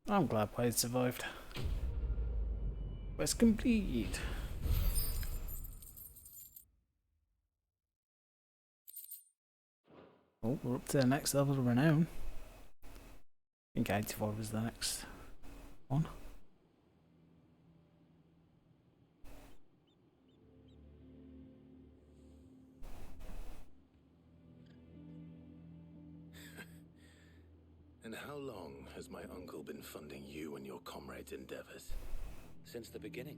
I'm glad Wade survived. Quest complete. Oh, we're up to the next level of renown. I think 84 was the next one. And how long has my uncle been funding you and your comrades' endeavors? Since the beginning.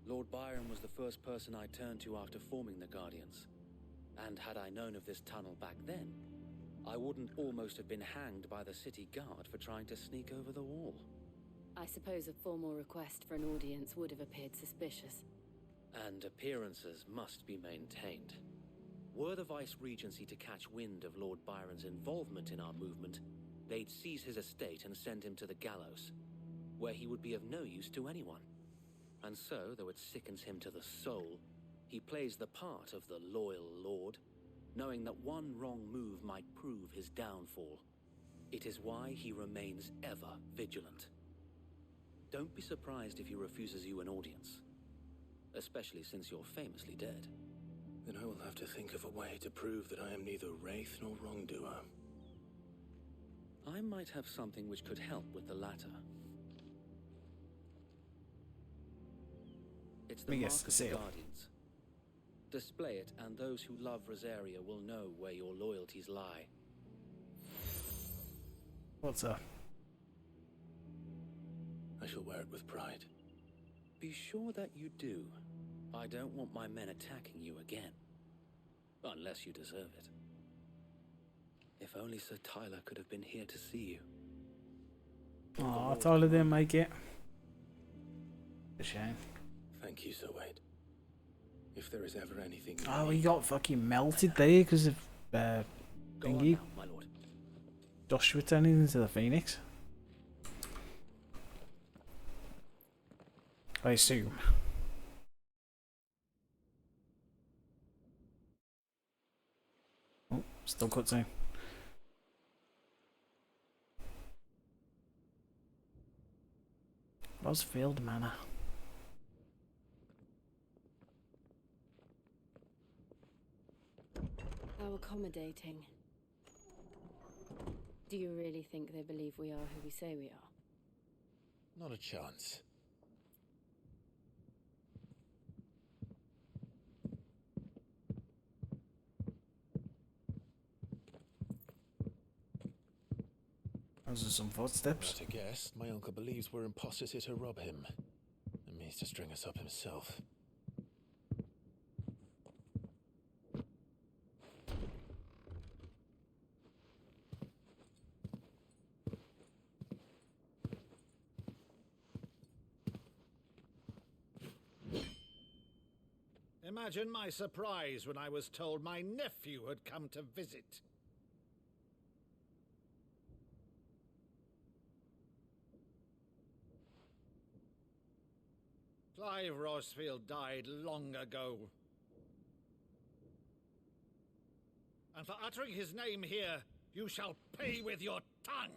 Lord Byron was the first person I turned to after forming the Guardians. And had I known of this tunnel back then, I wouldn't almost have been hanged by the city guard for trying to sneak over the wall. I suppose a formal request for an audience would have appeared suspicious. And appearances must be maintained. Were the Vice-Regency to catch wind of Lord Byron's involvement in our movement, they'd seize his estate and send him to the gallows, where he would be of no use to anyone. And so, though it sickens him to the soul, he plays the part of the loyal lord, knowing that one wrong move might prove his downfall. It is why he remains ever vigilant. Don't be surprised if he refuses you an audience. especially since you're famously dead. Then I will have to think of a way to prove that I am neither wraith nor wrongdoer. I might have something which could help with the latter. It's the mark of the Guardians. Display it, and those who love Rosaria will know where your loyalties lie. What's up? I shall wear it with pride. Be sure that you do. I don't want my men attacking you again. Unless you deserve it. If only Sir Tyler could have been here to see you. Oh, Tyler didn't make it. A shame. Thank you, Sir Wade. If there is ever anything... Oh, he got fucking melted there because of thingy. Now, my lord. Dust returning into the Phoenix. I assume. Oh, still cutscene. Rosfield Manor. How accommodating. Do you really think they believe we are who we say we are? Not a chance. Those are some footsteps. At a guess, my uncle believes we're imposters here to rob him, and means to string us up himself. Imagine my surprise when I was told my nephew had come to visit. Clive Rosfield died long ago. And for uttering his name here, you shall pay with your tongue!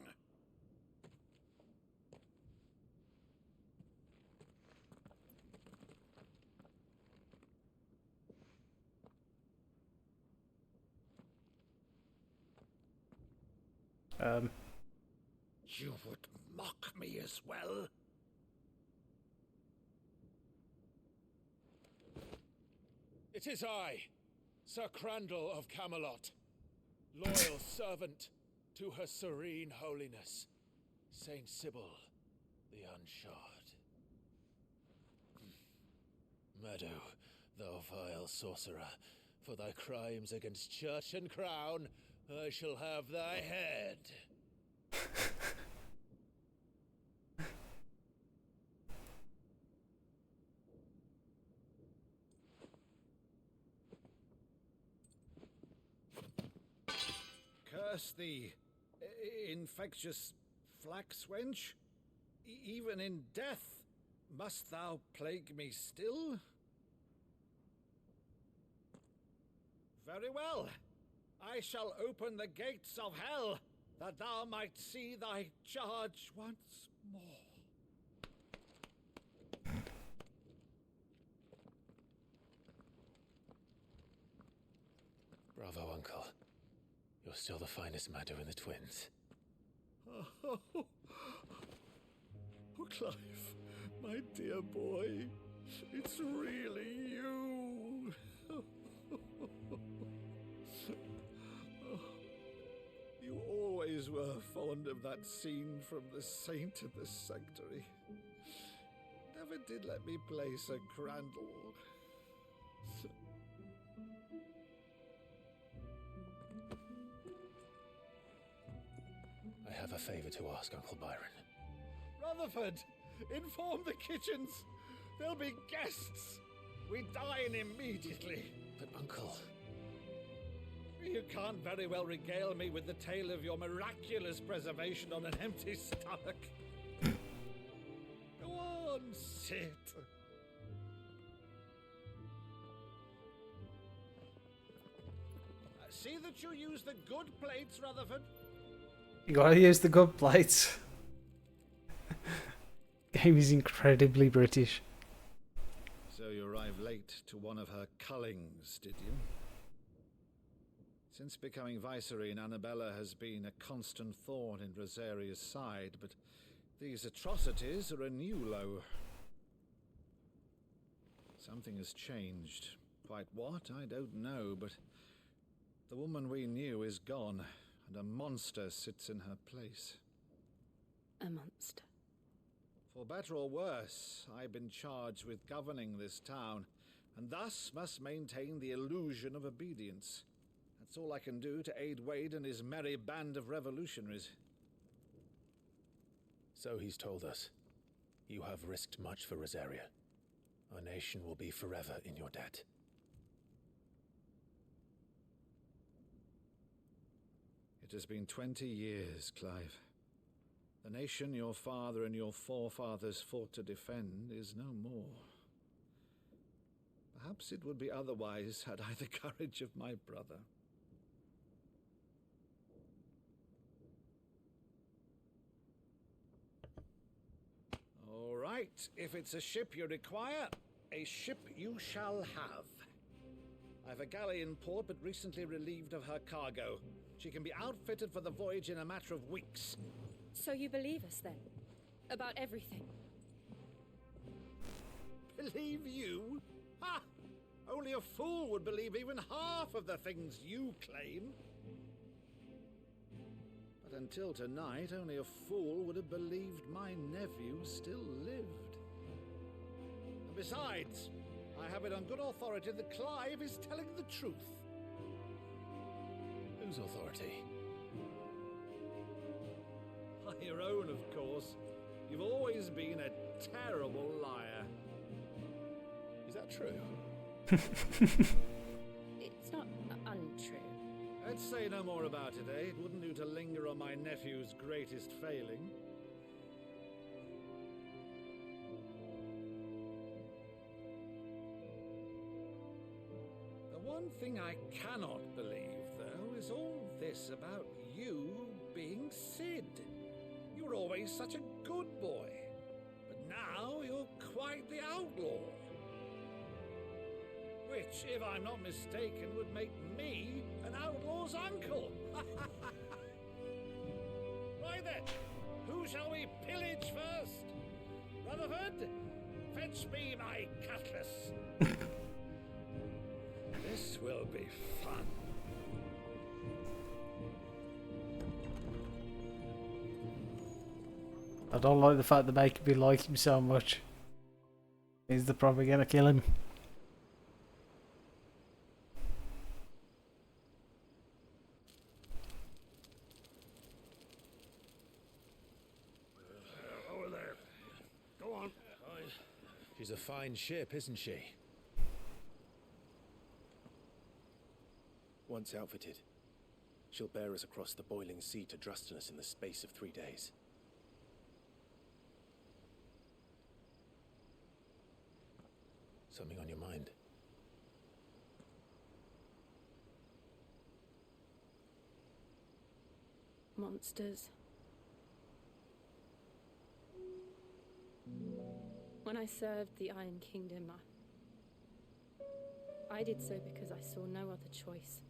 You would mock me as well? It is I, Sir Crandall of Camelot, loyal servant to Her Serene Holiness, Saint Sybil the Unshod. Meadow, thou vile sorcerer, for thy crimes against church and crown, I shall have thy head. Curse thee, infectious flax wench. Even in death, must thou plague me still? Very well. I shall open the gates of hell, that thou might see thy charge once more. Bravo, Uncle. You're still the finest Meadow in the twins. Oh, Clive, my dear boy, it's really you. You always were fond of that scene from The Saint in the Sanctuary. Never did let me play Sir Crandall. I have a favor to ask, Uncle Byron. Rutherford, inform the kitchens. There'll be guests. We dine immediately. But, Uncle... You can't very well regale me with the tale of your miraculous preservation on an empty stomach. Go on, sit. See that you use the good plates, Rutherford. You gotta use the good plates. Game is incredibly British. So your rival relate to one of her cullings, did you? Since becoming Vicereine, Annabella has been a constant thorn in Rosaria's side, but these atrocities are a new low. Something has changed. Quite what, I don't know, but the woman we knew is gone, and a monster sits in her place. A monster. For better or worse, I've been charged with governing this town, and thus must maintain the illusion of obedience. That's all I can do to aid Wade and his merry band of revolutionaries. So he's told us. You have risked much for Rosaria. Our nation will be forever in your debt. It has been 20 years, Clive. The nation your father and your forefathers fought to defend is no more. Perhaps it would be otherwise had I the courage of my brother. All right, if it's a ship you require, a ship you shall have. I've a galley in port, but recently relieved of her cargo. She can be outfitted for the voyage in a matter of weeks. So you believe us then? About everything? Believe you? Ha! Only a fool would believe even half of the things you claim. But until tonight, only a fool would have believed my nephew still lived. And besides, I have it on good authority that Clive is telling the truth. Whose authority? Your own, of course. You've always been a terrible liar. Is that true? It's not untrue. Let's say no more about it, eh? It wouldn't do to linger on my nephew's greatest failing. The one thing I cannot believe, though, is all this about you being Sid. You were always such a good boy, but now you're quite the outlaw. Which, if I'm not mistaken, would make me an outlaw's uncle. Right then, who shall we pillage first? Rutherford, fetch me my cutlass. This will be fun. I don't like the fact they're making me like him so much. Is the probably gonna kill him? Over there. Go on. She's a fine ship, isn't she? Once outfitted, she'll bear us across the boiling sea to Drustinus in the space of 3 days. Something on your mind? Monsters. When I served the Iron Kingdom, I did so because I saw no other choice.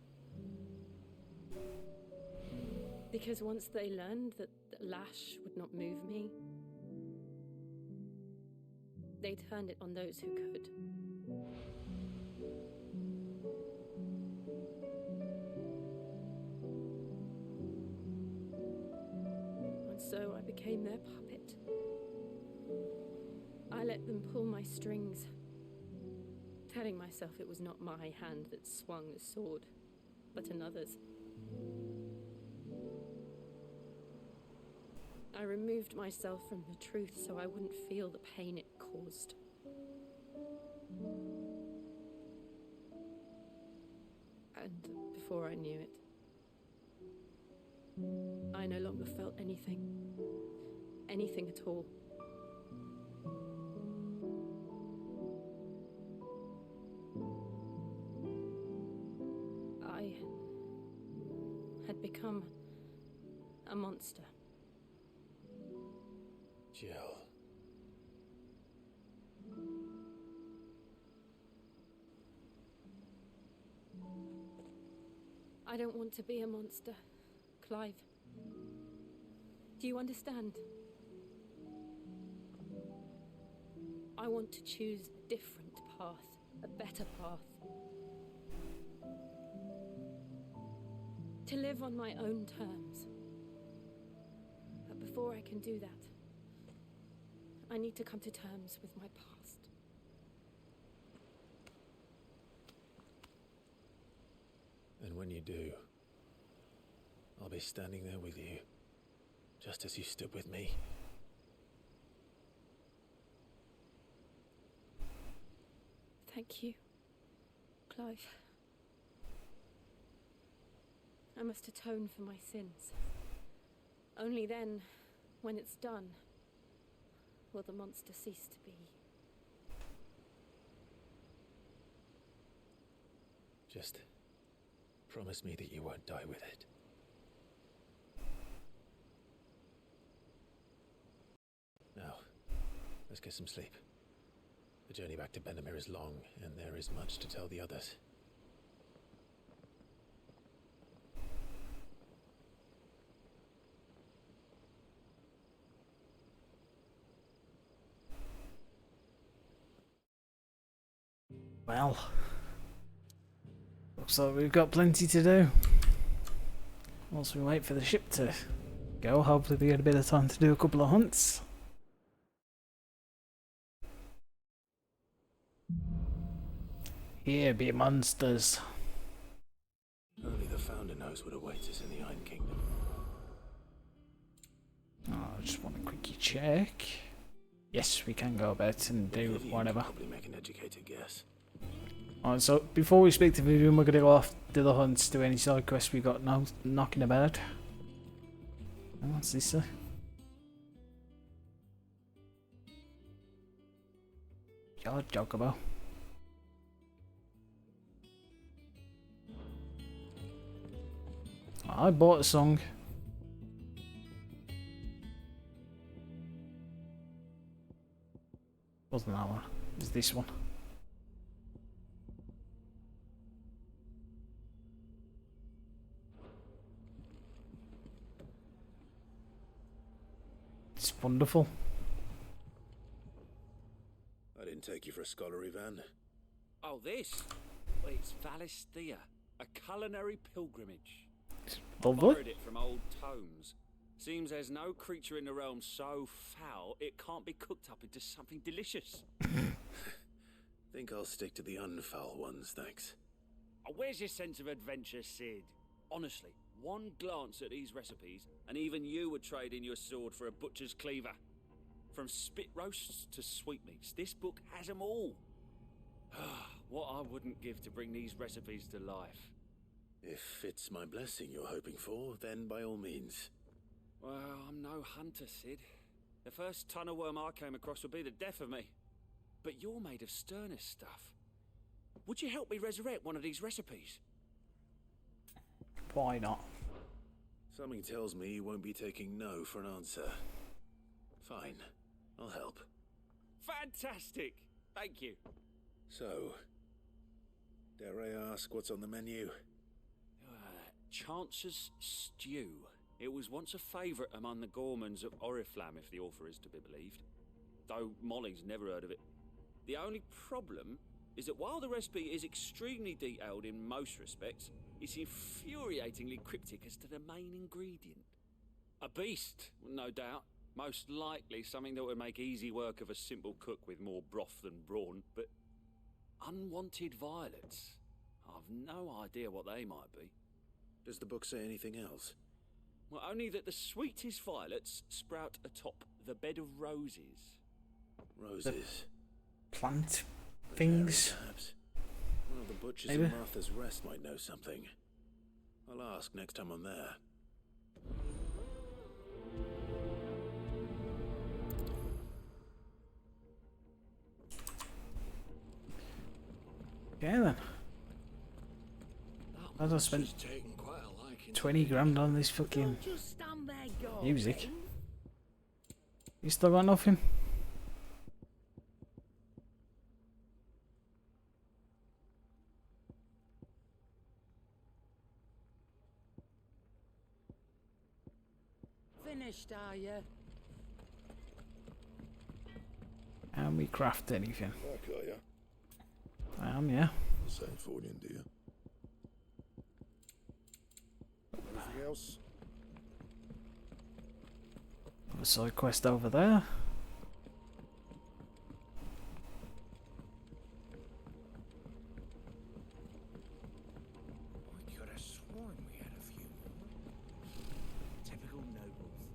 Because once they learned that the lash would not move me, they turned it on those who could. And so I became their puppet. I let them pull my strings, telling myself it was not my hand that swung the sword, but another's. I removed myself from the truth so I wouldn't feel the pain it caused. And before I knew it, I no longer felt anything. Anything at all. I had become a monster. Jill. I don't want to be a monster, Clive. Do you understand? I want to choose a different path, a better path. To live on my own terms. But before I can do that, I need to come to terms with my past. And when you do, I'll be standing there with you, just as you stood with me. Thank you, Clive. I must atone for my sins. Only then, when it's done, will the monster cease to be. Just promise me that you won't die with it. Now, let's get some sleep. The journey back to Benamir is long, and there is much to tell the others. Well, looks like we've got plenty to do. Whilst we wait for the ship to go, hopefully we get a bit of time to do a couple of hunts. Here be monsters. Only the Founder knows what awaits us in the Iron Kingdom. Oh, I just want to quickly check. Yes, we can go about and do whatever. Probably make an educated guess. Alright, so before we speak to Vivian, we're going to go off to the hunts, do any side quests we got knocking about. Oh, what's this say? God, Jokobo. I bought a song. Wasn't that one? It was this one. It's wonderful. I didn't take you for a scholar, Ivan. Oh, this? Well, it's Valisthea, a culinary pilgrimage. Lovely. Borrowed it from old tomes. Seems there's no creature in the realm so foul it can't be cooked up into something delicious. Think I'll stick to the unfoul ones, thanks. Oh, where's your sense of adventure, Sid? Honestly, one glance at these recipes, and even you would trade in your sword for a butcher's cleaver. From spit roasts to sweetmeats, this book has them all. What I wouldn't give to bring these recipes to life. If it's my blessing you're hoping for, then by all means. Well, I'm no hunter, Sid. The first ton of worm I came across would be the death of me. But you're made of sterner stuff. Would you help me resurrect one of these recipes? Why not? Something tells me you won't be taking no for an answer. Fine, I'll help. Fantastic! Thank you. So, dare I ask what's on the menu? Chance's Stew. It was once a favourite among the gourmands of Oriflamme, if the author is to be believed. Though Molly's never heard of it. The only problem is that while the recipe is extremely detailed in most respects, it's infuriatingly cryptic as to the main ingredient. A beast, no doubt. Most likely something that would make easy work of a simple cook with more broth than brawn, but unwanted violets. I've no idea what they might be. Does the book say anything else? Well, only that the sweetest violets sprout atop the bed of roses. Roses? Plant things? Perhaps. One of the butchers Maybe. in Martha's Rest might know something. I'll ask next time I'm there. Okay then. I just spent 20 grand on this fucking music. You still got nothing? finished, are you? Can we craft anything? Back, are you? I am, yeah. Same Fordian, do you? Anything else? A side quest over there. I could have sworn we had a few more. Typical nobles.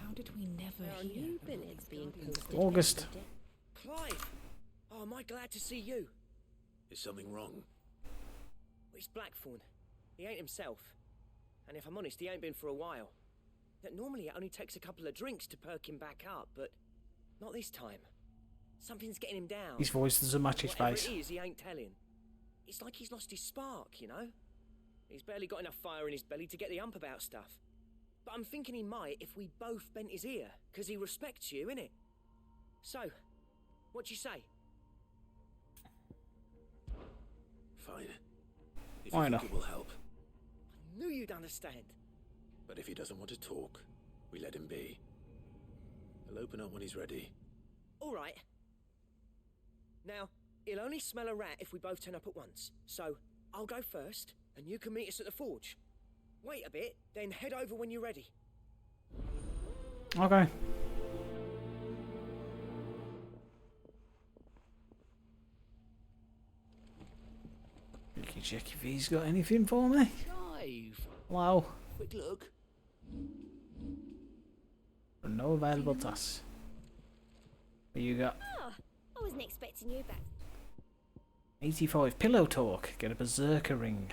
How did we never There are hear? new billets being posted. August. Clive! Oh, am I glad to see you? Is something wrong? It's Blackthorn. He ain't himself. And if I'm honest, he ain't been for a while. Normally it only takes a couple of drinks to perk him back up, but not this time. Something's getting him down. His voice doesn't match his Whatever face. it is, he ain't telling. It's like he's lost his spark, you know? He's barely got enough fire in his belly to get the ump about stuff. But I'm thinking he might if we both bent his ear, because he respects you, innit? So, what you say? Fine. If Why you not? think it will help. I knew you'd understand. But if he doesn't want to talk, we let him be. He'll open up when he's ready. All right. Now, he'll only smell a rat if we both turn up at once. So, I'll go first, and you can meet us at the forge. Wait a bit, then head over when you're ready. Okay. Check if he's got anything for me. Clive! Wow. Quick look. No available tasks. What you got? Oh, I wasn't expecting you back. 85 pillow talk. Get a berserker ring.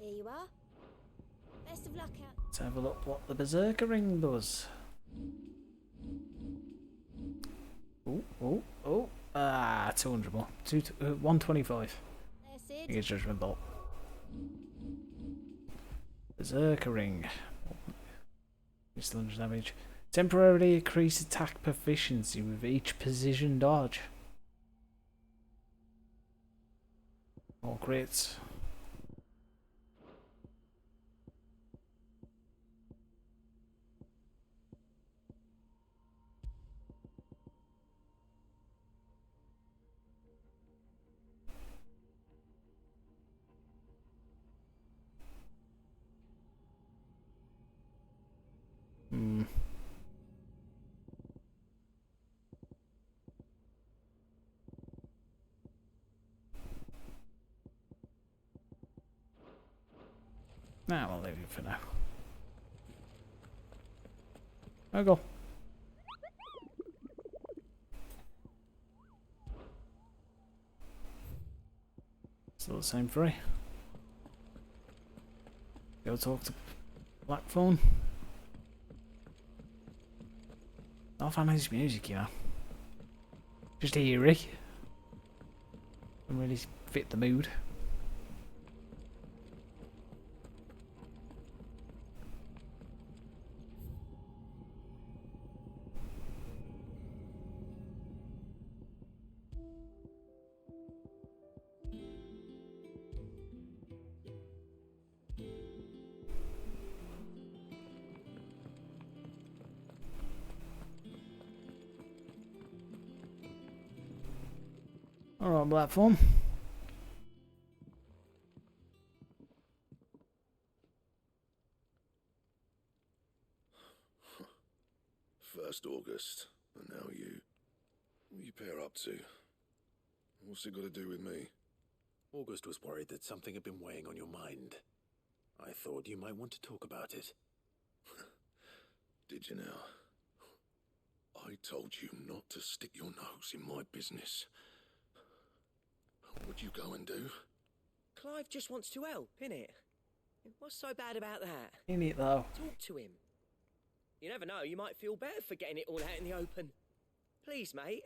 Here you are. Best of luck out. Let's have a look what the berserker ring does. Oh. 200 more. 125. There's Sid. You get judgment bolt. Berserker ring. This lunge damage. Temporarily increase attack proficiency with each precision dodge. More crits. Nah, I'll leave it for now. I'll go. Still the same three. Go talk to Blackthorn. Not a fan of his music, you know. Just eerie. Doesn't really fit the mood. Alright, Blackthorn. First August, and now you. What you pair up to? What's it got to do with me? August was worried that something had been weighing on your mind. I thought you might want to talk about it. Did you now? I told you not to stick your nose in my business. What'd you go and do? Clive just wants to help, innit? What's so bad about that? In it though. Talk to him. You never know, you might feel better for getting it all out in the open. Please, mate.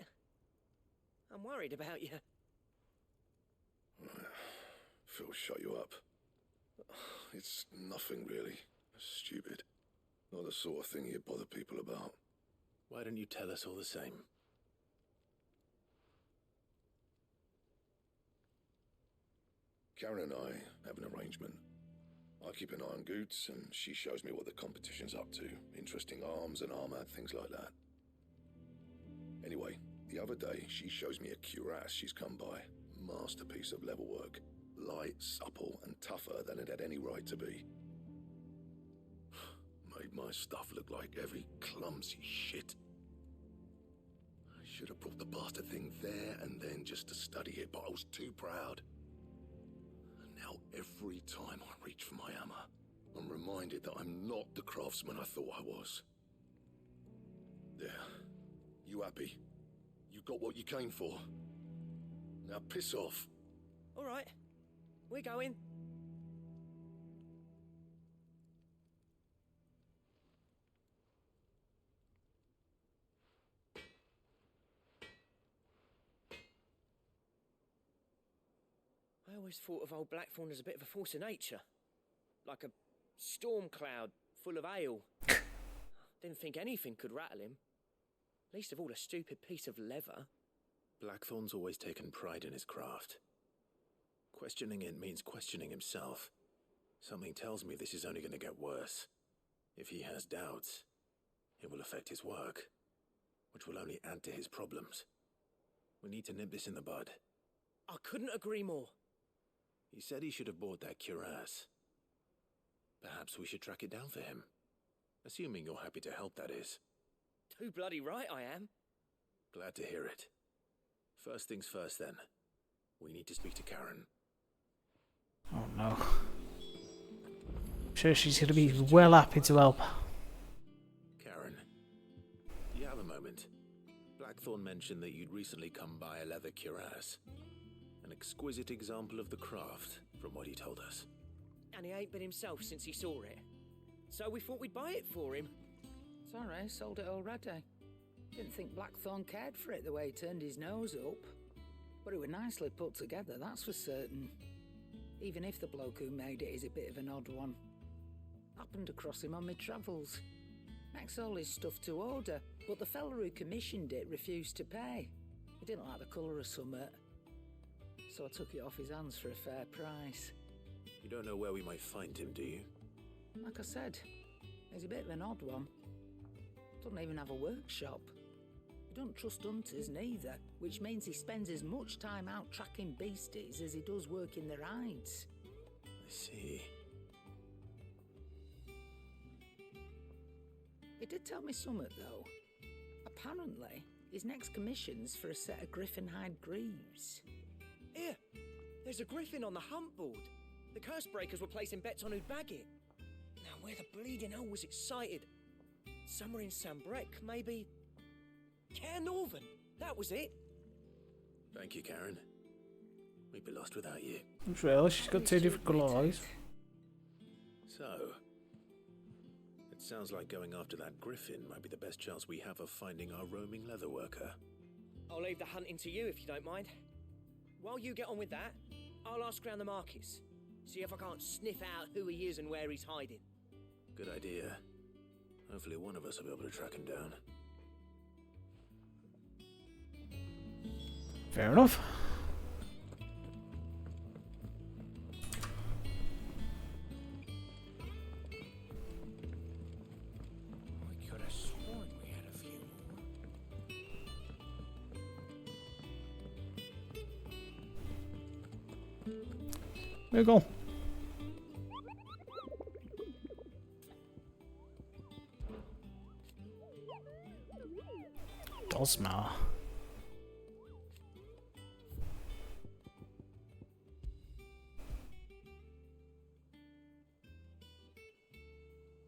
I'm worried about you. Phil shut you up. It's nothing really. Stupid. Not the sort of thing you bother people about. Why don't you tell us all the same? Karen and I have an arrangement. I keep an eye on Goots, and she shows me what the competition's up to. Interesting arms and armor, things like that. Anyway, the other day, she shows me a cuirass she's come by. Masterpiece of level work. Light, supple, and tougher than it had any right to be. Made my stuff look like heavy, clumsy shit. I should have brought the bastard thing there and then just to study it, but I was too proud. And now every time I reach for my hammer, I'm reminded that I'm not the craftsman I thought I was. There. You happy? You got what you came for. Now piss off. All right, we're going. I always thought of old Blackthorn as a bit of a force of nature. Like a storm cloud full of hail. Didn't think anything could rattle him. Least of all a stupid piece of leather. Blackthorn's always taken pride in his craft. Questioning it means questioning himself. Something tells me this is only going to get worse. If he has doubts, it will affect his work, which will only add to his problems. We need to nip this in the bud. I couldn't agree more. He said he should have bought that cuirass. Perhaps we should track it down for him. Assuming you're happy to help, that is. Too bloody right I am. Glad to hear it. First things first, then. We need to speak to Karen. Oh no. I'm sure she's going to be well happy to help. Karen, do you have a moment? Blackthorn mentioned that you'd recently come by a leather cuirass. An exquisite example of the craft, from what he told us. And he ain't been himself since he saw it. So we thought we'd buy it for him. Sorry, sold it already. Didn't think Blackthorn cared for it the way he turned his nose up. But it was nicely put together, that's for certain. Even if the bloke who made it is a bit of an odd one. Happened across him on my travels. Makes all his stuff to order, but the fella who commissioned it refused to pay. He didn't like the colour of summit. So I took it off his hands for a fair price. You don't know where we might find him, do you? Like I said, he's a bit of an odd one. Doesn't even have a workshop. He don't trust hunters neither, which means he spends as much time out tracking beasties as he does working their hides. I see. He did tell me something, though. Apparently, his next commission's for a set of griffin hide greaves. Here, there's a griffin on the hunt board. The curse breakers were placing bets on who'd bag it. Now, where the bleeding hell was excited? Somewhere in Sambrec, maybe... Care Northern, that was it. Thank you, Karen. We'd be lost without you. I'm sure she's got two different colour eyes. So, it sounds like going after that griffin might be the best chance we have of finding our roaming leather worker. I'll leave the hunting to you if you don't mind. While you get on with that, I'll ask around the markets. See if I can't sniff out who he is and where he's hiding. Good idea. Hopefully one of us will be able to track him down. Fair enough. I could have sworn we had a few more. There you go. Does smell.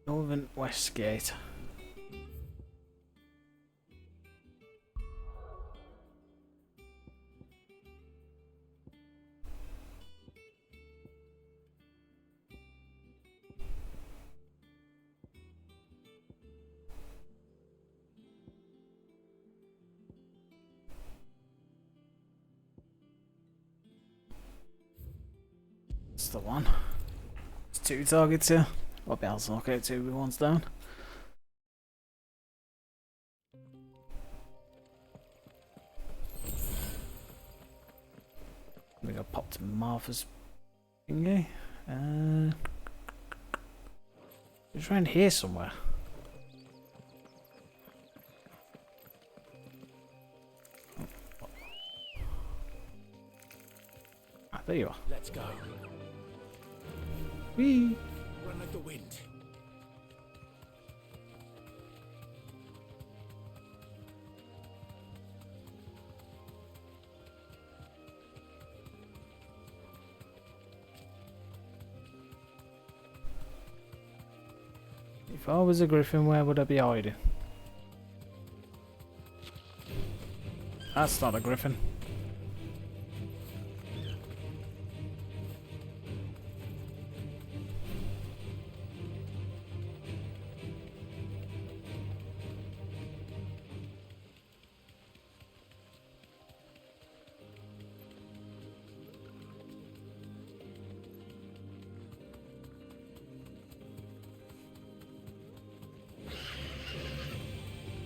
Northern Westgate. That's the one. There's two targets here. I'll be able to knock out two with one's down. We got popped in Martha's thingy. It's around here somewhere. Ah, there you are. Let's go. Whee! Run like the wind. If I was a griffin, where would I be hiding? That's not a griffin.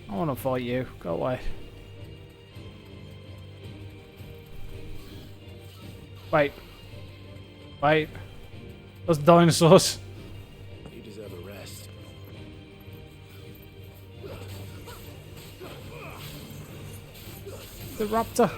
I want to fight you. Go away. Wait. Wait. Those dinosaurs. You deserve a rest. The raptor.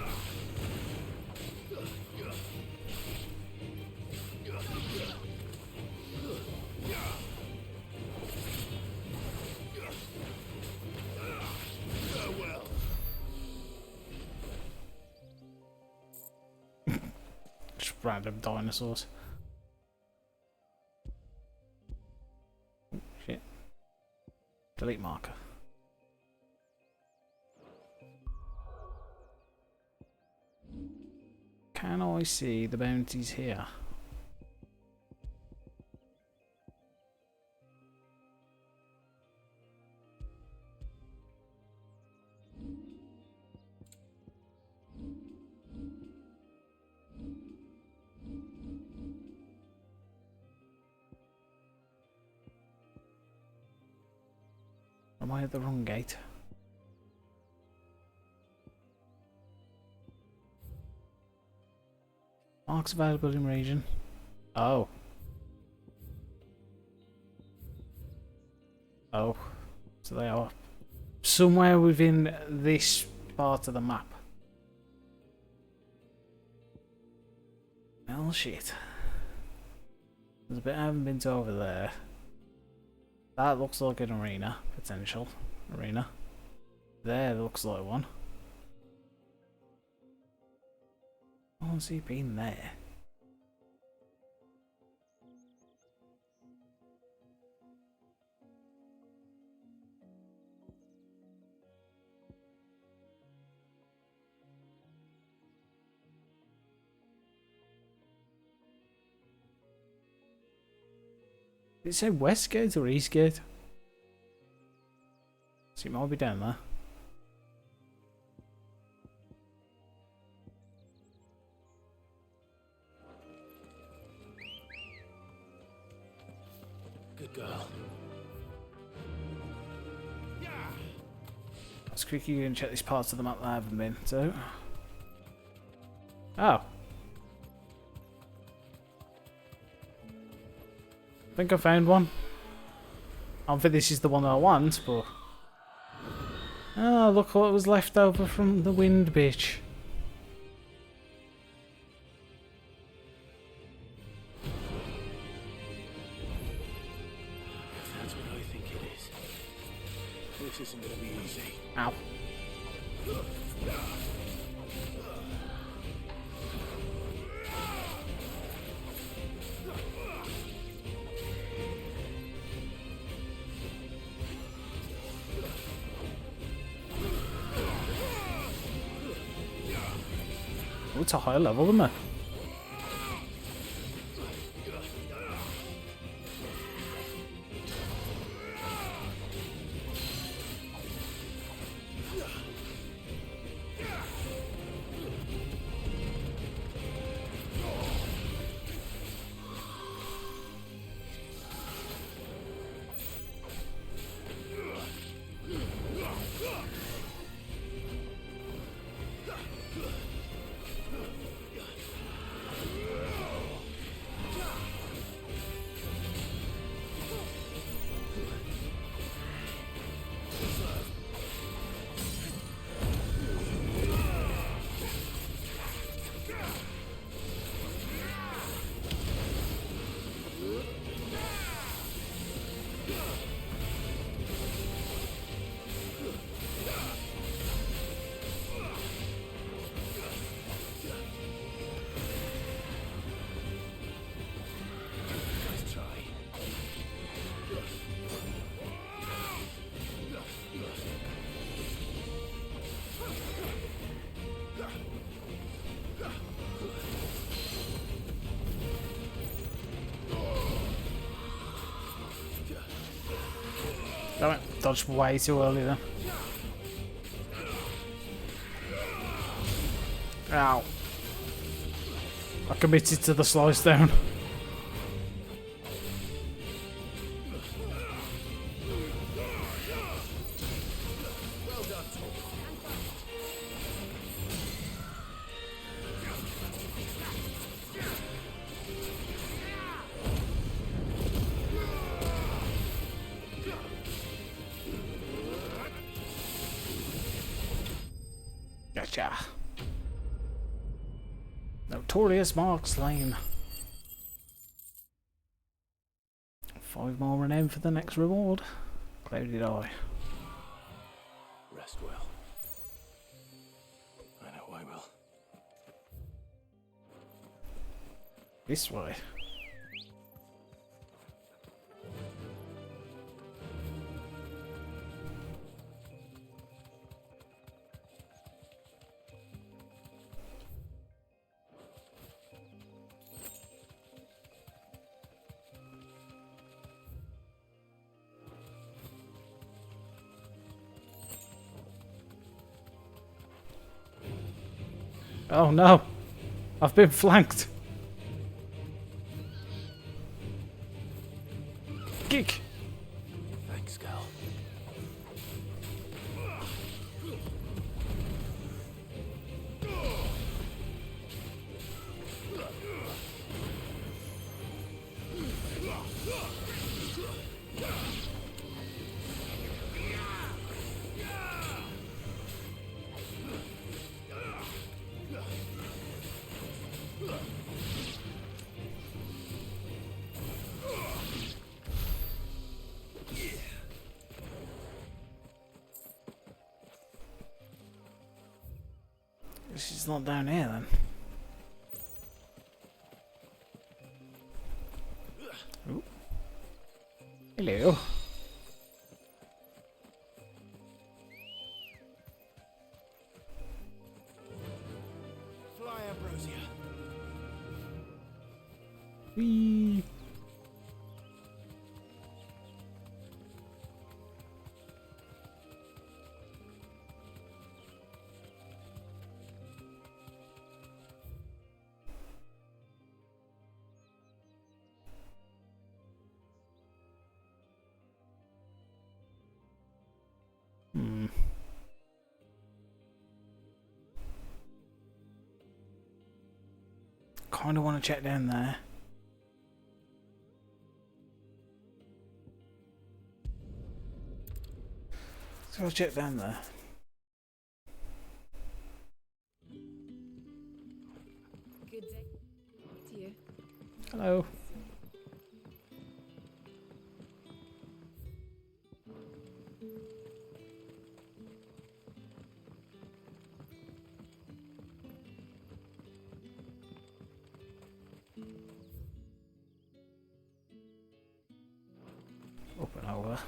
Just random dinosaurs. Oh, shit. Delete marker. Can I see the bounties here? Am I at the wrong gate? Marks available in region. Oh. Oh. So they are somewhere within this part of the map. Well, shit. There's a bit I haven't been to over there. That looks like an arena. Potential arena. There looks like one. Oh, has he been there? Did it say Westgate or Eastgate? So it might be down there. Good girl. Let's quickly go and check these parts of the map that I haven't been to. Oh. I think I found one. I don't think this is the one I want, but... Oh, look what was left over from the wind bitch. That's what I think it is. This isn't gonna be easy. Ow. Oh, it's a higher level than me. dodged way too early then. Ow. I committed to the slice down. Gotcha. Notorious Mark slain. 5 more renown for the next reward. Clouded Eye. Rest well. I know I will. This way. Oh no! I've been flanked! Kick! Thanks, Cal. She's not down here then. Ooh. Hello. Fly, Ambrosia. Whee. Kind of want to check down there. So I'll check down there. Good day to you. Hello. Up and over.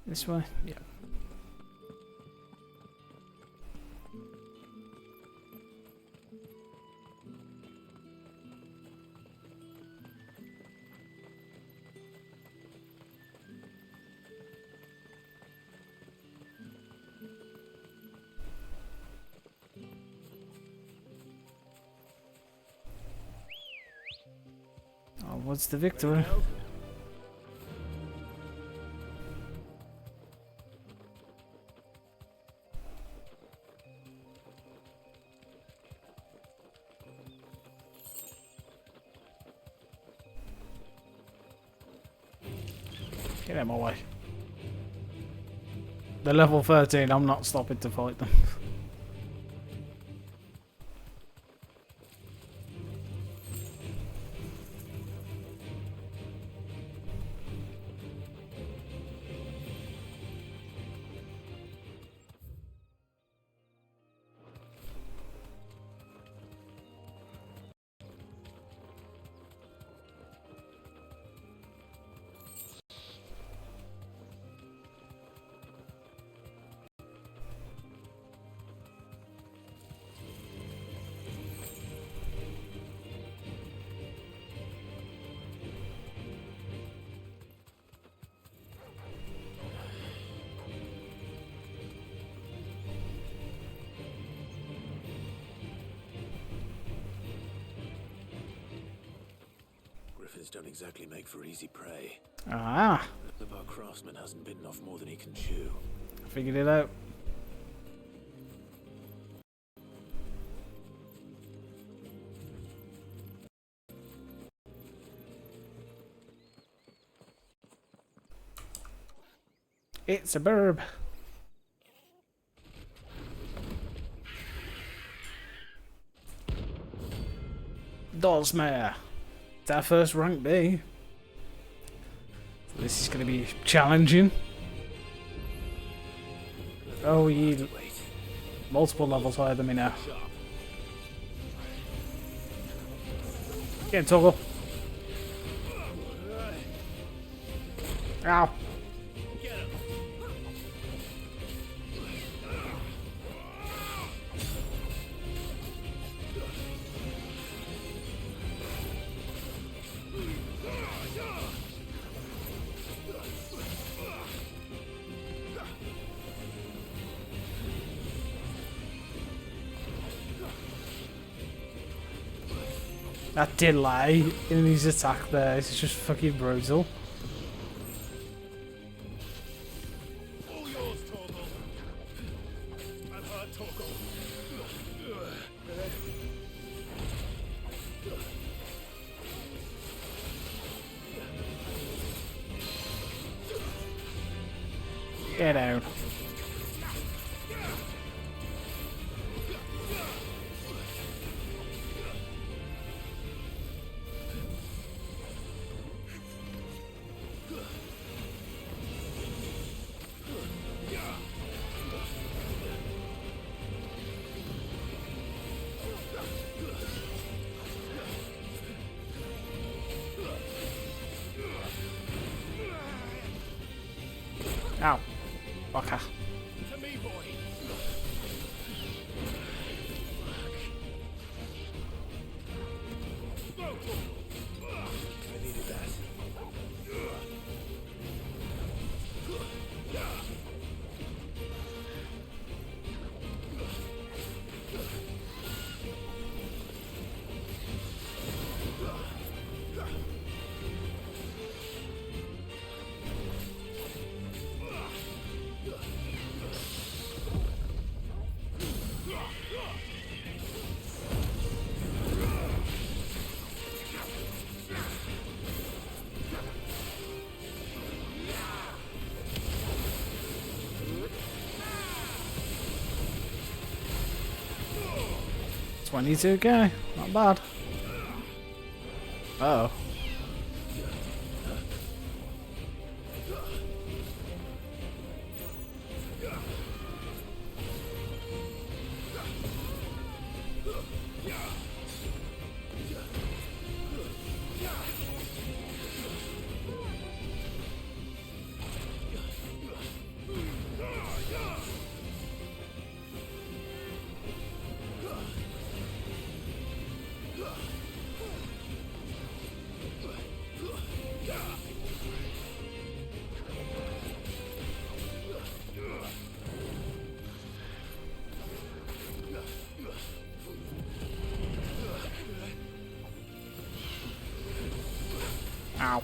This way? Yeah. Oh, what's the victory? Get out of my way. They're level 13, I'm not stopping to fight them. feathers don't exactly make for easy prey. Ah, The bar craftsman hasn't bitten off more than he can chew. I figured it out. It's a burb. Dosmere. It's our first rank B. So this is going to be challenging. Oh, you multiple levels higher than me now. Get in, Toggle. Ow. That delay in his attack there is just fucking brutal. All yours, Torgal. I've heard Torgal. Get down. Ow. Fucker. To me, boy. I needed that. $22K, not bad. Uh oh. Ow.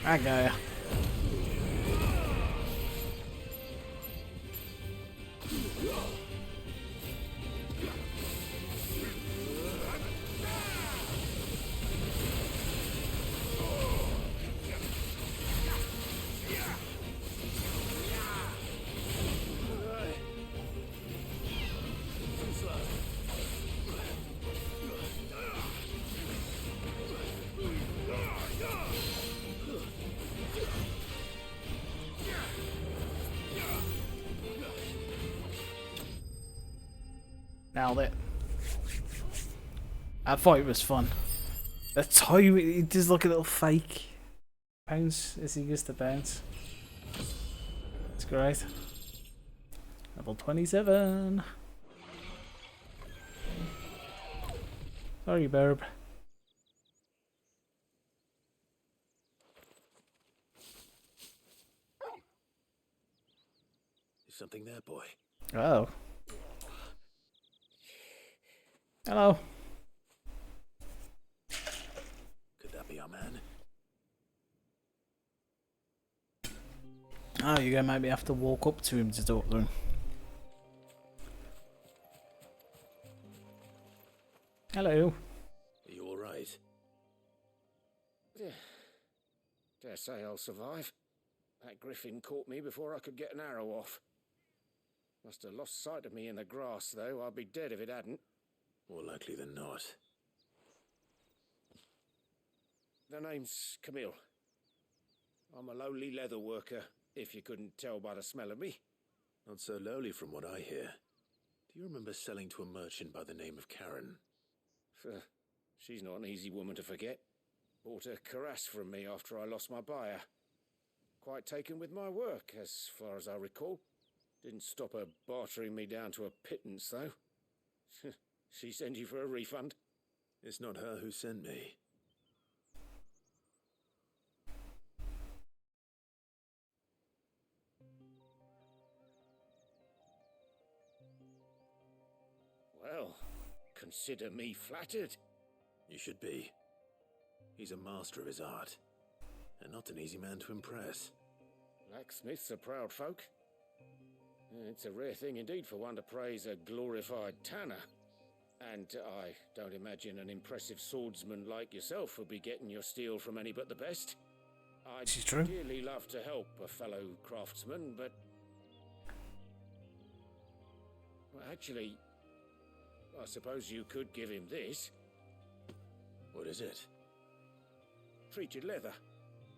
I got ya. Nailed it. That fight was fun. That time it does look a little fake. Bounce is he used to bounce. It's great. Level 27. Sorry, Burb. Is something there, boy? Oh. Hello. Could that be our man? Oh, you're gonna make me have to walk up to him to talk to him. Hello. Are you alright? Dare say I'll survive. That griffin caught me before I could get an arrow off. Must have lost sight of me in the grass, though. I'd be dead if it hadn't. More likely than not. The name's Camille. I'm a lowly leather worker, if you couldn't tell by the smell of me. Not so lowly from what I hear. Do you remember selling to a merchant by the name of Karen? She's not an easy woman to forget. Bought a cuirass from me after I lost my buyer. Quite taken with my work, as far as I recall. Didn't stop her bartering me down to a pittance, though. She sent you for a refund? It's not her who sent me. Well, consider me flattered. You should be. He's a master of his art, and not an easy man to impress. Blacksmiths are proud folk. It's a rare thing indeed for one to praise a glorified tanner. And I don't imagine an impressive swordsman like yourself would be getting your steel from any but the best. I'd dearly love to help a fellow craftsman, but... Well, actually, I suppose you could give him this. What is it? Treated leather.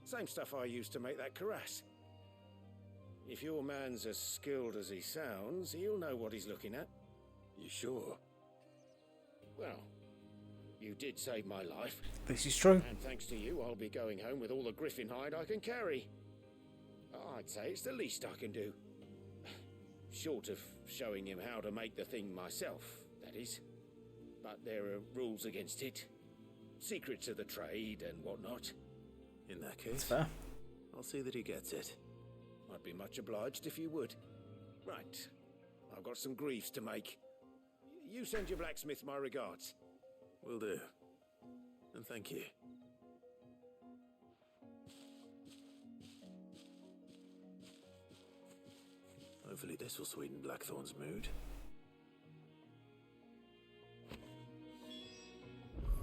Same stuff I used to make that cuirass. If your man's as skilled as he sounds, he'll know what he's looking at. You sure? Well, you did save my life. This is true. And thanks to you, I'll be going home with all the griffin hide I can carry. I'd say it's the least I can do. Short of showing him how to make the thing myself, that is. But there are rules against it. Secrets of the trade and whatnot. In that case, fair. I'll see that he gets it. I'd be much obliged if you would. Right. I've got some greaves to make. You send your blacksmith my regards. Will do. And thank you. Hopefully this will sweeten Blackthorn's mood.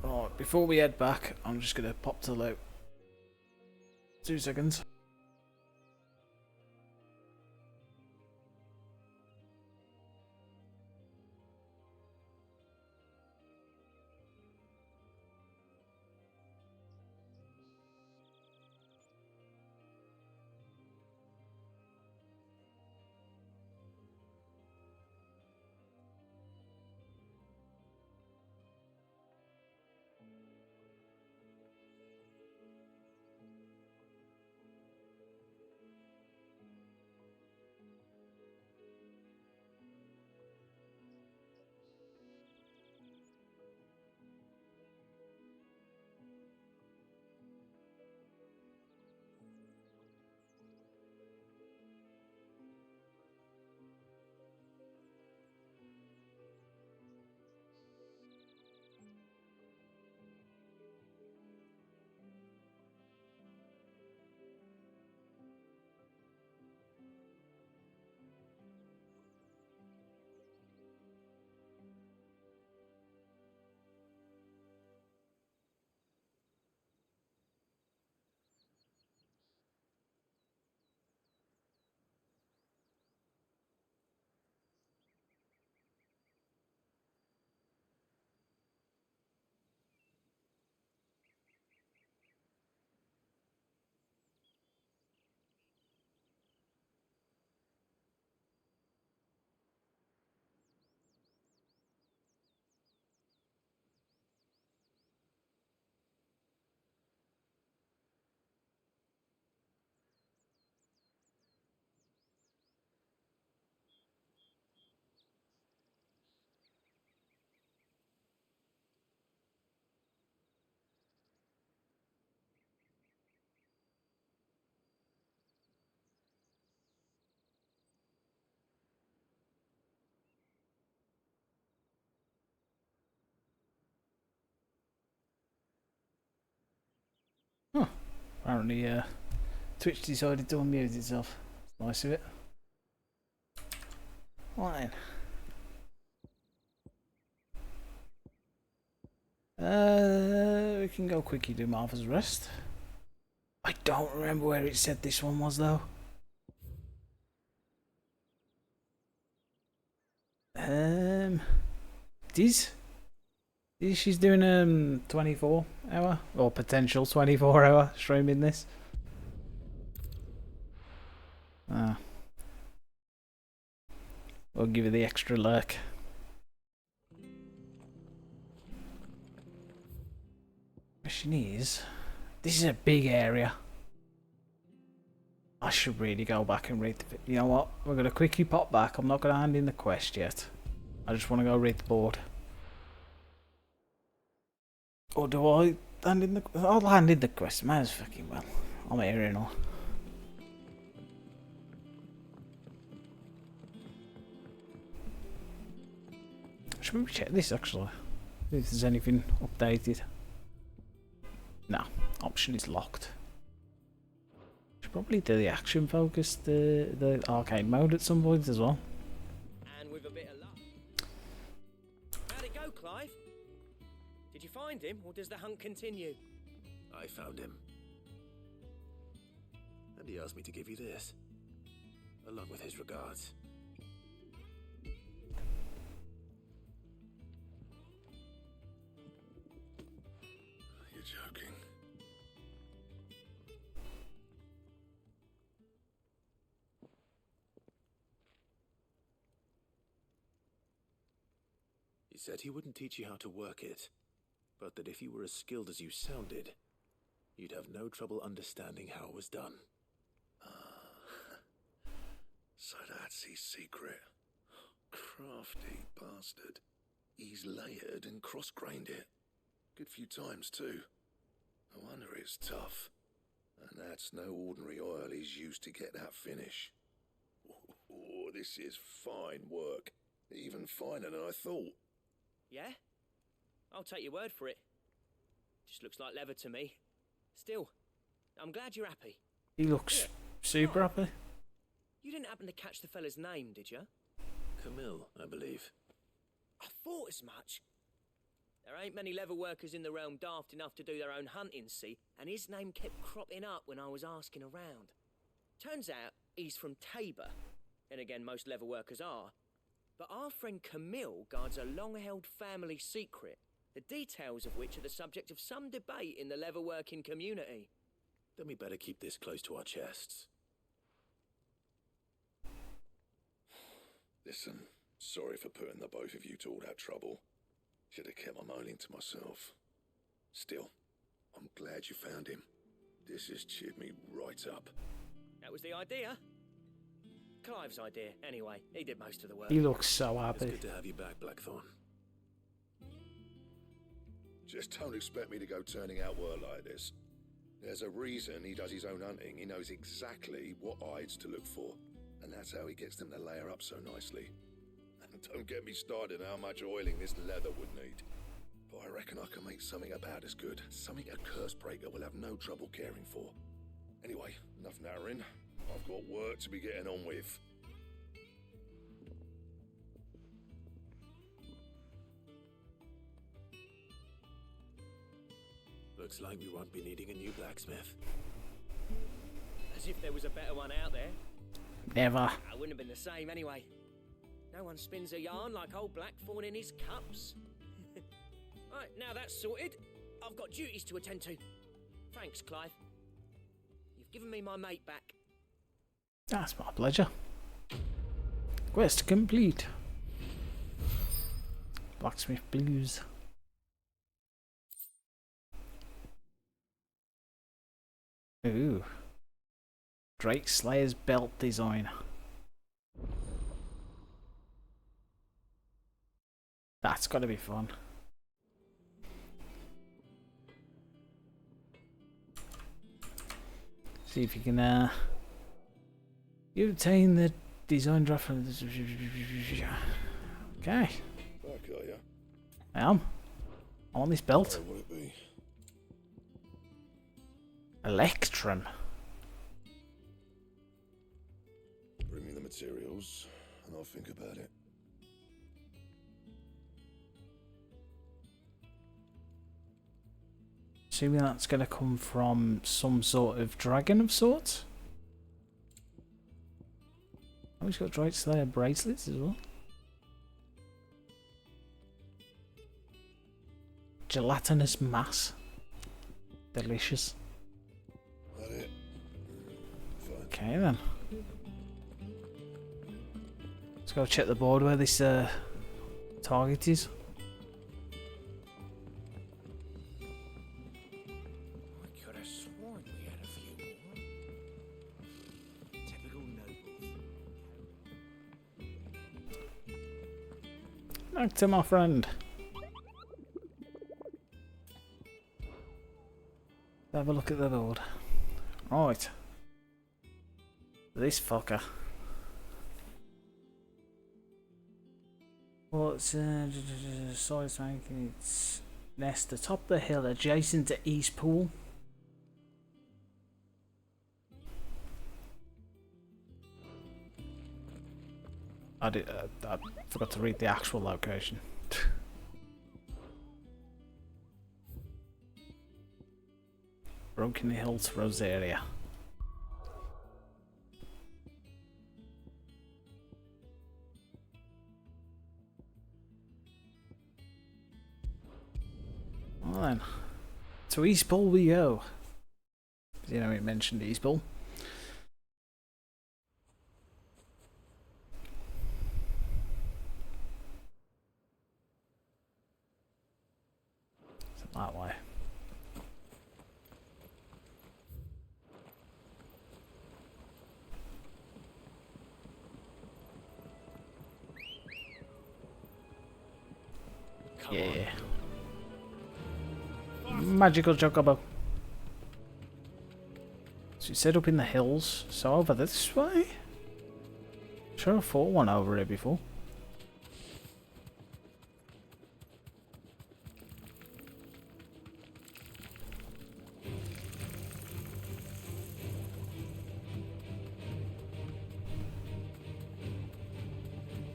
Right, before we head back, I'm just gonna pop to the loot. 2 seconds. Apparently, Twitch decided to unmute itself. Nice of it. Fine. We can go quickly do Martha's Rest. I don't remember where it said this one was though. It is. She's doing 24-hour or potential 24-hour streaming this. We'll give her the extra lurk. Question is, this is a big area. I should really go back and read the... You know what? We're going to quickly pop back. I'm not going to hand in the quest yet. I just want to go read the board. Or do I hand in the... I'll hand in the quest. Might as fucking well. I'm here and all. Should we check this actually? If there's anything updated. No. Option is locked. Should probably do the action focused, the arcade mode at some point as well. And with a bit of luck. How'd it go, Clive? Did you find him, or does the hunt continue? I found him. And he asked me to give you this, along with his regards. You're joking. He said he wouldn't teach you how to work it, but that if you were as skilled as you sounded, you'd have no trouble understanding how it was done. So that's his secret. Crafty bastard. He's layered and cross-grained it. Good few times too. No wonder it's tough. And that's no ordinary oil he's used to get that finish. Oh, this is fine work. Even finer than I thought. Yeah? I'll take your word for it. Just looks like leather to me. Still, I'm glad you're happy. He looks super happy. You didn't happen to catch the fella's name, did you? Camille, I believe. I thought as much. There ain't many leather workers in the realm daft enough to do their own hunting, see, and his name kept cropping up when I was asking around. Turns out he's from Tabor, and again most leather workers are. But our friend Camille guards a long-held family secret, the details of which are the subject of some debate in the leatherworking community. Then we better keep this close to our chests. Listen, sorry for putting the both of you to all that trouble. Should have kept my moaning to myself. Still, I'm glad you found him. This has cheered me right up. That was the idea. Clive's idea, anyway. He did most of the work. He looks so happy. It's good to have you back, Blackthorn. Just don't expect me to go turning out work like this. There's a reason he does his own hunting. He knows exactly what hides to look for. And that's how he gets them to layer up so nicely. And don't get me started on how much oiling this leather would need. But I reckon I can make something about as good. Something a curse breaker will have no trouble caring for. Anyway, enough nattering. I've got work to be getting on with. Looks like we won't be needing a new blacksmith. As if there was a better one out there. Never. I wouldn't have been the same anyway. No one spins a yarn like old Blackthorn in his cups. Right, now that's sorted. I've got duties to attend to. Thanks, Clive. You've given me my mate back. That's my pleasure. Quest complete. Blacksmith Blues. Ooh. Drake Slayer's belt design. That's gotta be fun. See if you can you obtain the design draft from this. Okay. Back, are you? I am. I'm on this belt. Where would it be? Electrum. Bring me the materials, and I'll think about it. Assuming that's going to come from some sort of dragon of sorts. Oh, he's got Dragon Slayer bracelets as well. Gelatinous mass. Delicious. That it? Okay then. Let's go check the board where this target is. I could have sworn we had a few more. Typical nobles. Back to my friend. Have a look at the board. Right. This fucker. What's size ranking? It's nest atop the hill adjacent to East Pool. I forgot to read the actual location. Broken Hills, Rosaria. Well then, to Eastpool we go. You know, we mentioned Eastpool. That way. Yeah. Magical chocobo. So you set up in the hills. So over this way? Sure, I fought one over here before.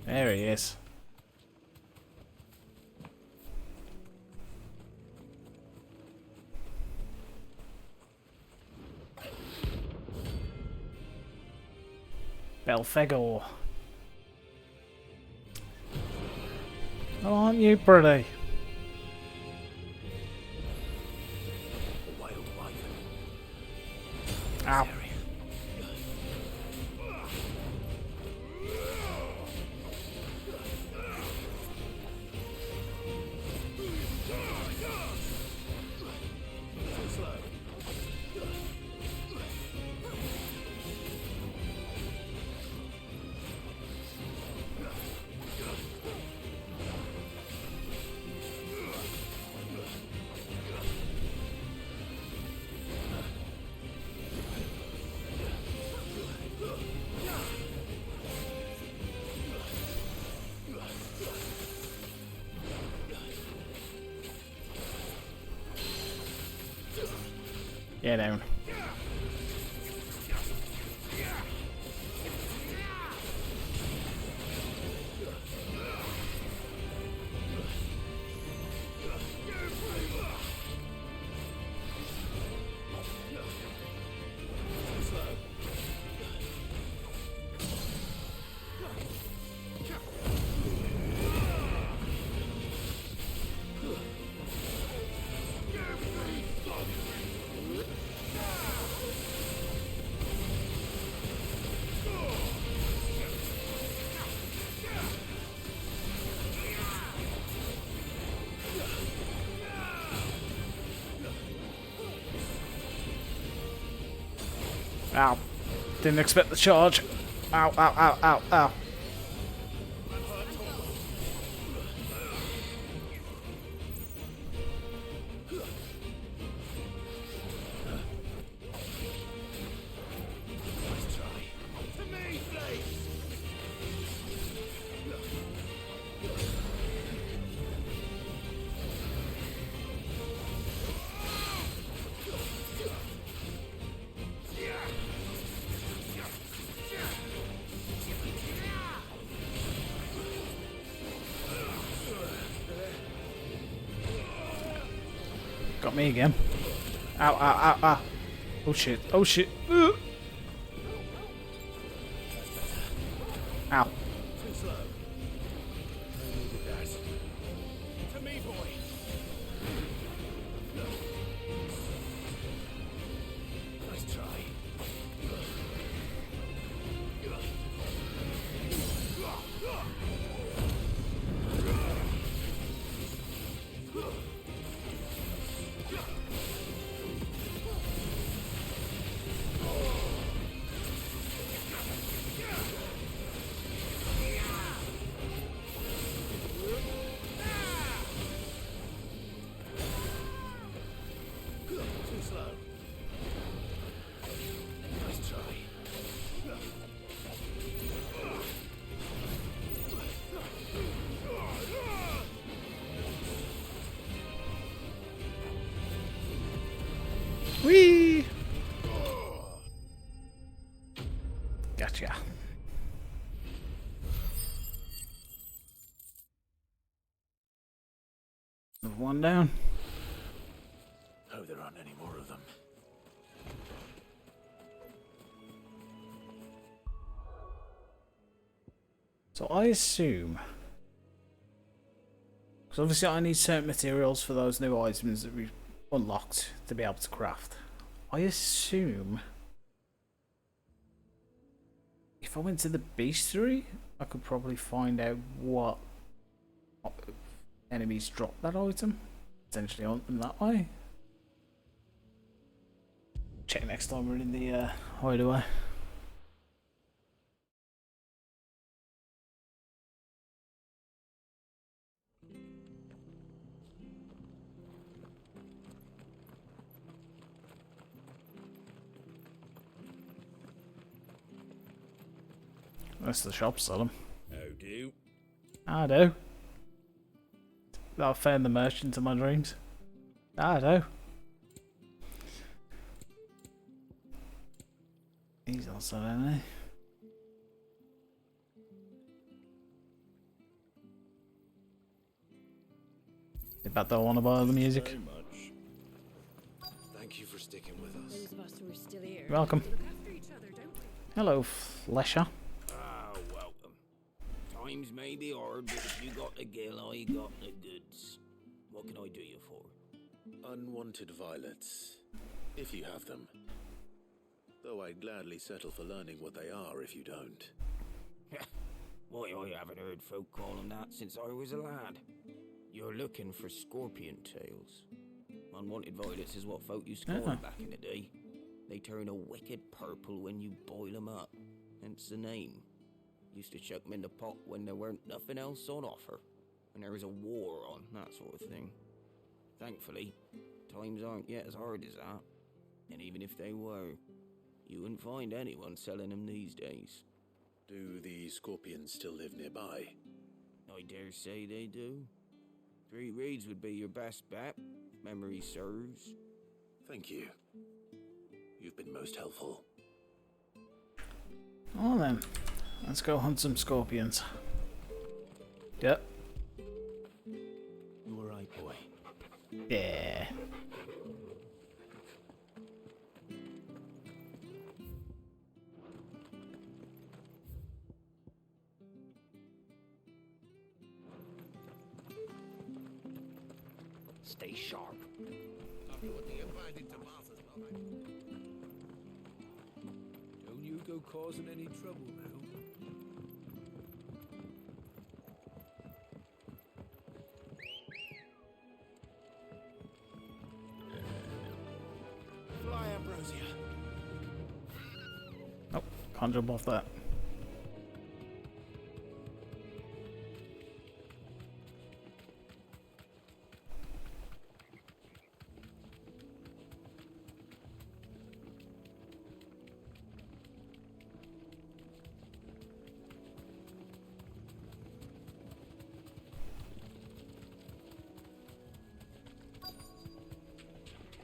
There he is. Belfegor. Oh, aren't you pretty? Ow. Get down. Ow. Didn't expect the charge. Ow, ow, ow, ow, ow. Got me again. Ow, ow, ow, ow. Oh shit, oh shit. Ow. Too slow. I needed that. To me, boy. Nice try. Too slow. Nice try. Whee! Gotcha. One down. Hope there aren't any more of them. So I assume, because obviously I need certain materials for those new items that we've unlocked to be able to craft. I assume if I went to the bestiary, I could probably find out what enemies drop that item. Potentially hunt them that way. Check next time we're in the hideaway. That's the shop, sell them. How do? I do. I found the merchant in my dreams. I do. He's also in there. They bet they'll want to buy the music. Very much. Thank you for sticking with us. Those of us who are still here. Welcome. Look after each other, don't we? Hello, Flesher. Ah, welcome. Times may be hard, but if you got the gill, I got the goods. What can I do you for? Unwanted violets, if you have them. Though I'd gladly settle for learning what they are if you don't. Why, I haven't heard folk call them that since I was a lad. You're looking for scorpion tails. Unwanted violets is what folk used to call them back in the day. They turn a wicked purple when you boil them up, hence the name. Used to chuck them in the pot when there weren't nothing else on offer, and there was a war on, that sort of thing. Thankfully, times aren't yet as hard as that, and even if they were, you wouldn't find anyone selling them these days. Do the scorpions still live nearby? I dare say they do. 3 Reeds would be your best bet, if memory serves. Thank you. You've been most helpful. Well then, let's go hunt some scorpions. Yep. You alright, boy? Yeah. Stay sharp. Don't you go causing any trouble now. Fly, Ambrosia. Nope, can't jump off that.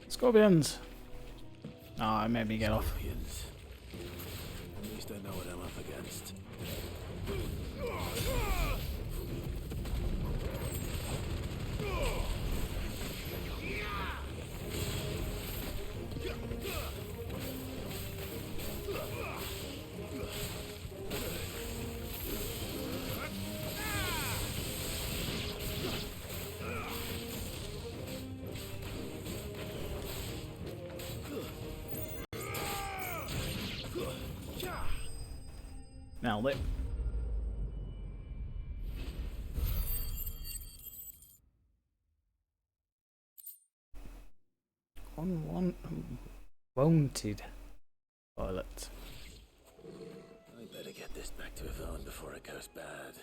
Scorpions! Ah, it made me get off. Scorpions. At least I know what I'm up against. Nailed it. Wanted violet. I better get this back to Yvonne before it goes bad.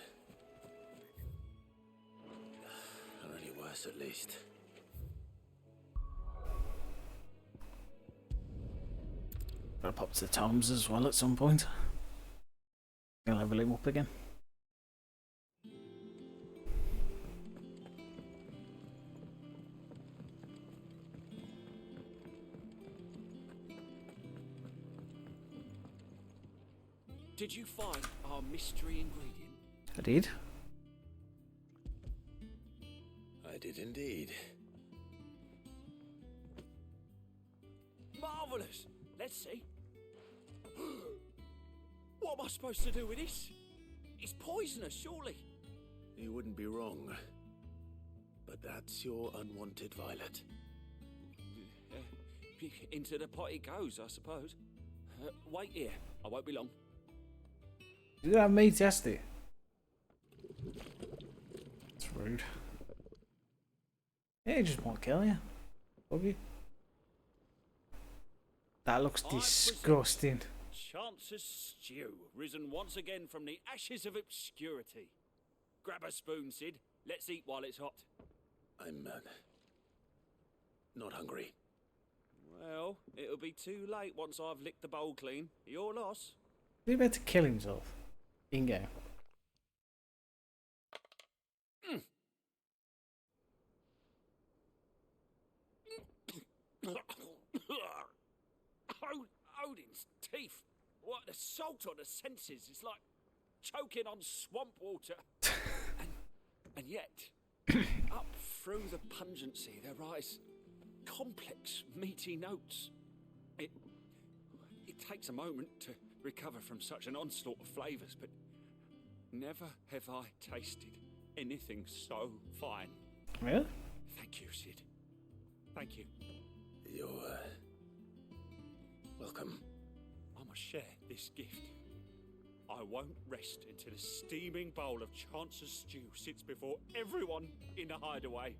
Or any worse, at least. Gotta pop to the tomes as well at some point. Gonna level him up again. Did you find our mystery ingredient? I did. I did indeed. Marvellous! Let's see. What am I supposed to do with this? It's poisonous, surely. You wouldn't be wrong. But that's your unwanted violet. Into the pot it goes, I suppose. Wait here. I won't be long. You didn't have me test it. That's rude. Yeah, he just won't kill you. Love you. That looks disgusting. Chance's stew, risen once again from the ashes of obscurity. Grab a spoon, Sid. Let's eat while it's hot. I'm not hungry. Well, it'll be too late once I've licked the bowl clean. Your loss. He's about to kill himself. Bingo. Odin's teeth. What, the salt on the senses? It's like choking on swamp water. and yet, up through the pungency, there rise complex, meaty notes. It takes a moment to recover from such an onslaught of flavours, but never have I tasted anything so fine. Really? Thank you, Sid. Thank you. You're welcome. I must share this gift. I won't rest until a steaming bowl of Chance's stew sits before everyone in the hideaway.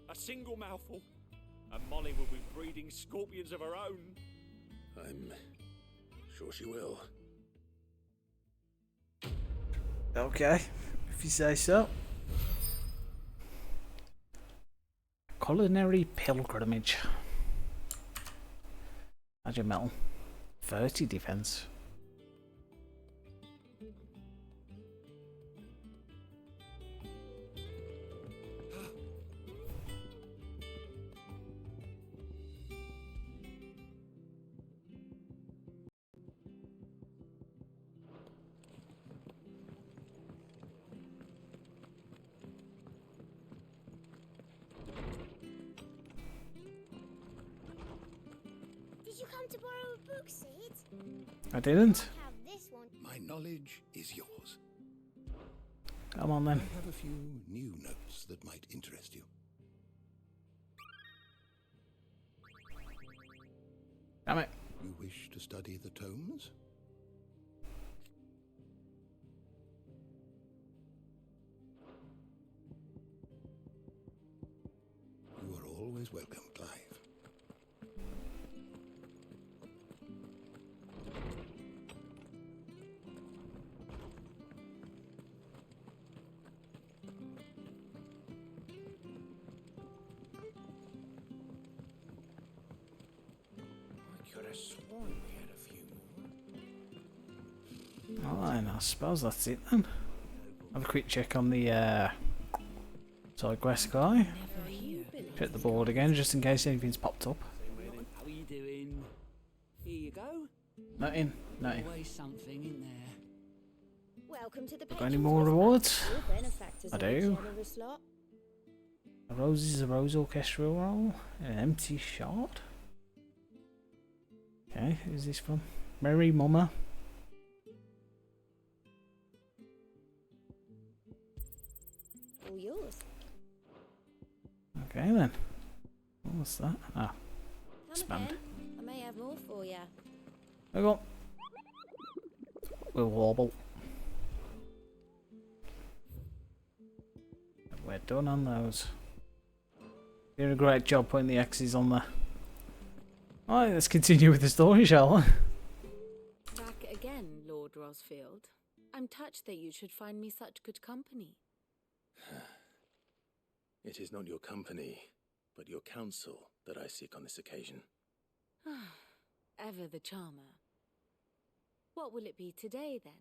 A single mouthful, and Molly will be breeding scorpions of her own. I'm sure she will. Okay, if you say so. Culinary pilgrimage. Magic metal. 30 defense. Did you come to borrow a book, Sid? I didn't. Have this one. My knowledge is yours. Come on then. I have a few new notes that might interest you. Damn it. You wish to study the tomes? You are always welcome, Clive. I could have sworn we had a few more. Alright, I suppose that's it then. Have a quick check on the side quest guy. Check the board again just in case anything's popped up. How are you doing? Here you go. Nothing. Nothing. Always something in there. Welcome to the Got any more rewards? Your benefactors I are a do. generous lot. A rose is a rose orchestral roll. An empty shard. Okay, who's this from? Merry Mama. All yours. Okay then. What's that? Ah, Come spanned. again. I may have more for you. Hang on. We'll wobble. we're done on those. Doing a great job putting the X's on there. Alright, let's continue with the story, shall we? Back again, Lord Rosfield. I'm touched that you should find me such good company. It is not your company, but your counsel that I seek on this occasion. Ever the charmer. What will it be today, then?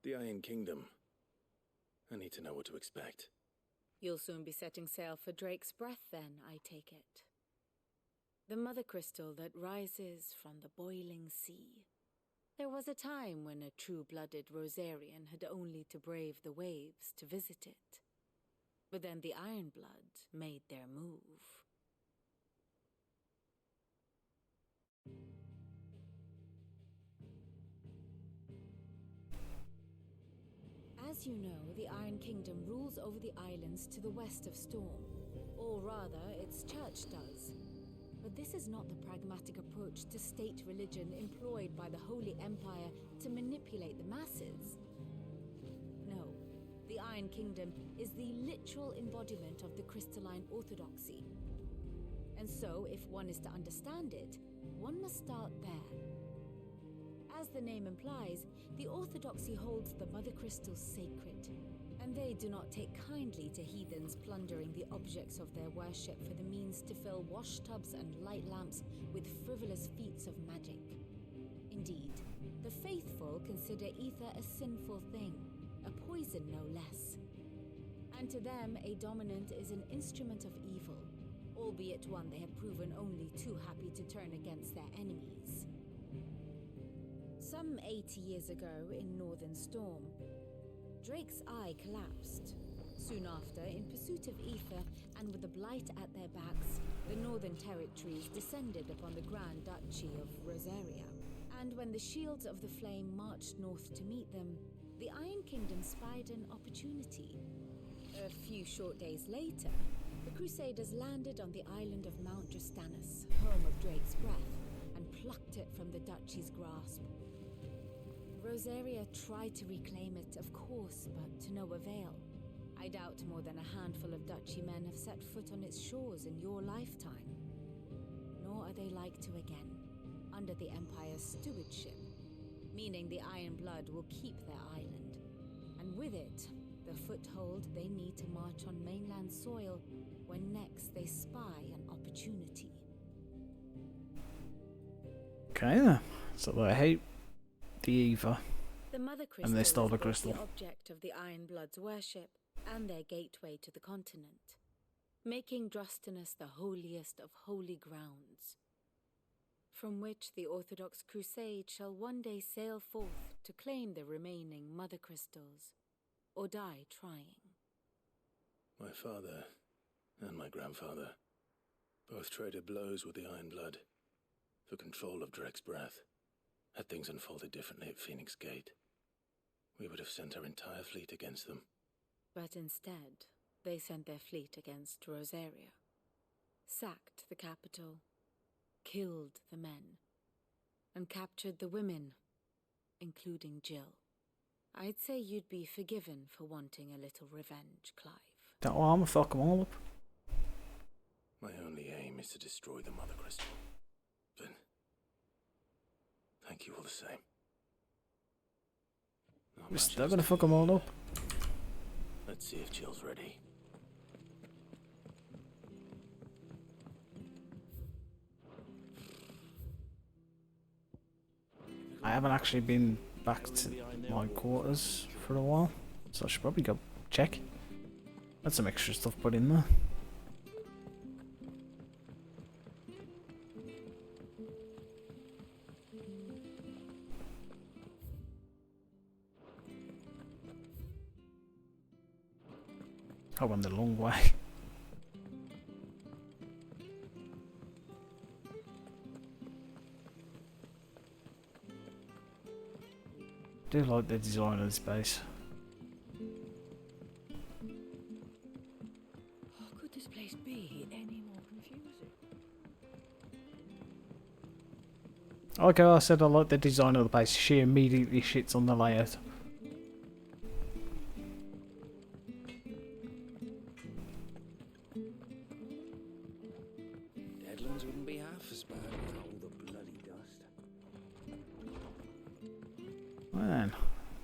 The Iron Kingdom. I need to know what to expect. You'll soon be setting sail for Drake's Breath, then, I take it. The mother crystal that rises from the boiling sea. There was a time when a true-blooded Rosarian had only to brave the waves to visit it. But then the Ironblood made their move. As you know, the Iron Kingdom rules over the islands to the west of Storm. Or rather, its church does. But this is not the pragmatic approach to state religion employed by the Holy Empire to manipulate the masses. No, the Iron Kingdom is the literal embodiment of the crystalline orthodoxy. And so, if one is to understand it, one must start there. As the name implies, the orthodoxy holds the Mother Crystals sacred, and they do not take kindly to heathens plundering the objects of their worship for the means to fill washtubs and light lamps with frivolous feats of magic. Indeed, the faithful consider ether a sinful thing, a poison no less. And to them, a dominant is an instrument of evil, albeit one they have proven only too happy to turn against their enemies. Some 80 years ago, in Northern Storm, Drake's eye collapsed. Soon after, in pursuit of ether and with the blight at their backs, the Northern Territories descended upon the Grand Duchy of Rosaria. And when the Shields of the Flame marched north to meet them, the Iron Kingdom spied an opportunity. A few short days later, the Crusaders landed on the island of Mount Justanus, home of Drake's Breath, and plucked it from the Duchy's grasp. Rosaria tried to reclaim it, of course, but to no avail. I doubt more than a handful of Duchy men have set foot on its shores in your lifetime. Nor are they like to again, under the Empire's stewardship, meaning the Iron Blood will keep their island, and with it, the foothold they need to march on mainland soil when next they spy an opportunity. Okay then, so they hate the ether, The Mother Crystal and they stole the is both crystal. the object of the Iron Blood's worship and their gateway to the continent, making Drustinus the holiest of holy grounds, from which the Orthodox Crusade shall one day sail forth to claim the remaining Mother Crystals, or die trying. My father and my grandfather both traded blows with the Iron Blood for control of Drake's Breath. Had things unfolded differently at Phoenix Gate, we would have sent our entire fleet against them. But instead, they sent their fleet against Rosaria, sacked the capital, killed the men, and captured the women, including Jill. I'd say you'd be forgiven for wanting a little revenge, Clive. Don't want to fuck them all up. My only aim is to destroy the Mother Crystal. But thank you all the same. Not We're much still else gonna to fuck do. them all up. Let's see if Jill's ready. I haven't actually been back to my quarters for a while, so I should probably go check. That's some extra stuff put in there. I went the long way. I do like the design of this base. Could this place be any more confusing? Like I said, I like the design of the base. She immediately shits on the layout. ones wouldn't be half as bad without all the bloody dust. Well then,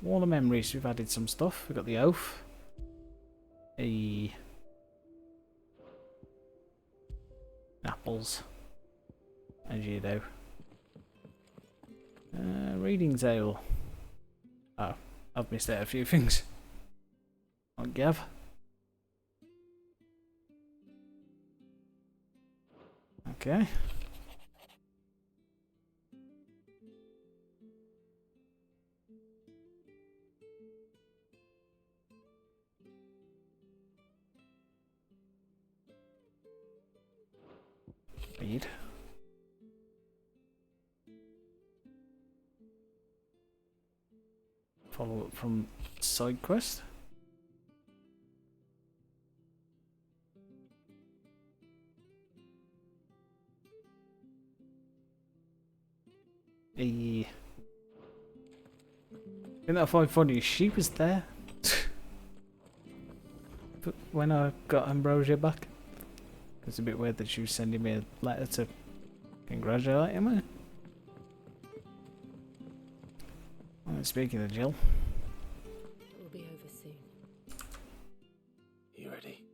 all the memories, we've added some stuff. We've got the oath. Apples. As you do. Reading table. Oh, I've missed out a few things. I'll give. Okay. Read. Follow up from side quest. I think I find funny, she was there. But when I got Ambrosia back, it's a bit weird that she was sending me a letter to congratulate him. Well, speaking of Jill, It will be over soon. You ready?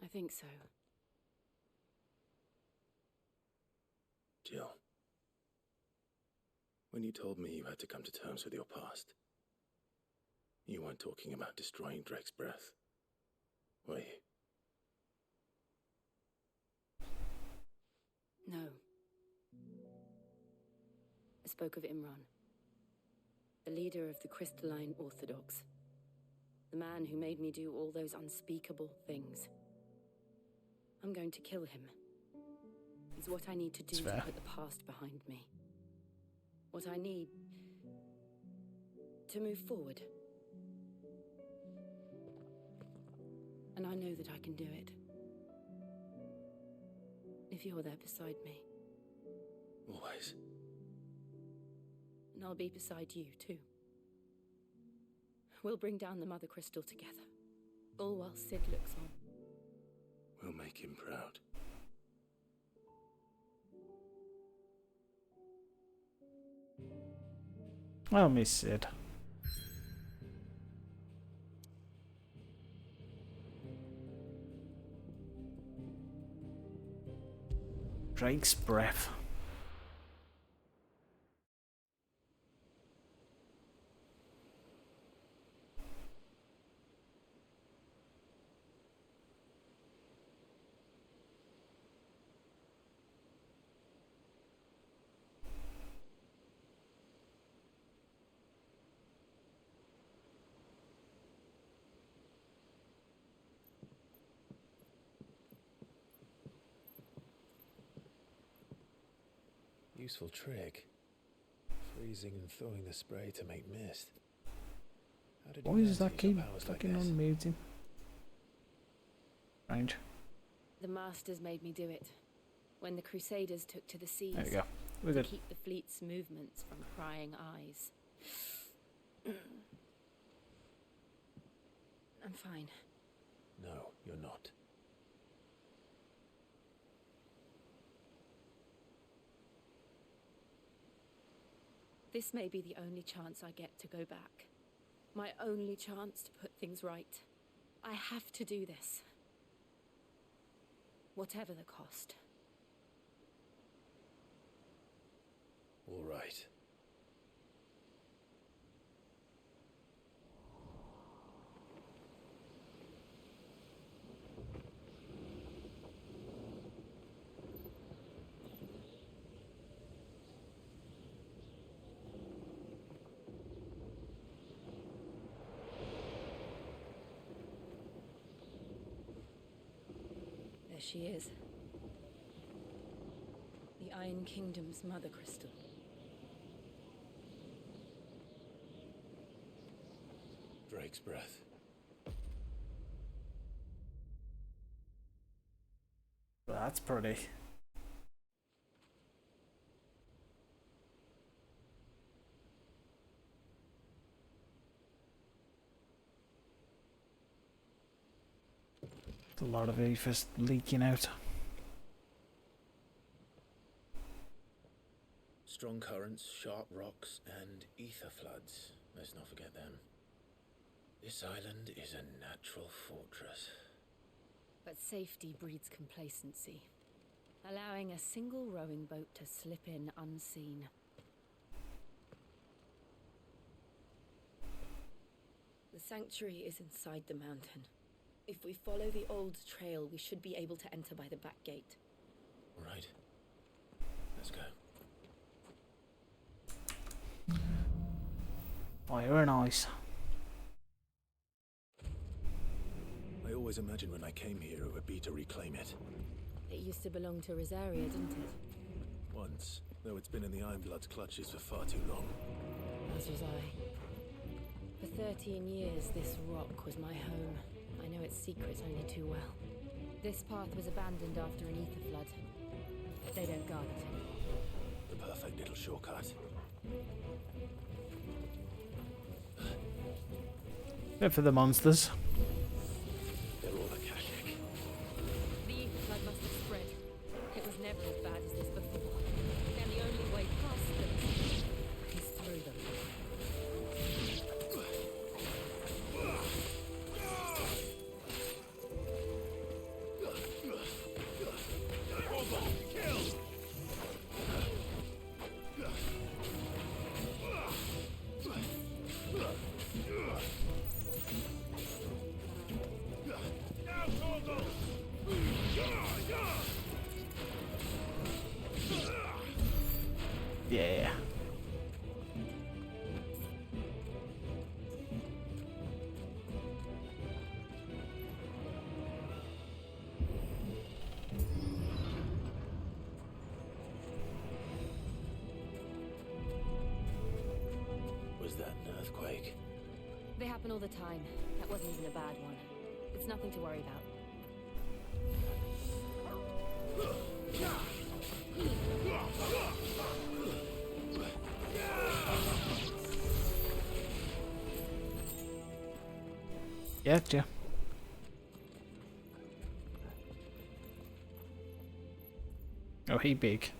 I think so. Jill. When you told me you had to come to terms with your past, you weren't talking about destroying Drake's breath, were you? No. I spoke of Imran, the leader of the Crystalline Orthodox, the man who made me do all those unspeakable things. I'm going to kill him. It's what I need to do to put the past behind me. What I need to move forward. And I know that I can do it. If you're there beside me. Always. And I'll be beside you, too. We'll bring down the Mother Crystal together. All while Sid looks on. We'll make him proud. well, Miss Sid. Drake's breath. Useful trick. Freezing and throwing the spray to make mist. How did Why you does that keep powers like fucking this? unmuting? Range. The Masters made me do it. When the Crusaders took to the seas. There we go. We're to good. keep the fleet's movements from prying eyes. I'm fine. No, you're not. This may be the only chance I get to go back. My only chance to put things right. I have to do this. Whatever the cost. All right. There she is. The Iron Kingdom's Mother Crystal. Drake's breath. That's pretty. A lot of ethers leaking out. strong currents, sharp rocks, and ether floods. Let's not forget them. This island is a natural fortress. But safety breeds complacency, allowing a single rowing boat to slip in unseen. The sanctuary is inside the mountain. If we follow the old trail, we should be able to enter by the back gate. Right. Let's go. Fire and ice. I always imagined when I came here it would be to reclaim it. It used to belong to Rosaria, didn't it? Once, though it's been in the Ironblood's clutches for far too long. As was I. For 13 years, this rock was my home. I know its secrets only too well. This path was abandoned after an ether flood. They don't guard it anymore. The perfect little shortcut. Bit for the monsters. They're all Akashic. The ether flood must have spread. It was never as bad as this before. And the only way past them is through them. Yeah. Was that an earthquake? They happen all the time. That wasn't even a bad one. It's nothing to worry about. Gotcha. Oh, he big.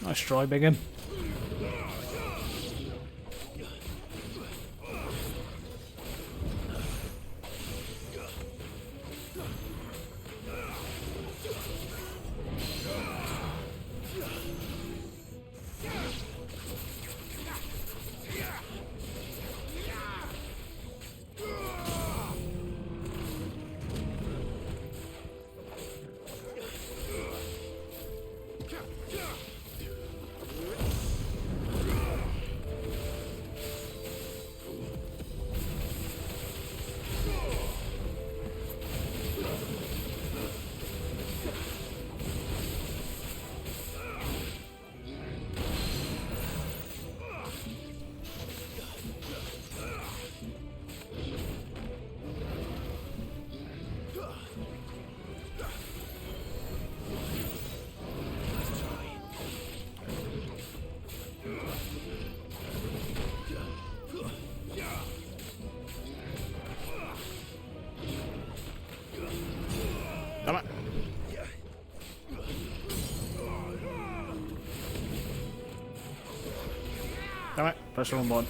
Nice try, Biggin. Damn it. Damn it. Press the wrong button.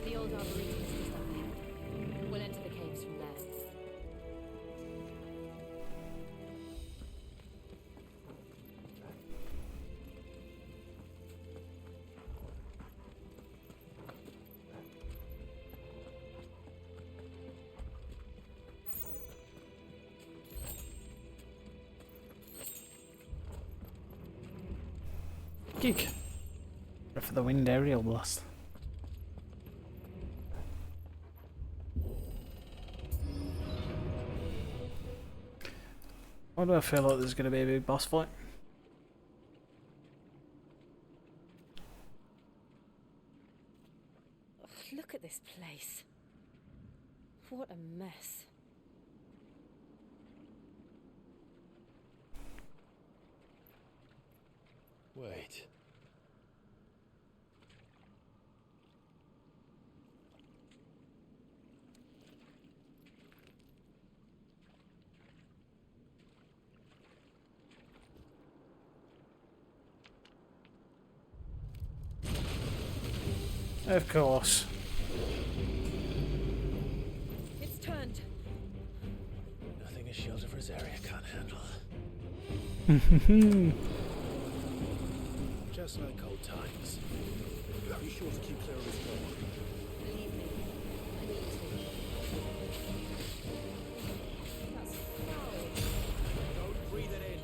The old arboretum is just up ahead. We'll enter the caves from there. Geek. Breath of the Wind aerial blast. Why do I feel like there's going to be a big boss fight? mess. Wait. Of course. It's turned. Nothing a shield of Rosaria can't handle. Just like old times. Be sure to keep clear of his door. Believe me, I need to. That's foul. Don't breathe it in.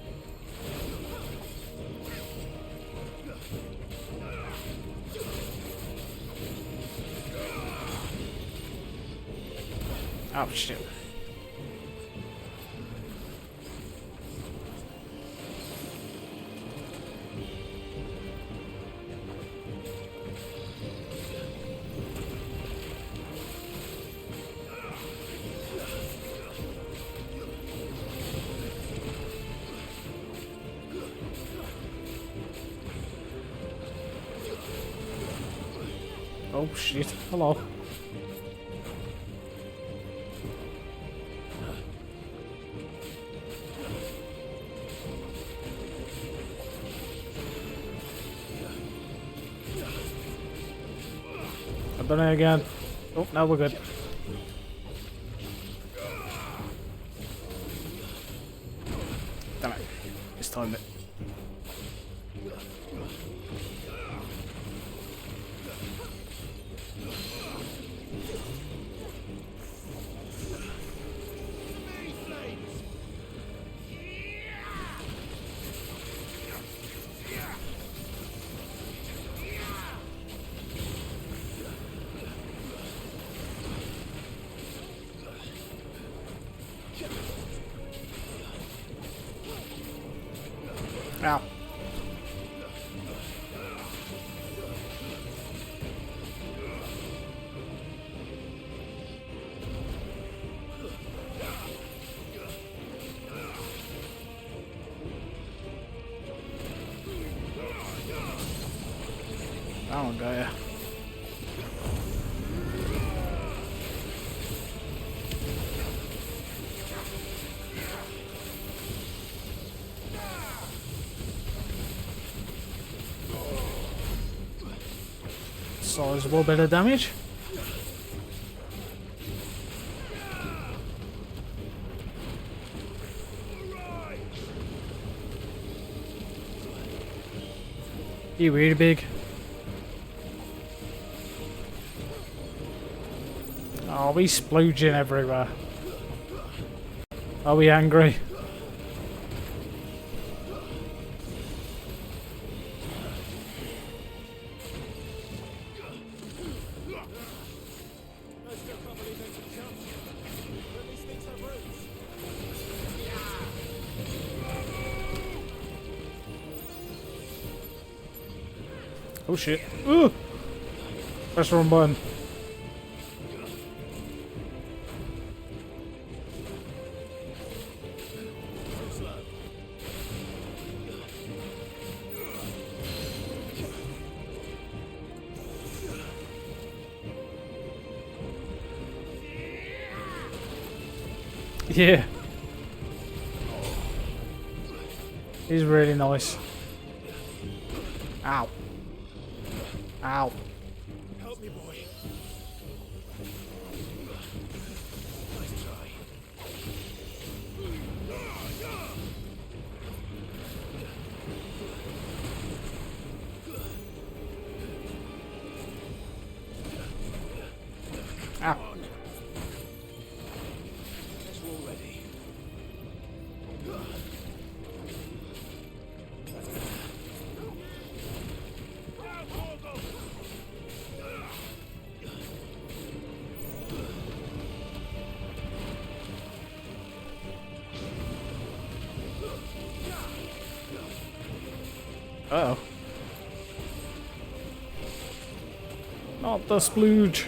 Oh shit. Oh shit. Hello. I've done it again. Oh, now we're good. Damn it. This time it. Ow. That one got ya. Sizable bit of damage. You really big. Oh, we splooging everywhere. Are we angry? Oh shit. Ooh! Press the wrong button. Yeah. He's really nice. Ow. Ow. Help me, boy. Nice try. Ow. Guess we're all ready. Uh-oh. Not the splooge.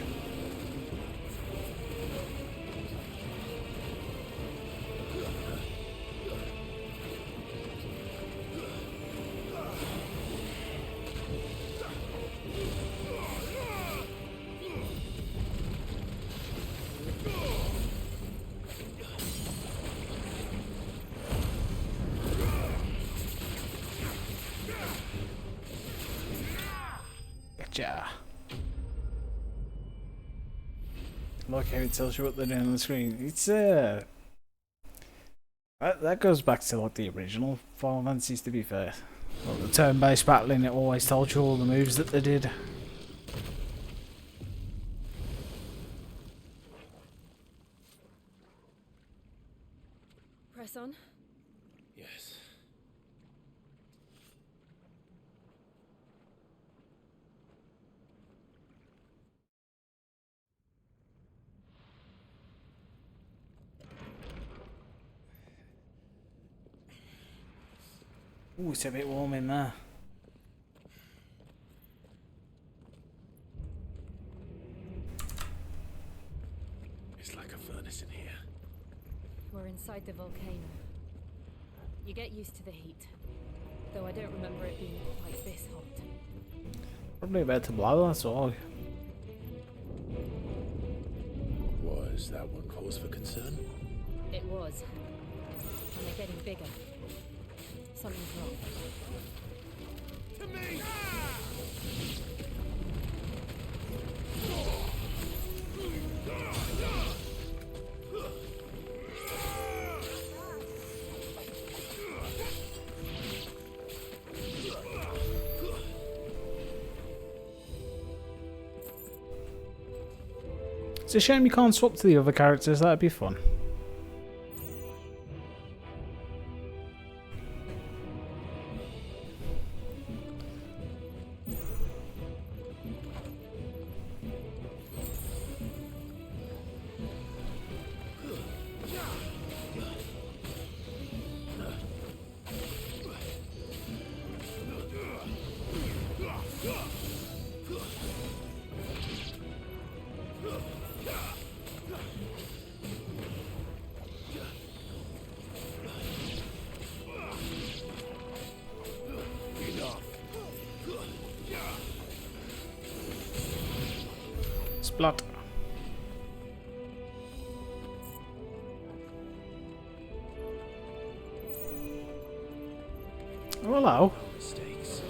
Gotcha. Like how it tells you what they're doing on the screen. It's that goes back to like the original Final Fantasies, to be fair. Like the turn-based battling, it always told you all the moves that they did. Press on. Yes. Ooh, it's a bit warm in there. It's like a furnace in here. We're inside the volcano. You get used to the heat. Though I don't remember it being quite this hot. Probably about to blow, that's all. Was that one cause for concern? It was. And they're getting bigger. Something's wrong. To me! It's a shame you can't swap to the other characters, that'd be fun. Splat. Oh, hello. Mistakes.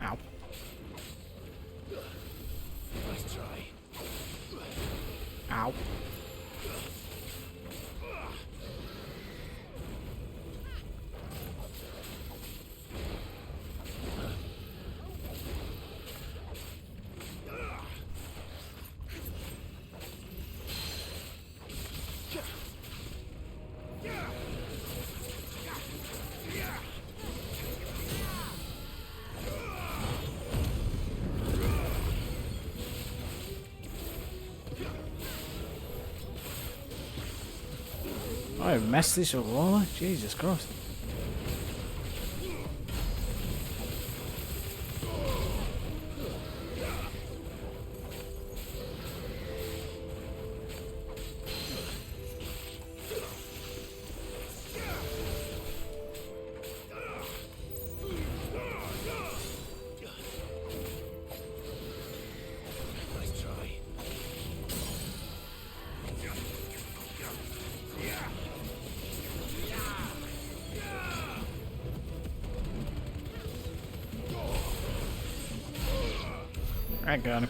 Ow. Nice try. Ow. I messed this up, right? Jesus Christ. Nice try. I got him.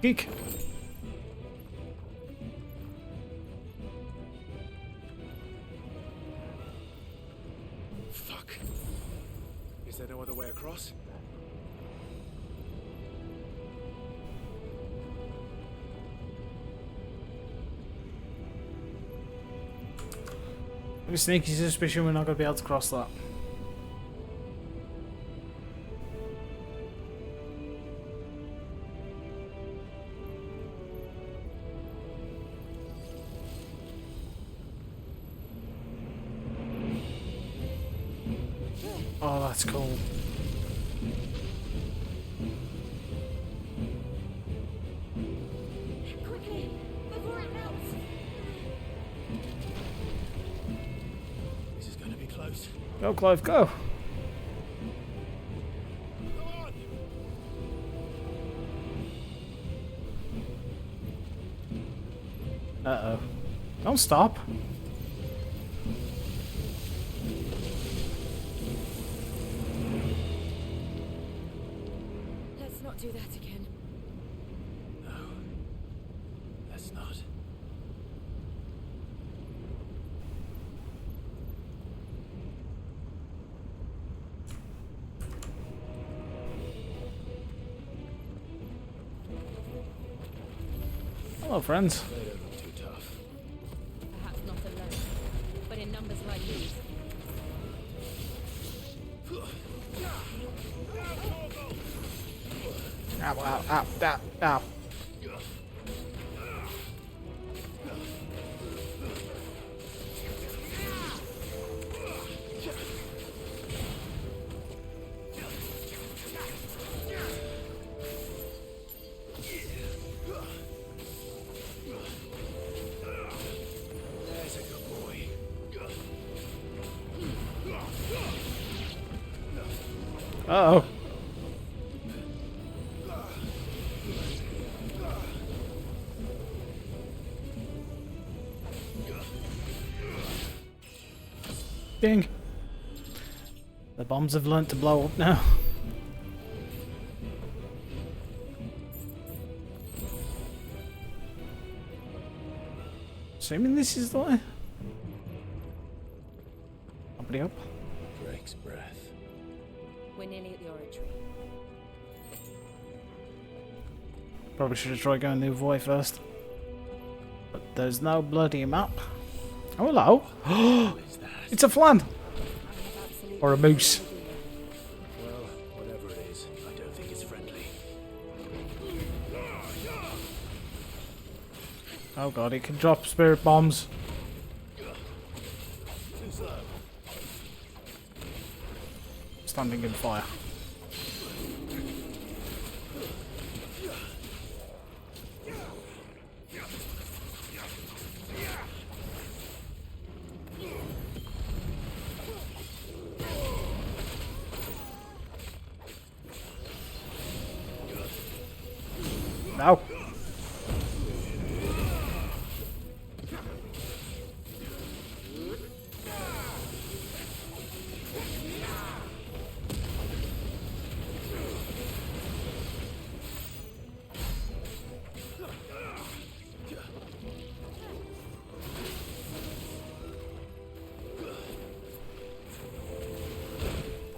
Geek. Fuck. Is there no other way across? I have a sneaky suspicion we're not going to be able to cross that. Oh, that's cool. Quickly, before it melts. This is going to be close. Go, Clive, go. Uh-oh. Don't stop. Let's not do that again. No. Let's not. Hello, friends. They don't look too tough. Perhaps not alone, but in numbers like these. Ow, ow, ow, ow, ow. There's a good boy. Uh-oh. Ding. The bombs have learnt to blow up now. Assuming this is the way. Nobody up. Drake's breath. We're nearly at the oratory. Probably should have tried going the other way first. But there's no bloody map. Oh, hello. It's a flan. Or a moose. Well, whatever it is, I don't think it's friendly. Oh god, it can drop spirit bombs. Standing in fire. No.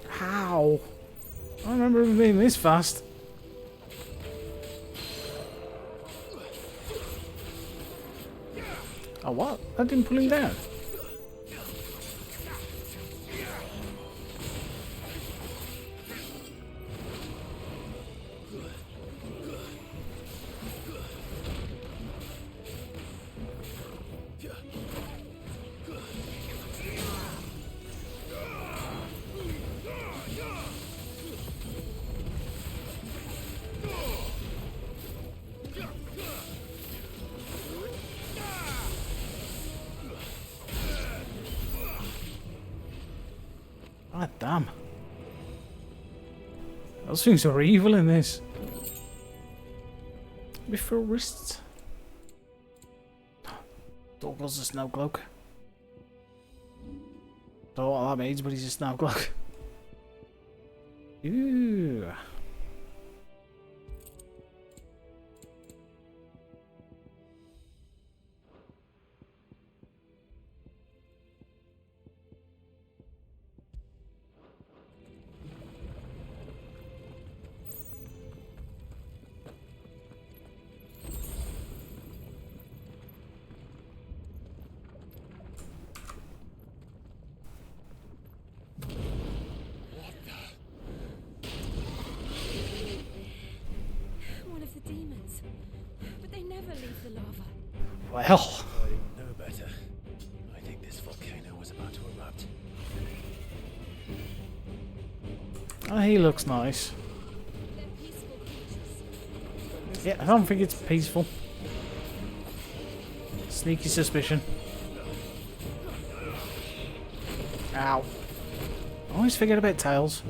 How? I don't remember him being this fast. Oh, what? That didn't pull him down. God damn. Those things are evil in this. Before wrists. Douglas a snow cloak. Don't know what that means, but he's a snow cloak. Ooh. One of the demons. But they never leave the lava. Well. I didn't know better. I think this volcano was about to erupt. Oh, he looks nice. Yeah, I don't think it's peaceful. Sneaky suspicion. Ow. I always forget about tails.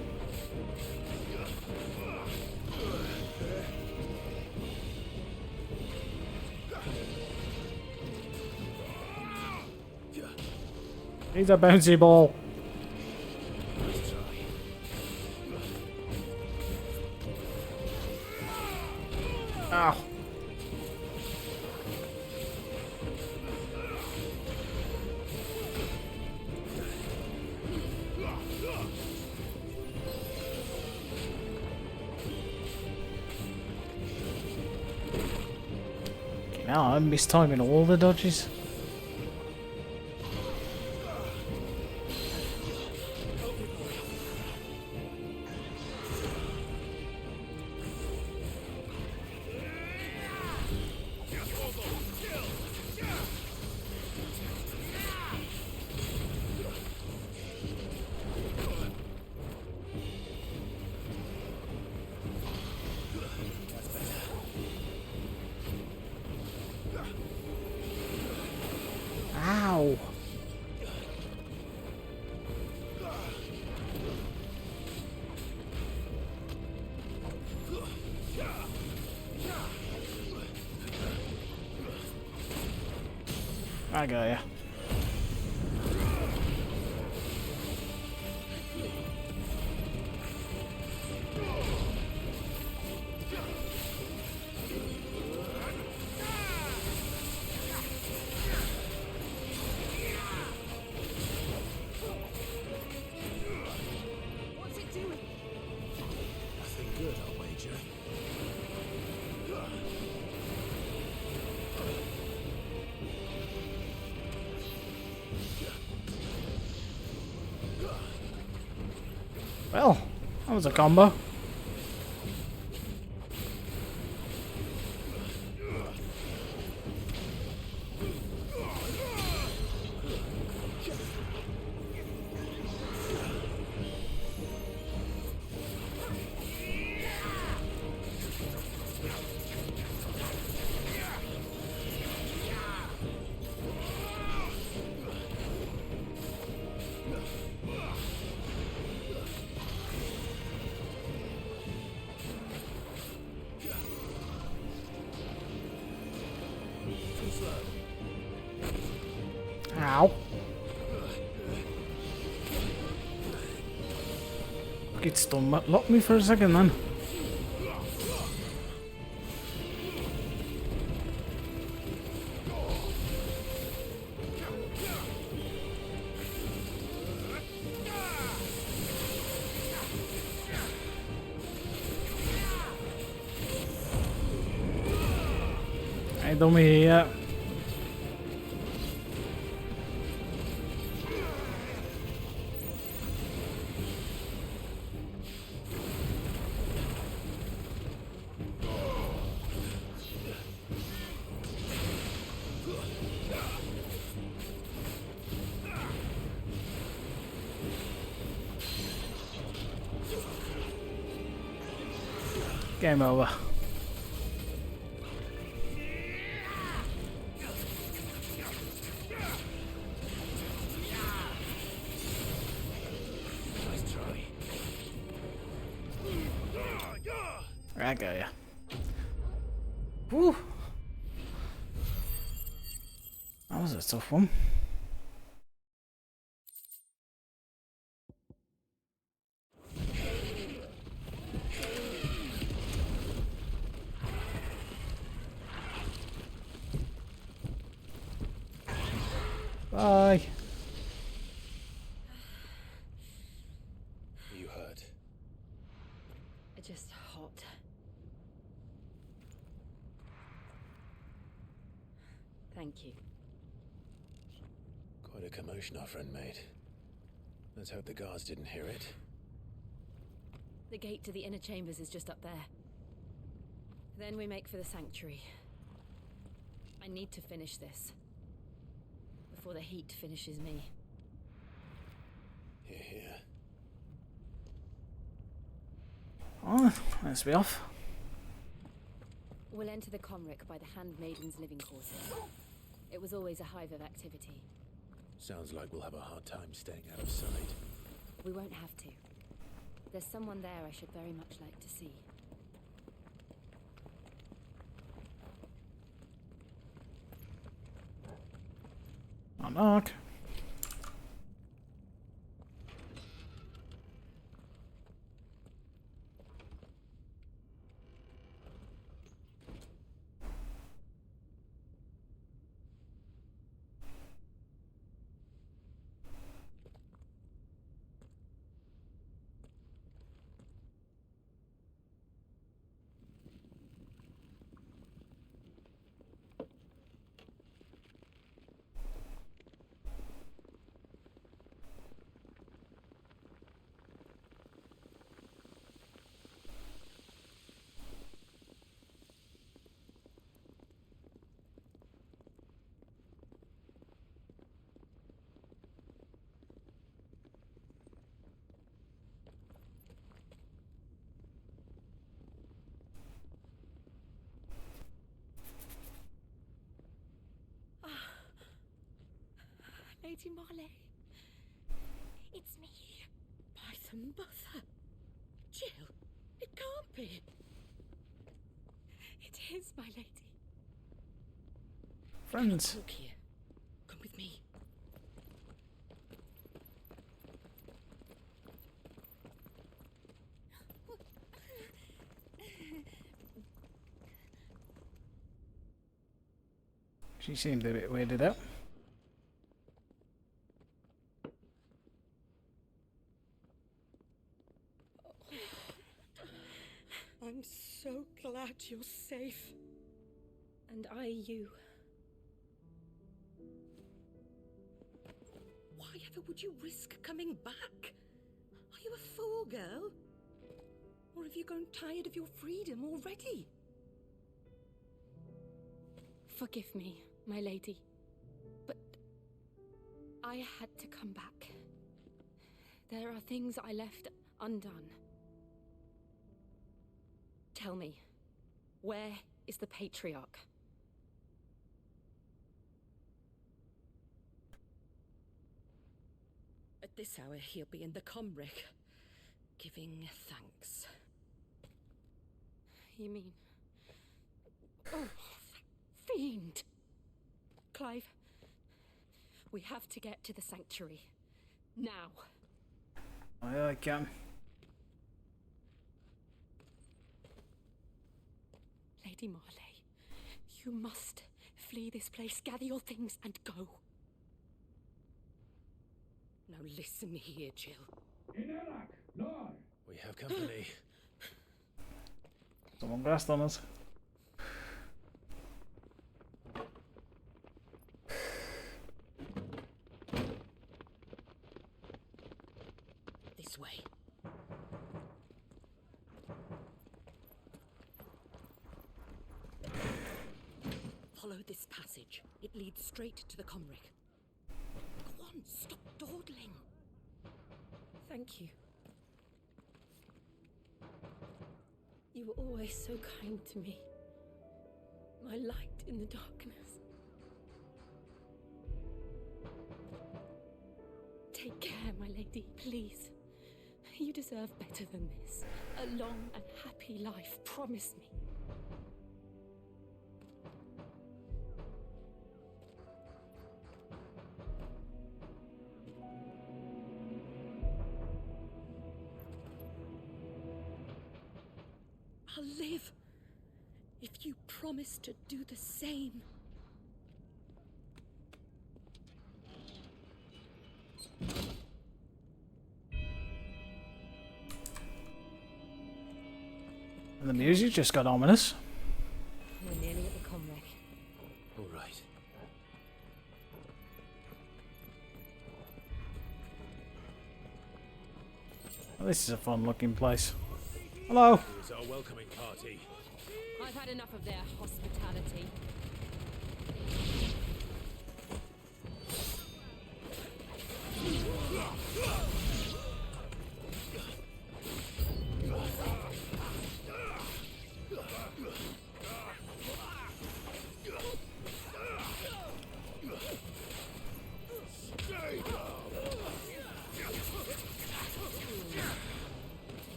He's a bouncy ball. Ow. Okay, now I'm mistiming all the dodges. Ow. I got ya. What's it doing? Nothing good, I'll wager. Well, that was a combo. Ow. It stun locked me for a second then. Hey, dummy here. Game over. I got ya. Whew. That was a tough one. Bye. You hurt. Just hot. Thank you. Quite a commotion our friend made. Let's hope the guards didn't hear it. The gate to the inner chambers is just up there. Then we make for the sanctuary. I need to finish this. Before the heat finishes me. Here, here. Oh, let's be off. We'll enter the Comric by the Handmaiden's living quarters. It was always a hive of activity. Sounds like we'll have a hard time staying out of sight. We won't have to. There's someone there I should very much like to see. Knock. Lady Marley. It's me. By the mother. Jill, it can't be. It is, my lady. Friends. Look here. Come with me. She seemed a bit weirded out. I'm so glad you're safe. And I you. Why ever would you risk coming back? Are you a fool, girl? Or have you grown tired of your freedom already? Forgive me, my lady, but I had to come back. There are things I left undone. Tell me, where is the patriarch? At this hour, he'll be in the comrick, giving thanks. You mean... Oh, fiend! Clive, we have to get to the sanctuary. Now. I can. Lady Marley, you must flee this place, gather your things and go. Now listen here, Jill. We have company. Someone grassed on us. This way. Follow this passage. It leads straight to the comrick. Go on, stop dawdling. Thank you. You were always so kind to me. My light in the darkness. Take care, my lady, please. You deserve better than this. A long and happy life, promise me. I'll live if you promise to do the same. And the music just got ominous. We're nearly at the comrick. All right. Well, this is a fun looking place. Hello. Here's our welcoming party. I've had enough of their hospitality.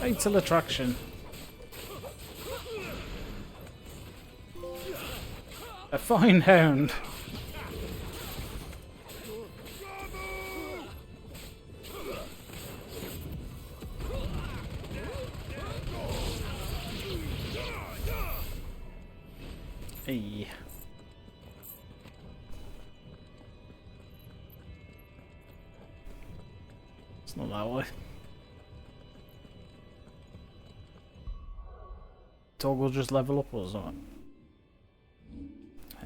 Fatal attraction. A fine hound. Hey. It's not that way. Toggle just level up or something?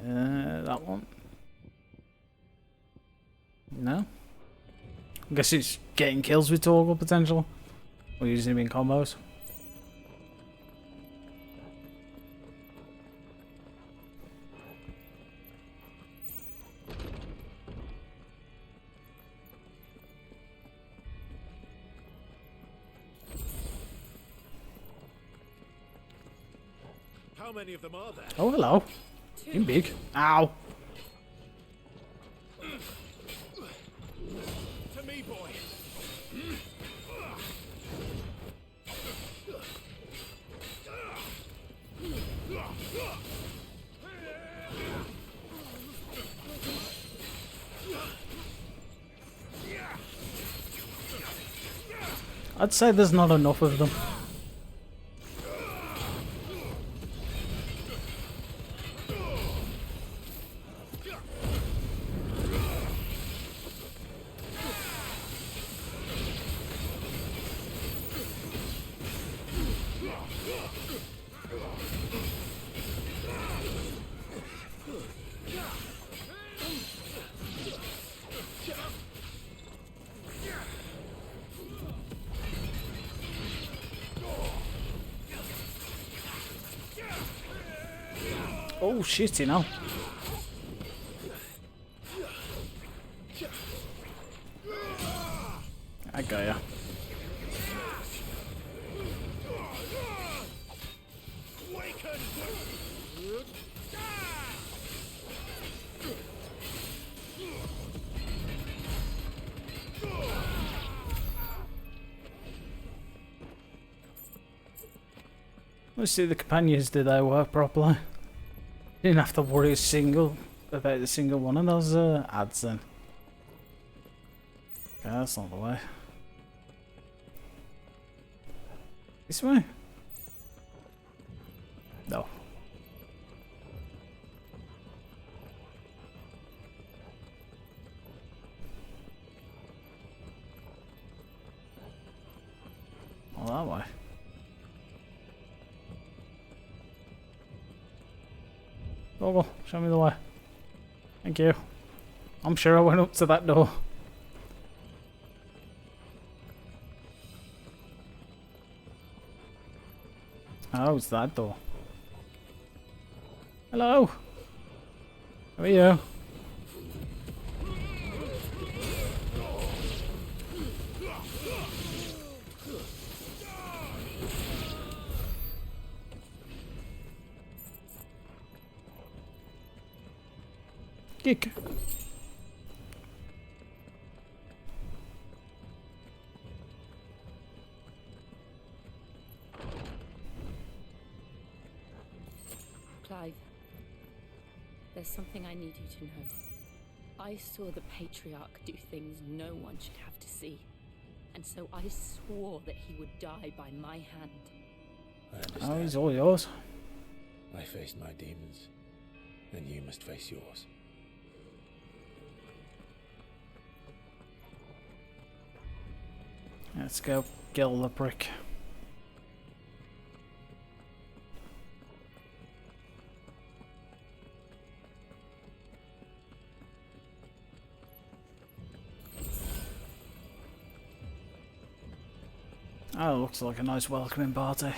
That one. No? I guess it's getting kills with toggle potential. Or using him in combos. How How many of them are there? Oh, hello. You're big. Ow. To me, boy. I'd say there's not enough of them. Oh shit, you know. I got ya. Let's see the companions, did they work properly? Didn't have to worry about a single one of those ads then. Okay, that's not the way. This way? No. Oh, that way. Google, show me the way. Thank you. I'm sure I went up to that door. Oh, it's that door. Hello. How are you? Kick. Clive, there's something I need you to know. I saw the Patriarch do things no one should have to see, and so I swore that he would die by my hand. Oh, he's all yours. I faced my demons, and you must face yours. Let's go kill the prick. Oh, looks like a nice welcoming party.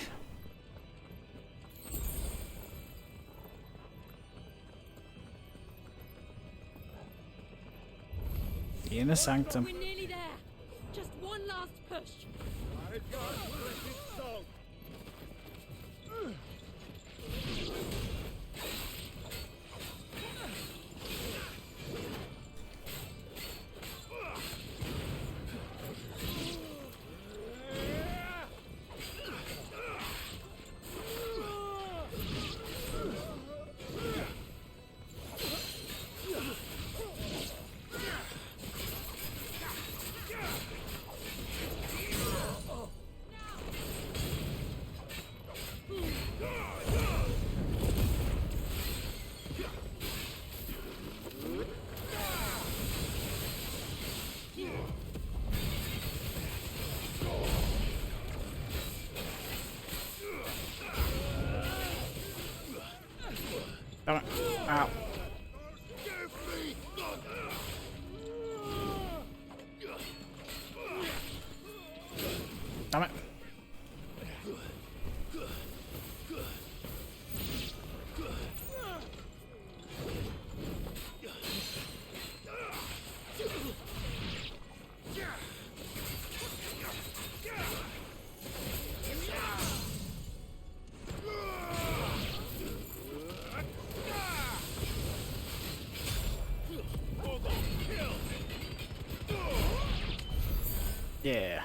The inner sanctum. We're nearly there. Just one last push. I've got blessed song. Damn it. Ow. Damn it. Yeah.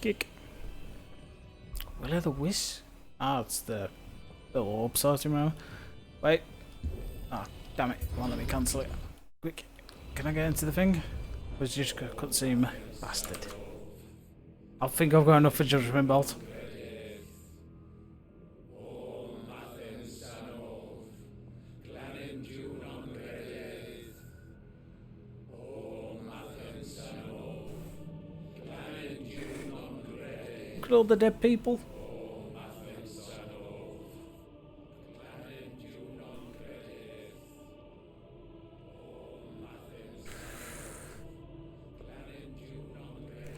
Kick. Will of the Wisp? Ah, it's the little orb sorting room. Wait. Ah, damn it. Won't let me cancel it. Quick. Can I get into the thing? Was just a cutscene, bastard. I think I've got enough for Judgment Bolt. Look at all the dead people.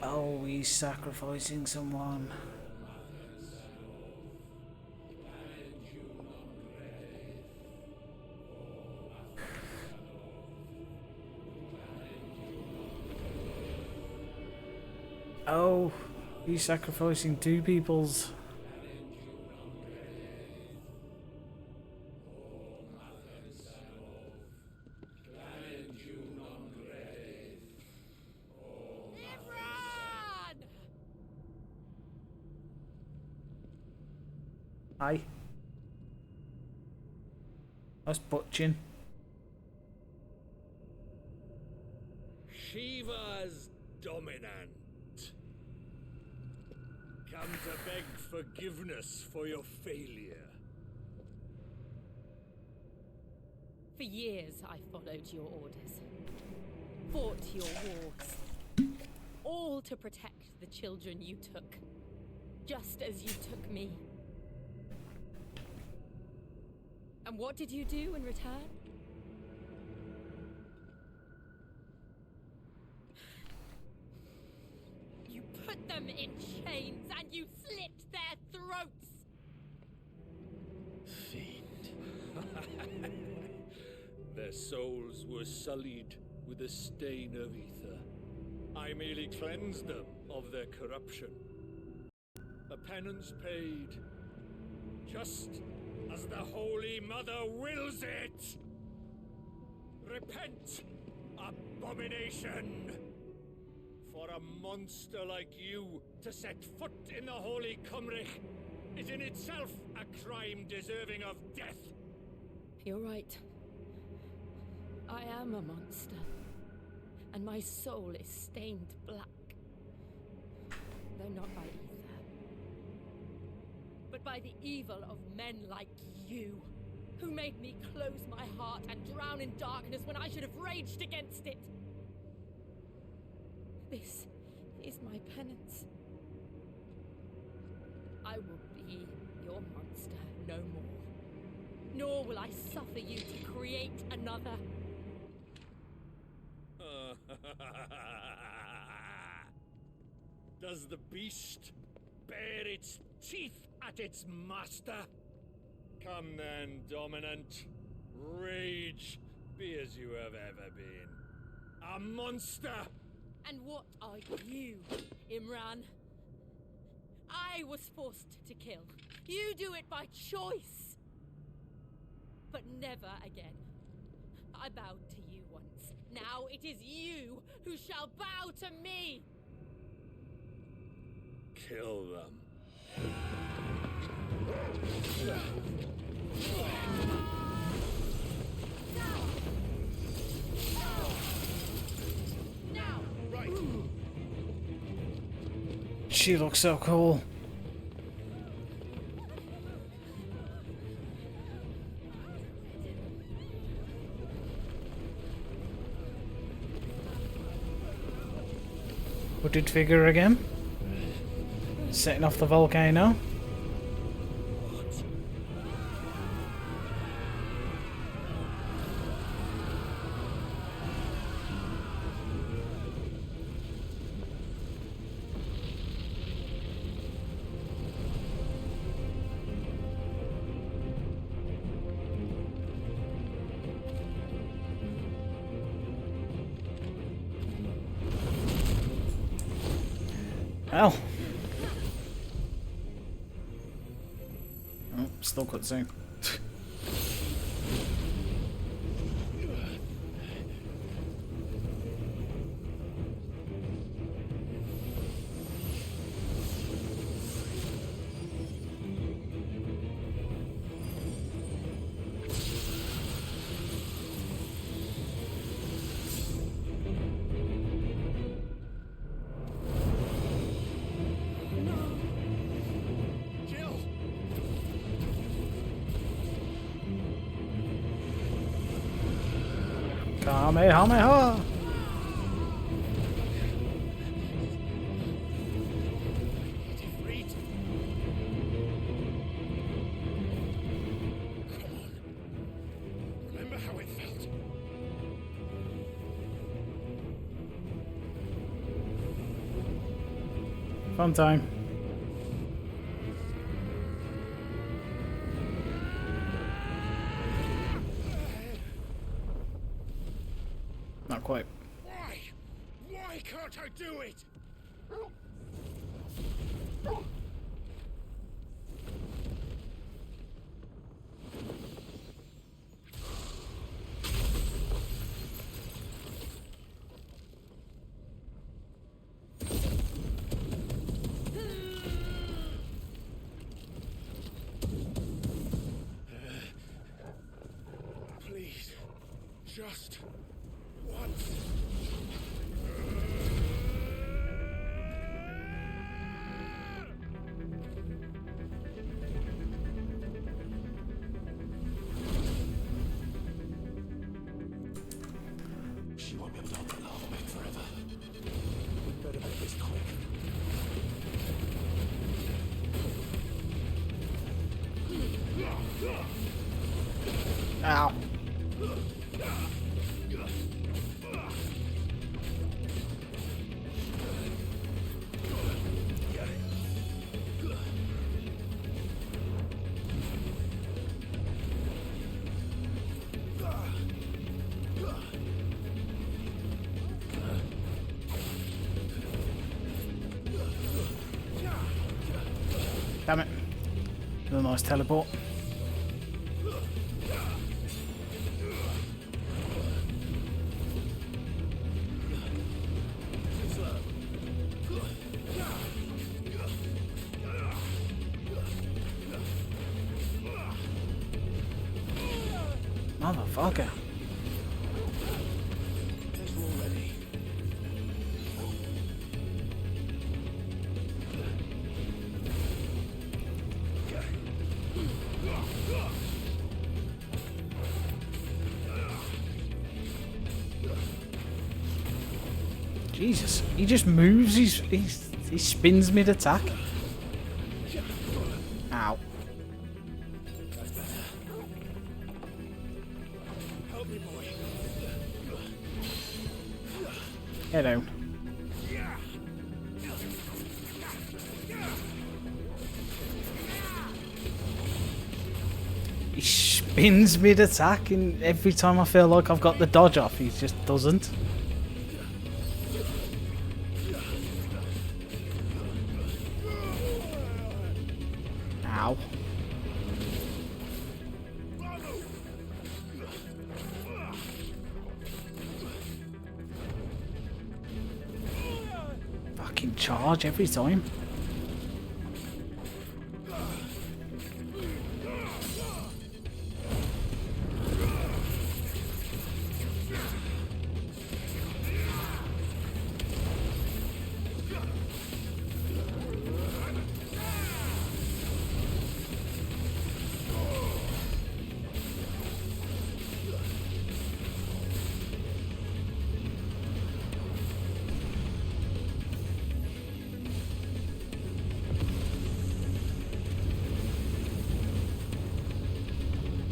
Oh, he's sacrificing someone. Oh, he's sacrificing two peoples. Hi. That's butching. Shiva's dominant. Come to beg forgiveness for your failure. For years I followed your orders, fought your wars, all to protect the children you took, just as you took me. And what did you do in return? You put them in chains and you slit their throats! Their souls were sullied with a stain of ether. I merely cleansed them of their corruption. A penance paid, just as the Holy Mother wills it! Repent, abomination! For a monster like you to set foot in the Holy Cymric is in itself a crime deserving of death. You're right. I am a monster. And my soul is stained black. Though not by ether. But by the evil of men like you, who made me close my heart and drown in darkness when I should have raged against it. This is my penance. I will be your monster no more. Nor will I suffer you to create another. Does the beast bare its teeth at its master? Come then, dominant. Rage, be as you have ever been. A monster! And what are you, Imran? I was forced to kill. You do it by choice. But never again. I bowed to you once. Now it is you who shall bow to me! Kill them. Now! Right. She looks so cool. Hooded figure again. Setting off the volcano. Well, Still cutscene. Kamehameha! Remember how it felt? Fun time. Not quite. Why? Why can't I do it? Please, just once. She won't be able to hold the lava back forever. We better make this quick. Ow. Damn it. A nice teleport. Motherfucker. Jesus, he just moves, he spins mid-attack. Ow. Get down. He spins mid-attack, and every time I feel like I've got the dodge off, he just doesn't. Ow. Fucking charge every time.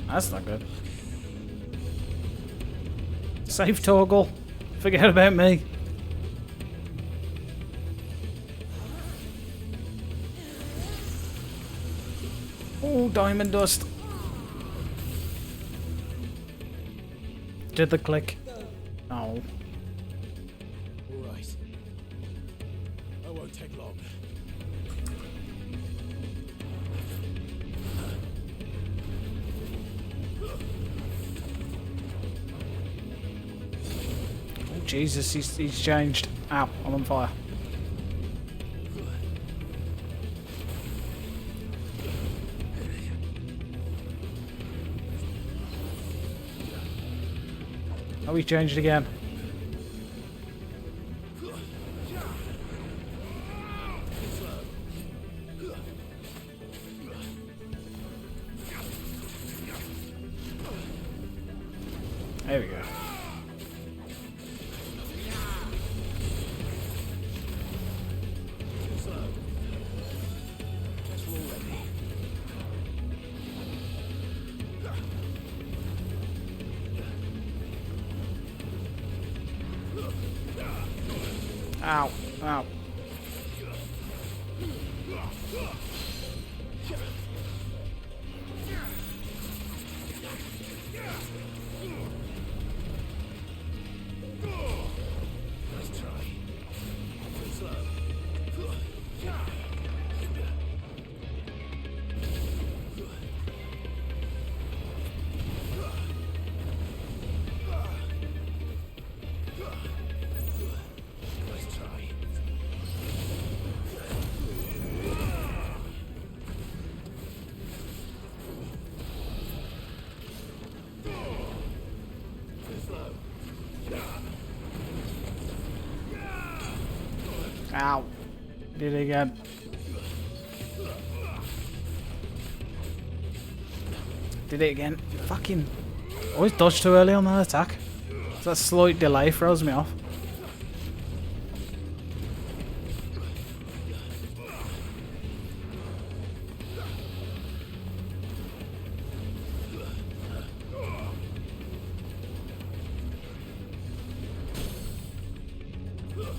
That's not good. Save toggle. Forget about me. Oh, diamond dust. Did the click. Oh. Right. I won't take long. Jesus, he's changed. Ow, I'm on fire. Oh, he changed again. There we go. Ow, ow. Ow. Did it again. Did it again. Fucking. Always dodged too early on that attack. That slight delay throws me off.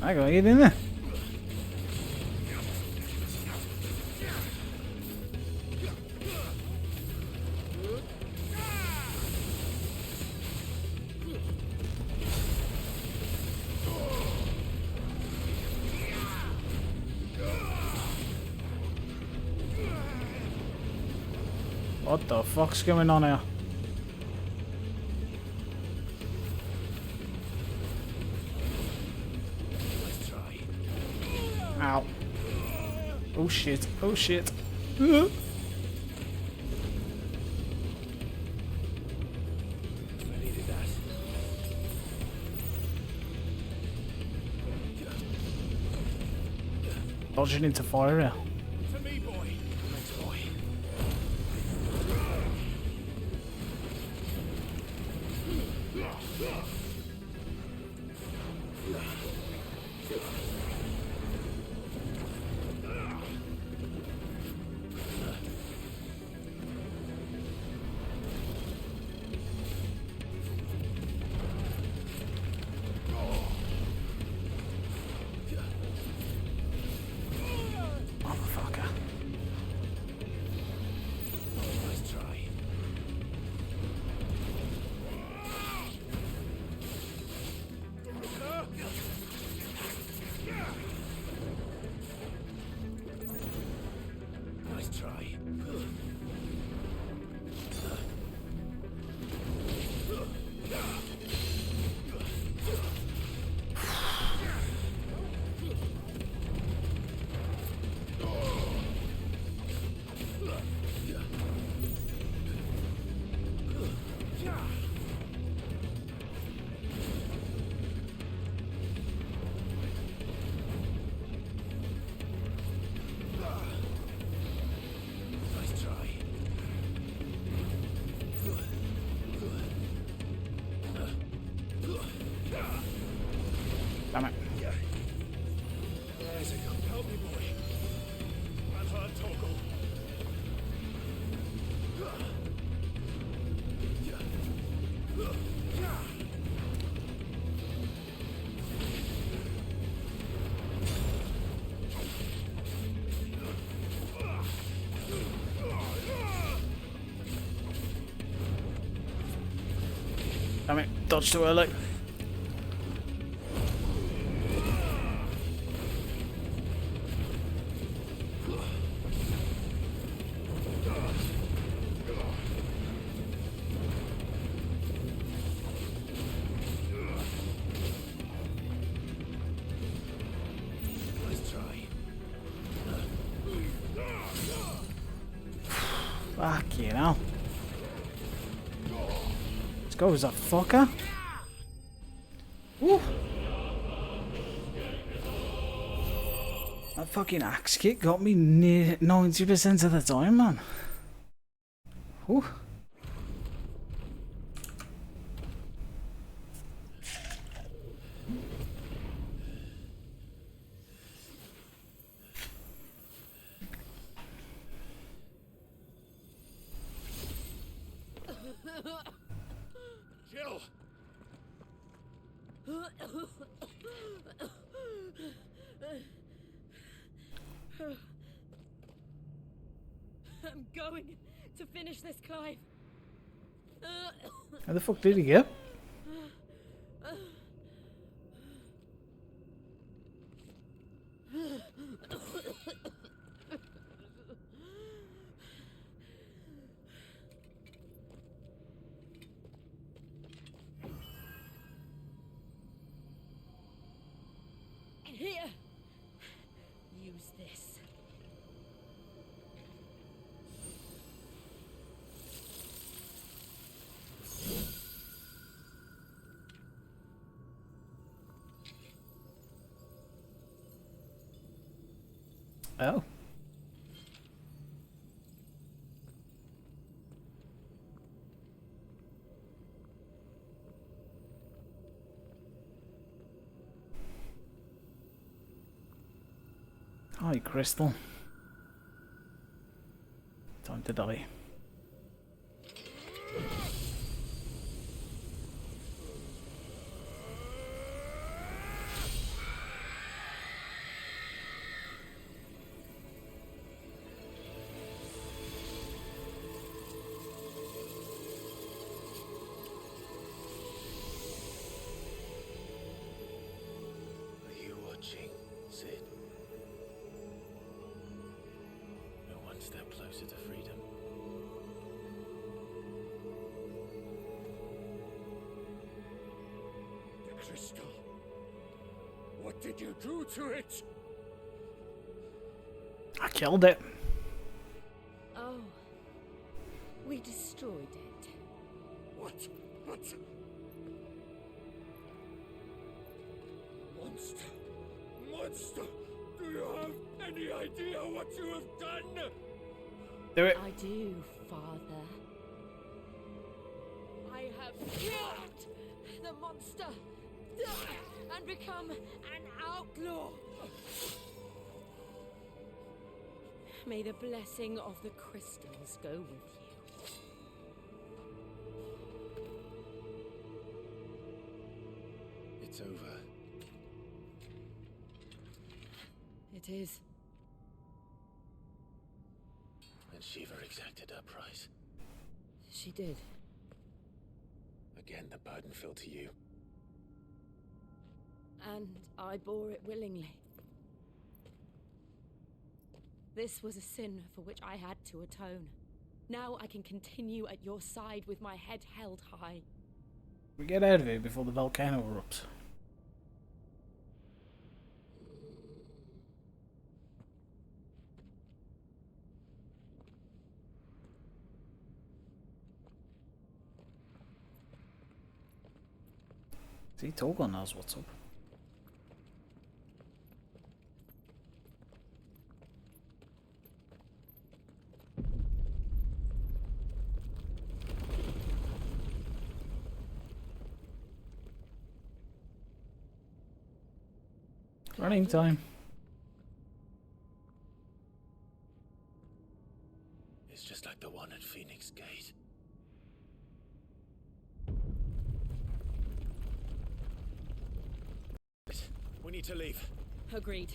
I gotta get in there. What the fuck's going on here? Ow. Oh shit, oh shit. Dodging into fire here. Damn it. Help me, boy. I've heard Toggle. Damn it, dodge too early. Fucking hell. Let's go, that fucker. Woo. That fucking axe kick got me near 90% of the time, man. Woo. Jill! I'm going to finish this, Clive. How the fuck did he go? Here. Use this. Oh. Hi, Crystal. Time to die. Are you watching, Sid? We're one step closer to freedom. The crystal. What did you do to it? I killed it. Oh. We destroyed it. What? Monster! Monster! Do you have any idea what you have done? Do it. I do, Father. I have killed the monster and become an outlaw. May the blessing of the crystals go with you. It's over. It is. And Shiva exacted her price. She did. Again, the burden fell to you. And I bore it willingly. This was a sin for which I had to atone. Now I can continue at your side with my head held high. We get out of here before the volcano erupts. See, Togo knows what's up. Running time. It's just like the one at Phoenix Gate. We need to leave. Agreed.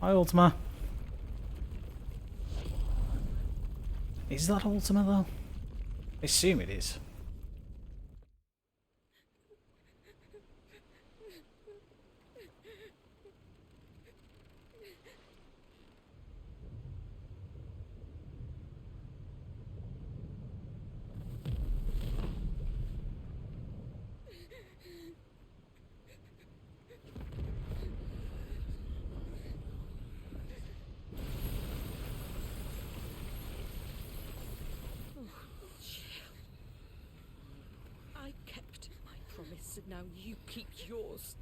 Hi, Ultima. Is that Ultima, though? I assume it is. Now you keep yours.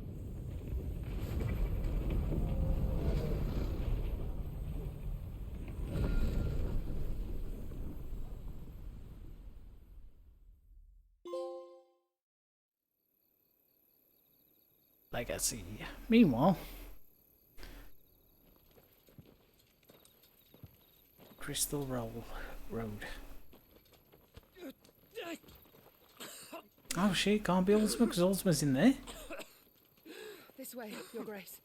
Legacy. Meanwhile, Crystal Road. Oh shit, can't be Ultima because Ultima's in there. This way, Your Grace.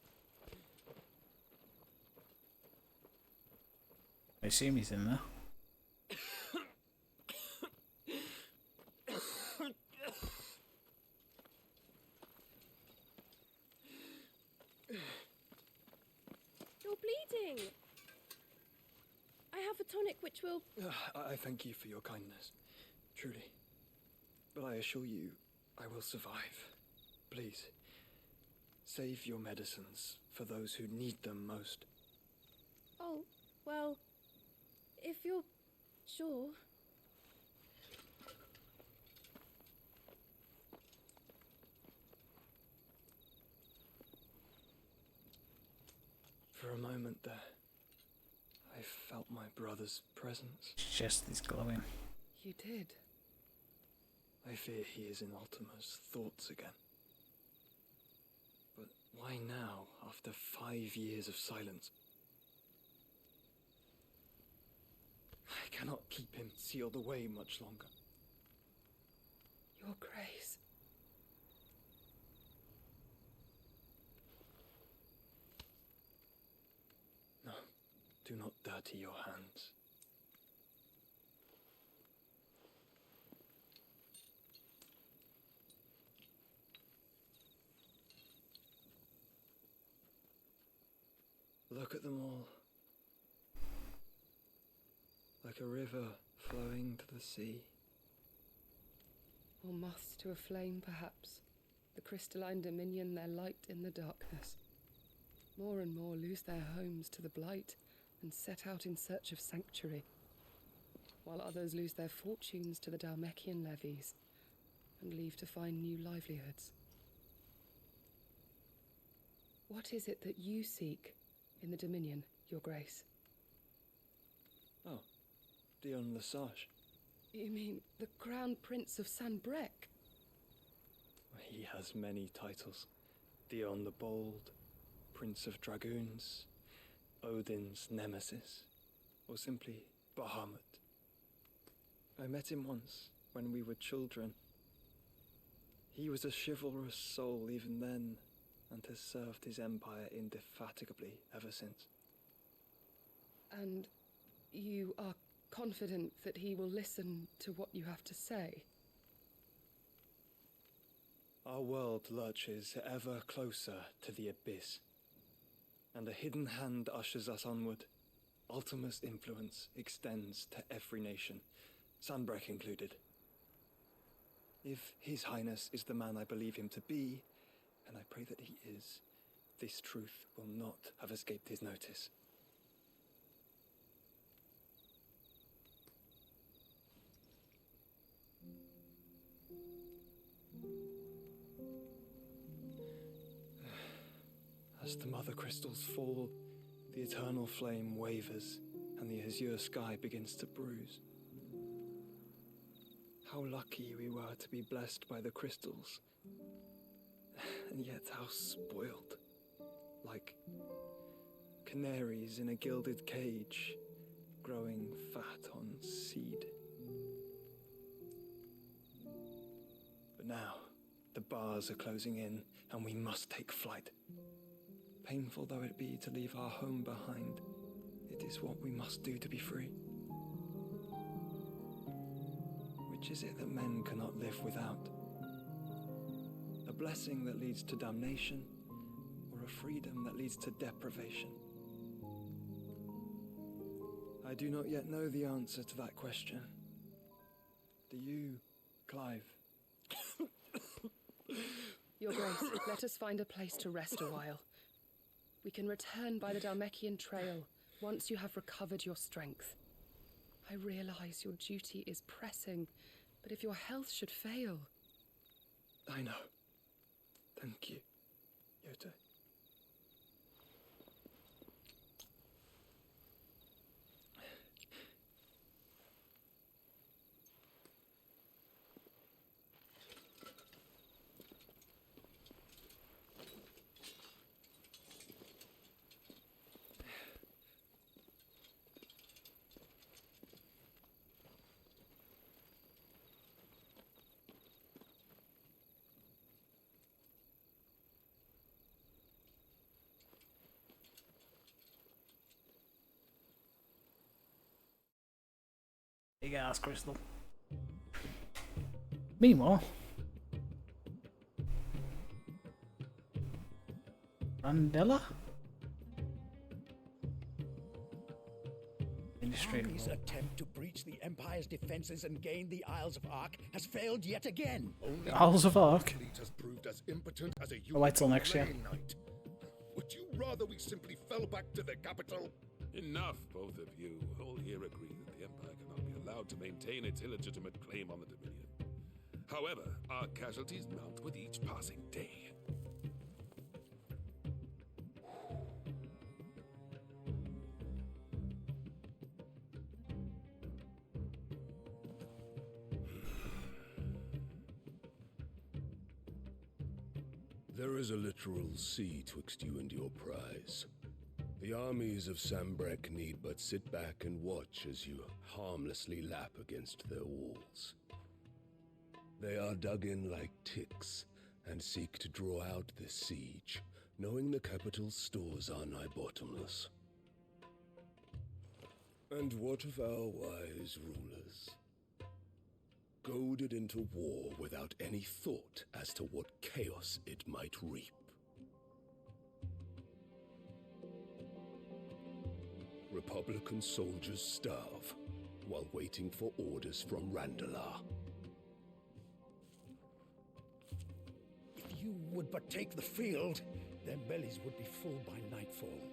I assume he's in there. You're bleeding. I have a tonic which will... I thank you for your kindness, truly. But I assure you, I will survive. Please, save your medicines for those who need them most. Oh, well, if you're sure. For a moment there, I felt my brother's presence. His chest is glowing. You did? I fear he is in Ultima's thoughts again. But why now, after 5 years of silence? I cannot keep him sealed away much longer. Your Grace. No, do not dirty your hands. Look at them all. Like a river flowing to the sea. Or moths to a flame, perhaps. The crystalline dominion, their light in the darkness. More and more lose their homes to the blight and set out in search of sanctuary, while others lose their fortunes to the Dhalmekian levies and leave to find new livelihoods. What is it that you seek in the Dominion, Your Grace? Oh, Dion Lesage. You mean the Crown Prince of Sanbrec? He has many titles. Dion the Bold, Prince of Dragoons, Odin's Nemesis, or simply Bahamut. I met him once, when we were children. He was a chivalrous soul even then, and has served his empire indefatigably ever since. And you are confident that he will listen to what you have to say? Our world lurches ever closer to the abyss, and a hidden hand ushers us onward. Ultima's influence extends to every nation, Sanbrec included. If His Highness is the man I believe him to be, and I pray that he is, this truth will not have escaped his notice. As the mother crystals fall, the eternal flame wavers, and the azure sky begins to bruise. How lucky we were to be blessed by the crystals, and yet how spoiled. Like canaries in a gilded cage, growing fat on seed. But now, the bars are closing in, and we must take flight. Painful though it be to leave our home behind, it is what we must do to be free. Which is it that men cannot live without? A blessing that leads to damnation, or a freedom that leads to deprivation? I do not yet know the answer to that question. Do you, Clive? Your Grace, let us find a place to rest a while. We can return by the Dhalmekian trail once you have recovered your strength. I realize your duty is pressing, but if your health should fail... I know. Goethe. Big ass crystal. Meanwhile, Randella? Army's attempt to breach the Empire's defenses and gain the Isles of Ark has failed yet again. Only Isles of Ark? fleet has proved as impotent as a I'll wait till next year. Knight. Would you rather we simply fell back to the capital? Enough, both of you. All here agree that the Empire cannot be allowed to maintain its illegitimate claim on the Dominion. However, our casualties mount with each passing day. There is a literal sea twixt you and your prize. The armies of Sambrek need but sit back and watch as you harmlessly lap against their walls. They are dug in like ticks and seek to draw out this siege, knowing the capital's stores are nigh bottomless. And what of our wise rulers? Goaded into war without any thought as to what chaos it might reap. Republican soldiers starve while waiting for orders from Randalar. If you would but take the field, their bellies would be full by nightfall.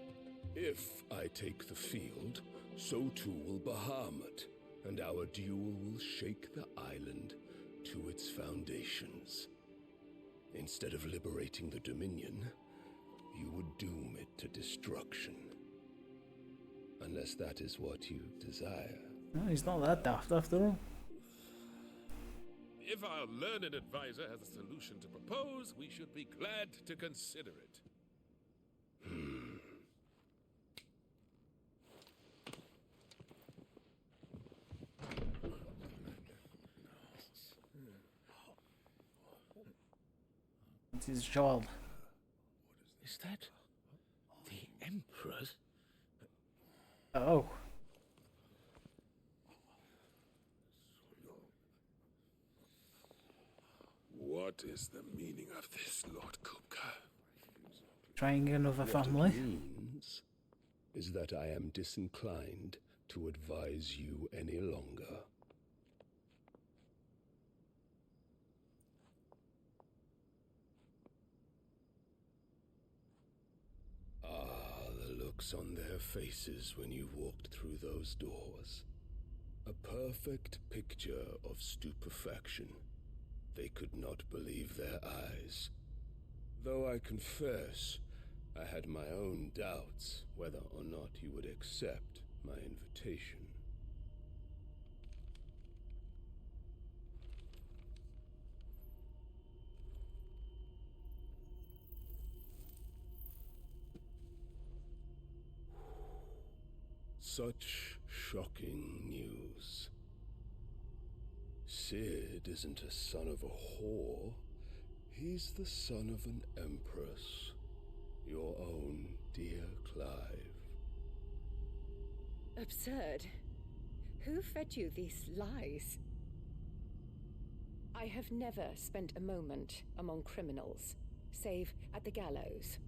If I take the field, so too will Bahamut, and our duel will shake the island to its foundations. Instead of liberating the Dominion, you would doom it to destruction. Unless that is what you desire. No, he's not that daft after all. If our learned advisor has a solution to propose, we should be glad to consider it. It's his child. Is that the Emperor's? Oh. What is the meaning of this, Lord Kupka? Trying another What family. it means is that I am disinclined to advise you any longer. The looks on their faces when you walked through those doors. A perfect picture of stupefaction. They could not believe their eyes. Though I confess, I had my own doubts whether or not you would accept my invitation. Such shocking news. Sid isn't a son of a whore. He's the son of an empress. Your own dear Clive. Absurd. Who fed you these lies? I have never spent a moment among criminals, save at the gallows.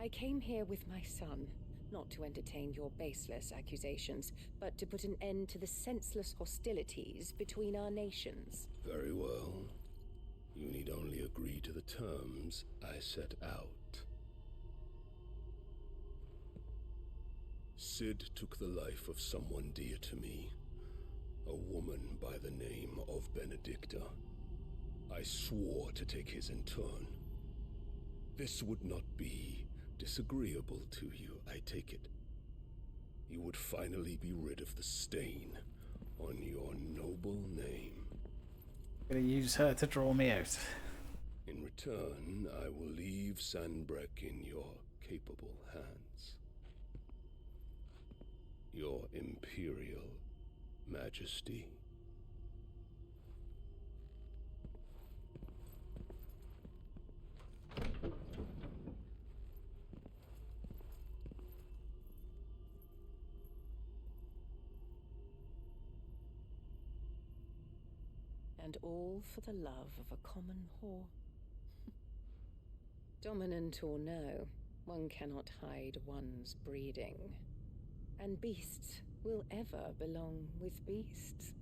I came here with my son, not to entertain your baseless accusations, but to put an end to the senseless hostilities between our nations. Very well. You need only agree to the terms I set out. Sid took the life of someone dear to me, a woman by the name of Benedicta. I swore to take his in turn. This would not be disagreeable to you, I take it. You would finally be rid of the stain on your noble name. I'm gonna use her to draw me out. In return, I will leave Sanbreque in your capable hands. Your Imperial Majesty. And all for the love of a common whore. Dominant or no, one cannot hide one's breeding. And beasts will ever belong with beasts.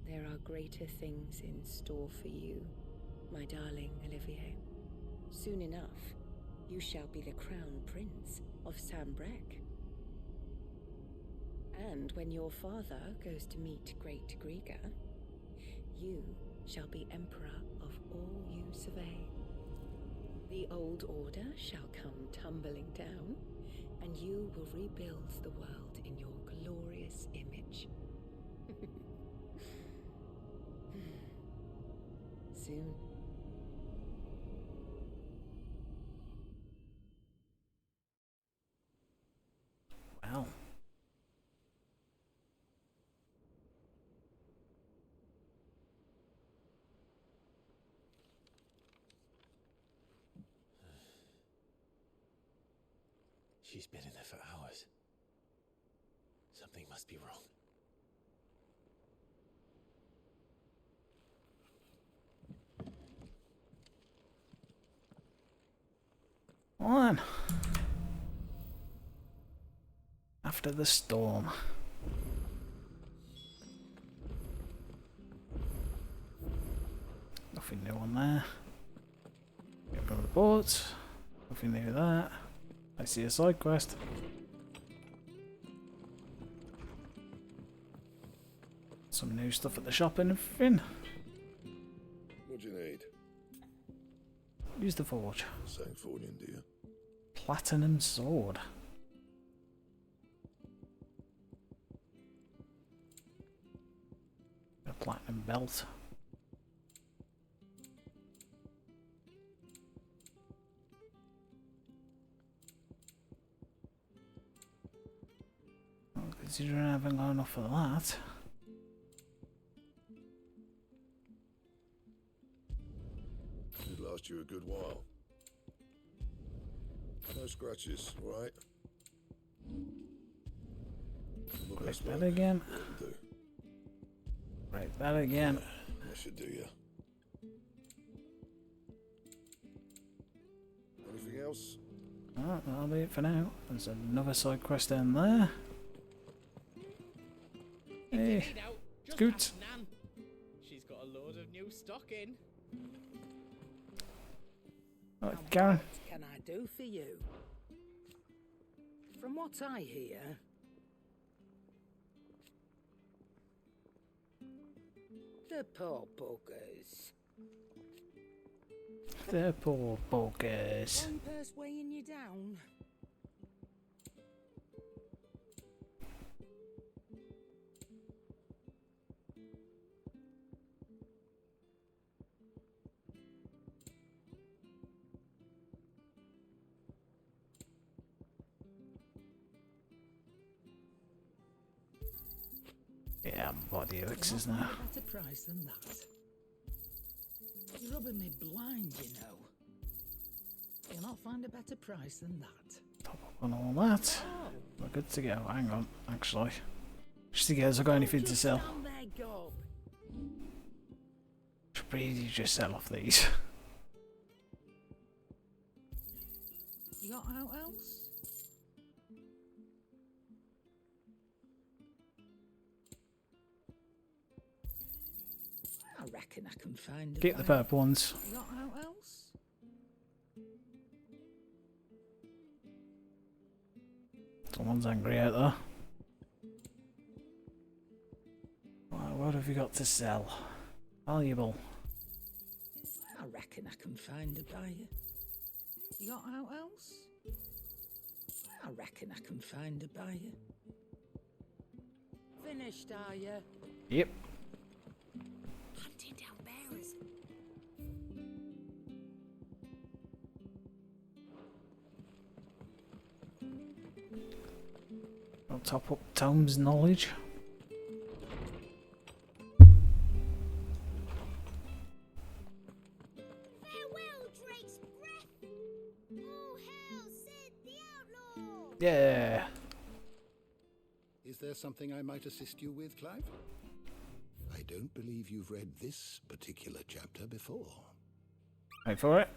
There are greater things in store for you, my darling Olivier. Soon enough, you shall be the crown prince of Sanbreque. And when your father goes to meet Great Griga, you shall be emperor of all you survey. The old order shall come tumbling down, and you will rebuild the world in your glorious image. Soon. Wow. She's been in there for hours. Something must be wrong. Come on. After the storm. Nothing new on there. Get a report. Nothing new there. I see a side quest. Some new stuff at the shop and everything. What do you need? Use the forge. Sancfordian, do you? Platinum sword. A platinum belt. Well, considering I haven't got enough of that. It'd last you a good while. No scratches, right? Break that again. Break that again. That should do you. Anything else? Oh, that'll be it for now. There's another side quest down there. Hey, Scoot. She's got a load of new stock in. Right, Karen. What can I do for you? From what I hear, the poor buggers. The poor buggers. One purse weighing you down. Yeah, I'm body elixirs now. Better price than that. You're rubbing me blind, you know. You'll not find a better price than that. Top up on all that. We're good to go. Hang on, actually. Just in case I've got anything to sell. Stand there, gob. Should really just sell off these. You got out else? I reckon I can find a Keep the buyer. purple ones. You got out else? Someone's angry out there. Why what have you got to sell? Valuable. I reckon I can find a buyer. You got out else? I reckon I can find a buyer. Finished, are you? Yep. Hunting down bearers. I'll top up Tom's knowledge. Farewell, Drake's breath! All hail Sid the Outlaw! Yeah. Is there something I might assist you with, Clive? I don't believe you've read this particular chapter before. Wait for it.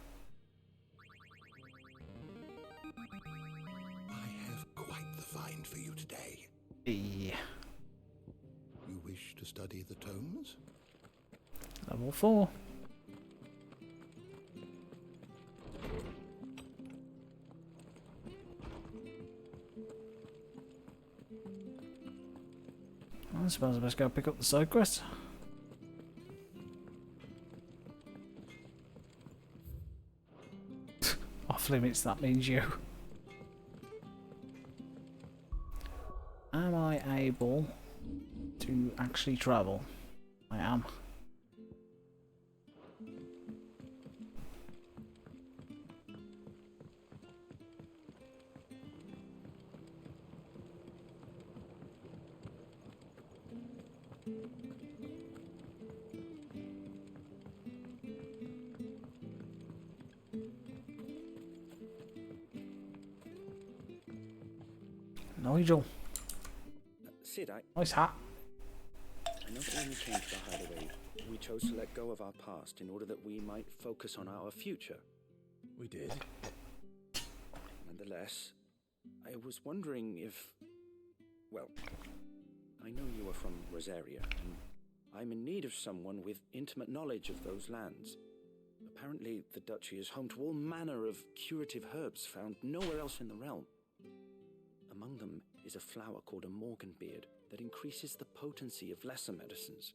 I have quite the find for you today. Yeah. You wish to study the tomes? Level 4. I suppose I best go pick up the side quest. Off limits, that means you. Am I able to actually travel? I am. Nigel. Sid, Nice hat. I know that when we came to the hideaway, we chose to let go of our past in order that we might focus on our future. We did. Nonetheless, I was wondering if... Well, I know you are from Rosaria, and I'm in need of someone with intimate knowledge of those lands. Apparently, the duchy is home to all manner of curative herbs found nowhere else in the realm. Among them is a flower called a morganbeard that increases the potency of lesser medicines.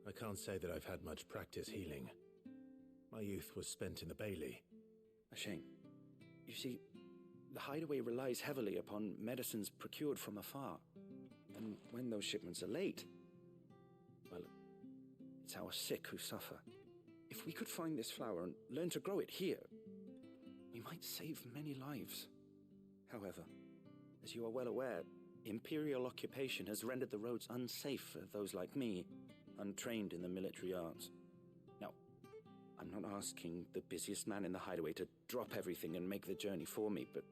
I can't say that I've had much practice healing. My youth was spent in the Bailey. A shame. You see, the hideaway relies heavily upon medicines procured from afar. And when those shipments are late, well, it's our sick who suffer. If we could find this flower and learn to grow it here, we might save many lives. However, as you are well aware, Imperial occupation has rendered the roads unsafe for those like me, untrained in the military arts. Now, I'm not asking the busiest man in the hideaway to drop everything and make the journey for me, but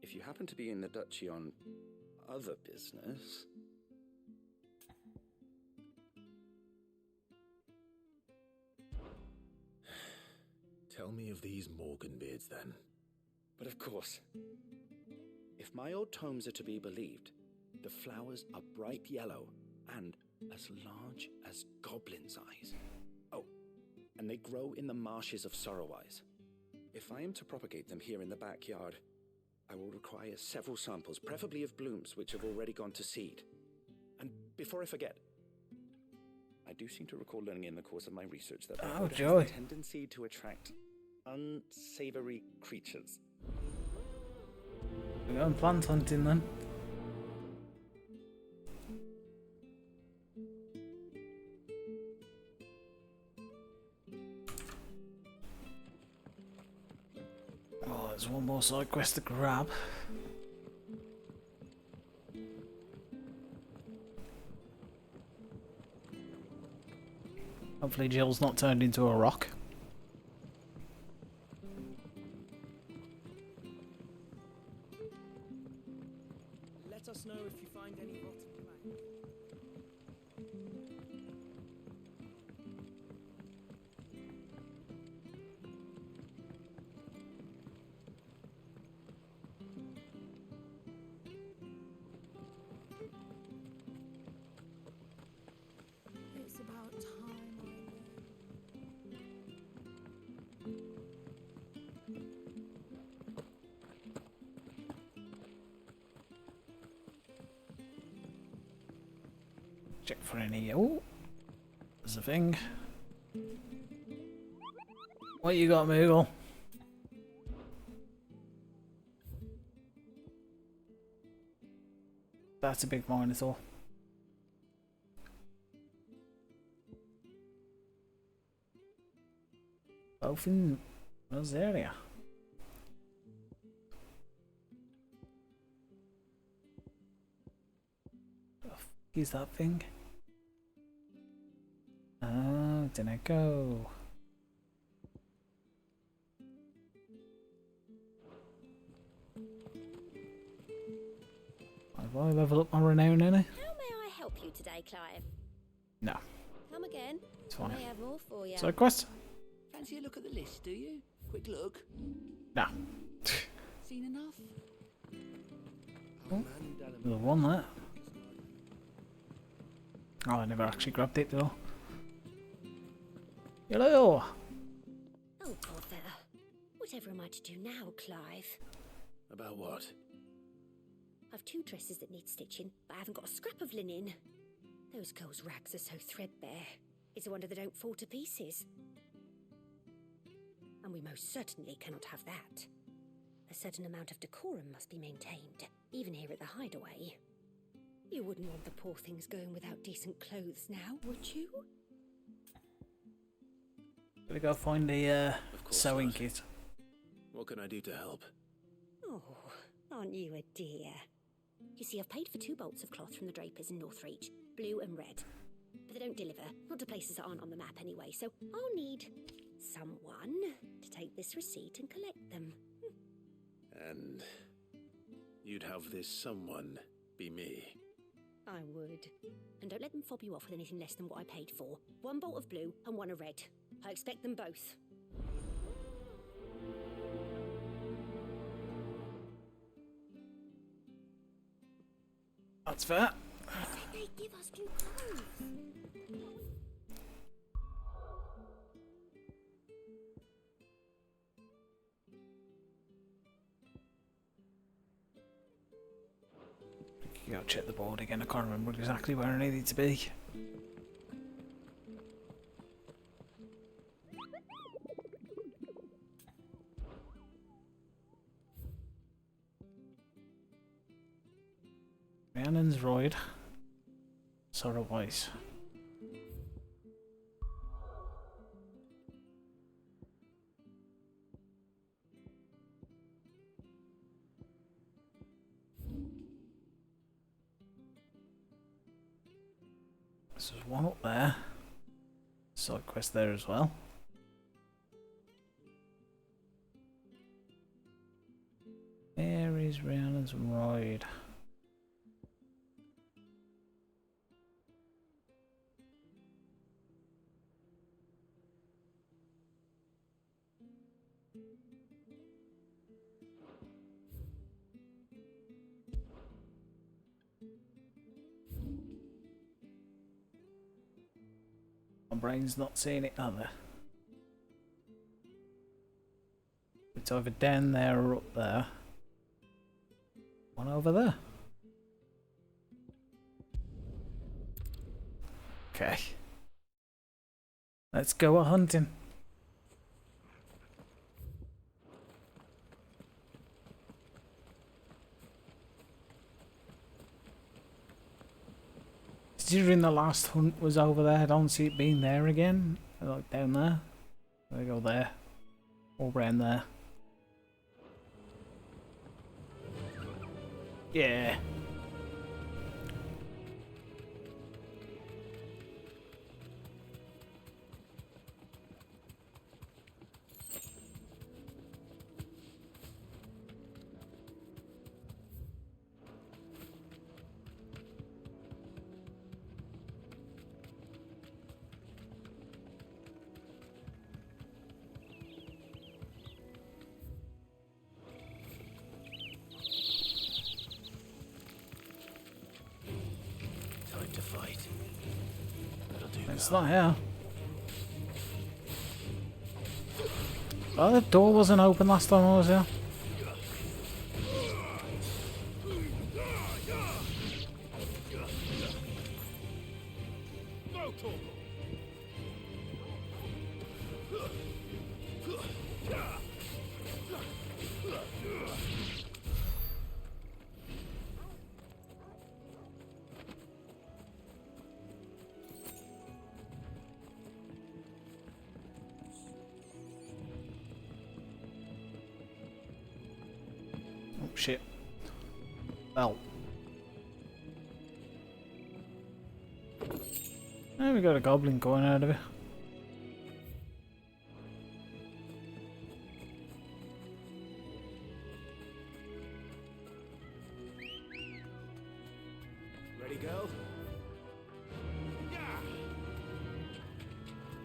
if you happen to be in the duchy on other business... Tell me of these morganbeards, then. But of course. If my old tomes are to be believed, the flowers are bright yellow and as large as goblins' eyes. Oh, and they grow in the marshes of Sorrowise. If I am to propagate them here in the backyard, I will require several samples, preferably of blooms which have already gone to seed. And before I forget, I do seem to recall learning in the course of my research that Oh, it has joy. a tendency to attract unsavory creatures. We're going plant hunting then. Oh, there's one more side quest to grab. Hopefully Jill's not turned into a rock. Let us know if you find any rotten plank. It's about time I learned. Check for any. Oh, there's a thing. What you got, Moogle? That's a big minotaur. Both in this area. The f is that thing? Oh, didn't I go? Have I level up my renown in it? How may I help you today, Clive? No. Come again. It's fine. I may have more for you. Side quest? Fancy a look at the list, do you? Quick look. No. Seen enough? Oh, there's one there. Oh, I never actually grabbed it though. Hello! Oh, bother. Whatever am I to do now, Clive? About what? I've 2 dresses that need stitching, but I haven't got a scrap of linen. Those girls' rags are so threadbare. It's a wonder they don't fall to pieces. And we most certainly cannot have that. A certain amount of decorum must be maintained, even here at the hideaway. You wouldn't want the poor things going without decent clothes now, would you? Gotta go find the sewing kit. What can I do to help? Oh, aren't you a dear? You see, I've paid for 2 bolts of cloth from the drapers in Northreach, blue and red. But they don't deliver, not to places that aren't on the map anyway, so I'll need someone to take this receipt and collect them. And you'd have this someone be me? I would. And don't let them fob you off with anything less than what I paid for. 1 bolt of blue and 1 of red. I expect them both. That's fair. They give us 2 clothes. You gotta check the board again. I can't remember exactly where I needed to be. Rhiannon's Royd. Sorrow Wise. There's one up there. Side quest there as well. There is Rhiannon's Royd. My brain's not seeing it either. It's either down there or up there. One over there. Okay. Let's go hunting. Considering the last hunt was over there, I don't see it being there again. Like down there. There we go there. Or around there. Yeah. Time to fight. It's not here. Oh, the door wasn't open last time I was here. Oh shit. Well. Oh, we got a goblin going out of it. Ready, girl?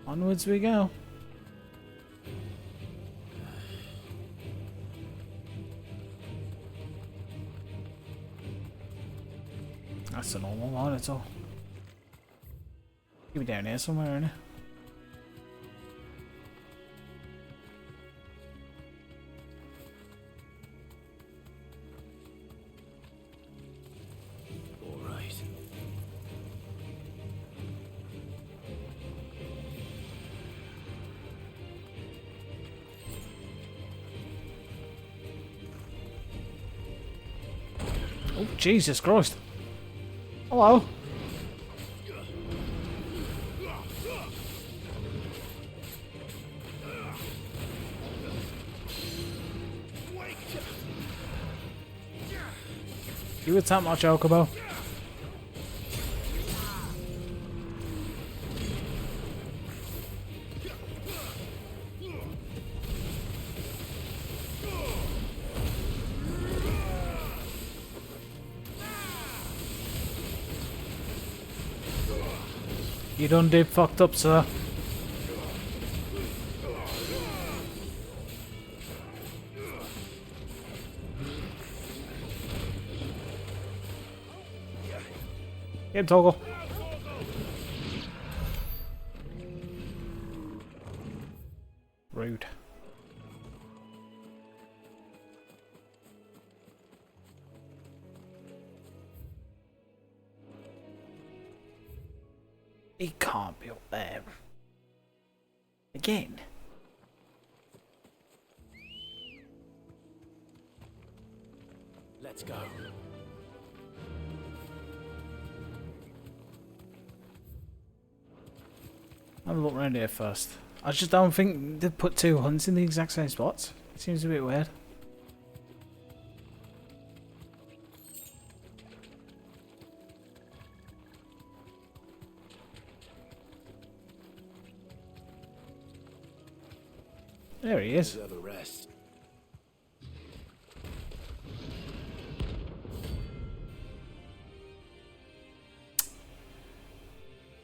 Onwards we go. That's a normal one, it's all. You'll be down here somewhere, isn't it? All right. Oh, Jesus Christ. Hello. You attack my chocobo. You done did fucked up, sir. Get him, Toggle. Rude. He can't be up there. Again. Let's go. Have a look around here first. I just don't think they put two hunts in the exact same spots. It seems a bit weird. There he is. Deserve a rest.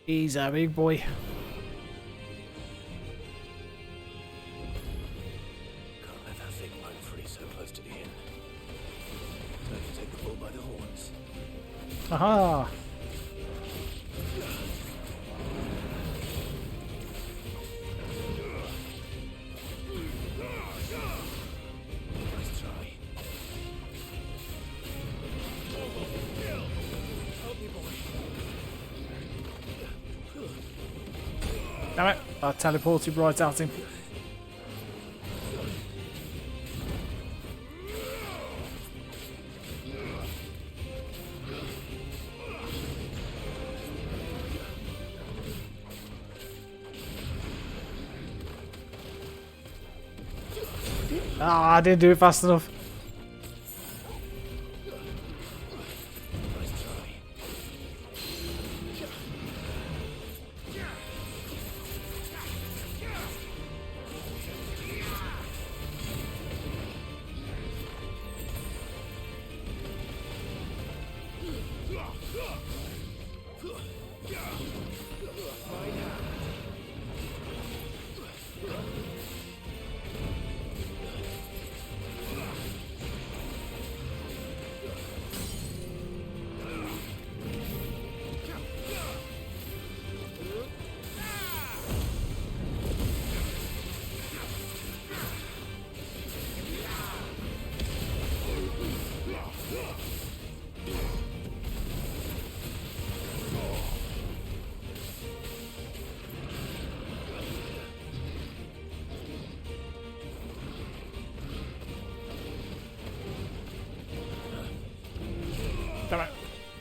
He's a big boy. Can't let that thing roam free so close to the inn. Time to take the bull by the horns. Aha! Nice try. Damn it! I teleported right at him. Ah, I didn't do it fast enough.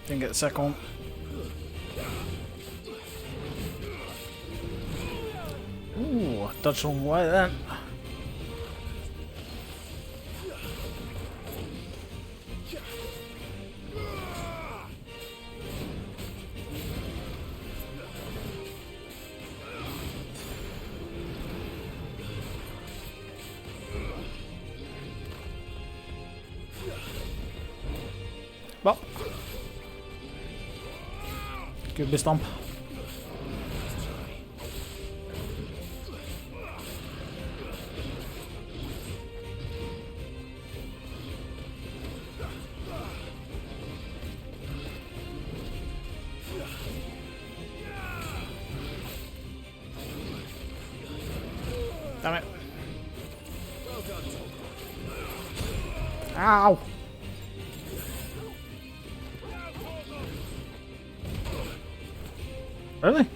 Didn't get the second one. Ooh, dodged the wrong way then. Well, good bit stomp. Damn it. Ow! Really?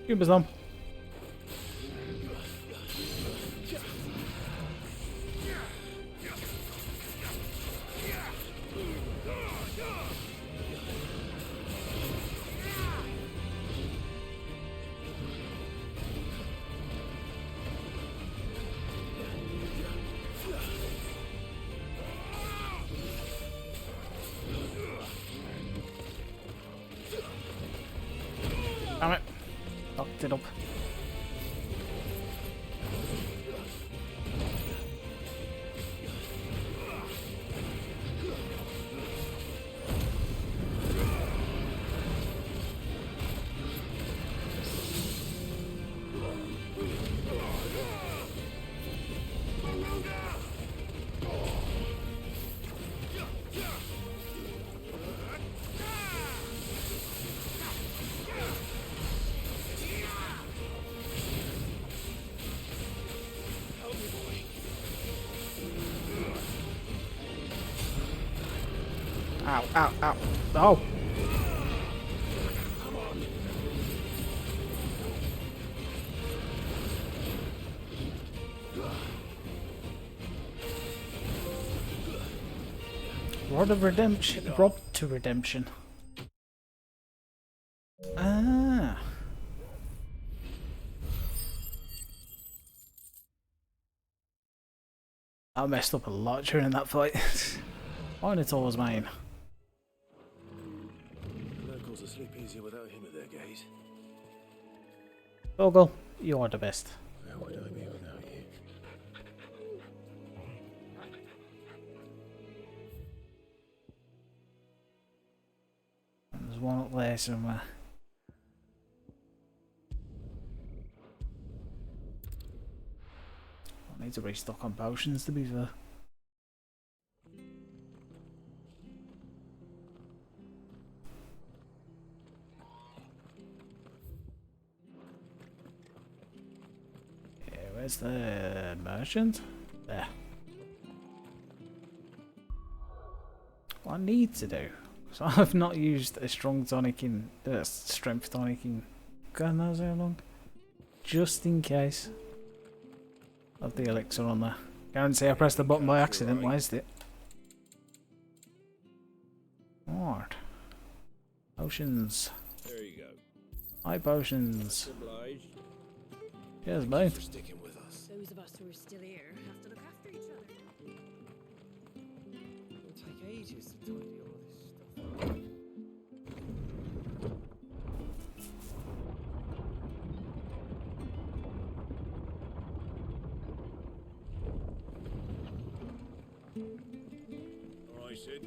Good bizarre. Damn it. Fucked it up. Ow, ow, ow. Oh! Rod of Redemption. Rob to Redemption. Ah. I messed up a lot during that fight. Minotaur's mine. Locals will sleep easier without him at their gate. Bogle, you are the best. Where would I be without you? There's one up there somewhere. I need to restock on potions to be fair. Yeah, where's the merchant? There. What I need to do, so I've not used a strong tonic in strength tonic in God knows how long. Just in case. Of the elixir on there. Guarantee I pressed the button by accident, why is it? Alright. Potions. There you go. Hi potions. Obliged. Cheers, mate. For sticking with us. Those of us who are still here have to look after each other. It'll take ages to tidy all this stuff up. Alright, Sid.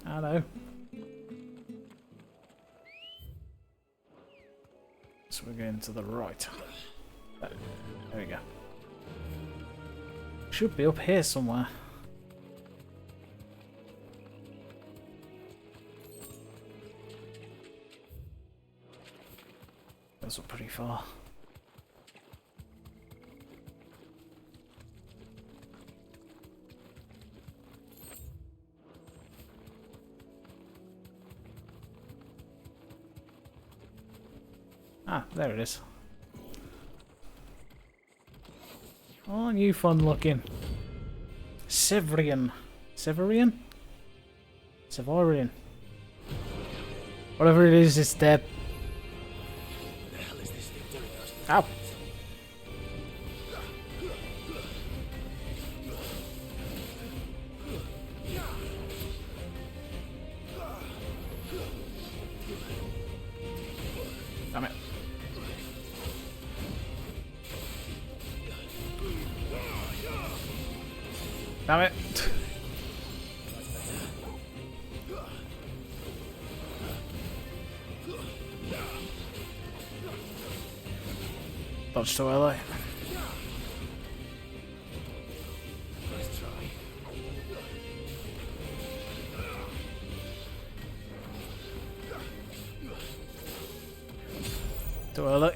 Hello. So we're going to the right. There we go. Should be up here somewhere. That's up pretty far. Ah, there it is. Aren't you fun looking? Severian. Severian? Severian. Whatever it is, it's dead. The hell is this thing doing us? Ow. Damn it. Damn it. Dodge too early. Let's try. Too early.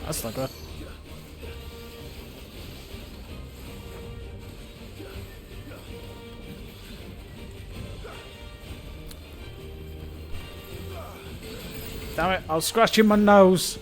That's not good. Damn it, I'll scratch you my nose.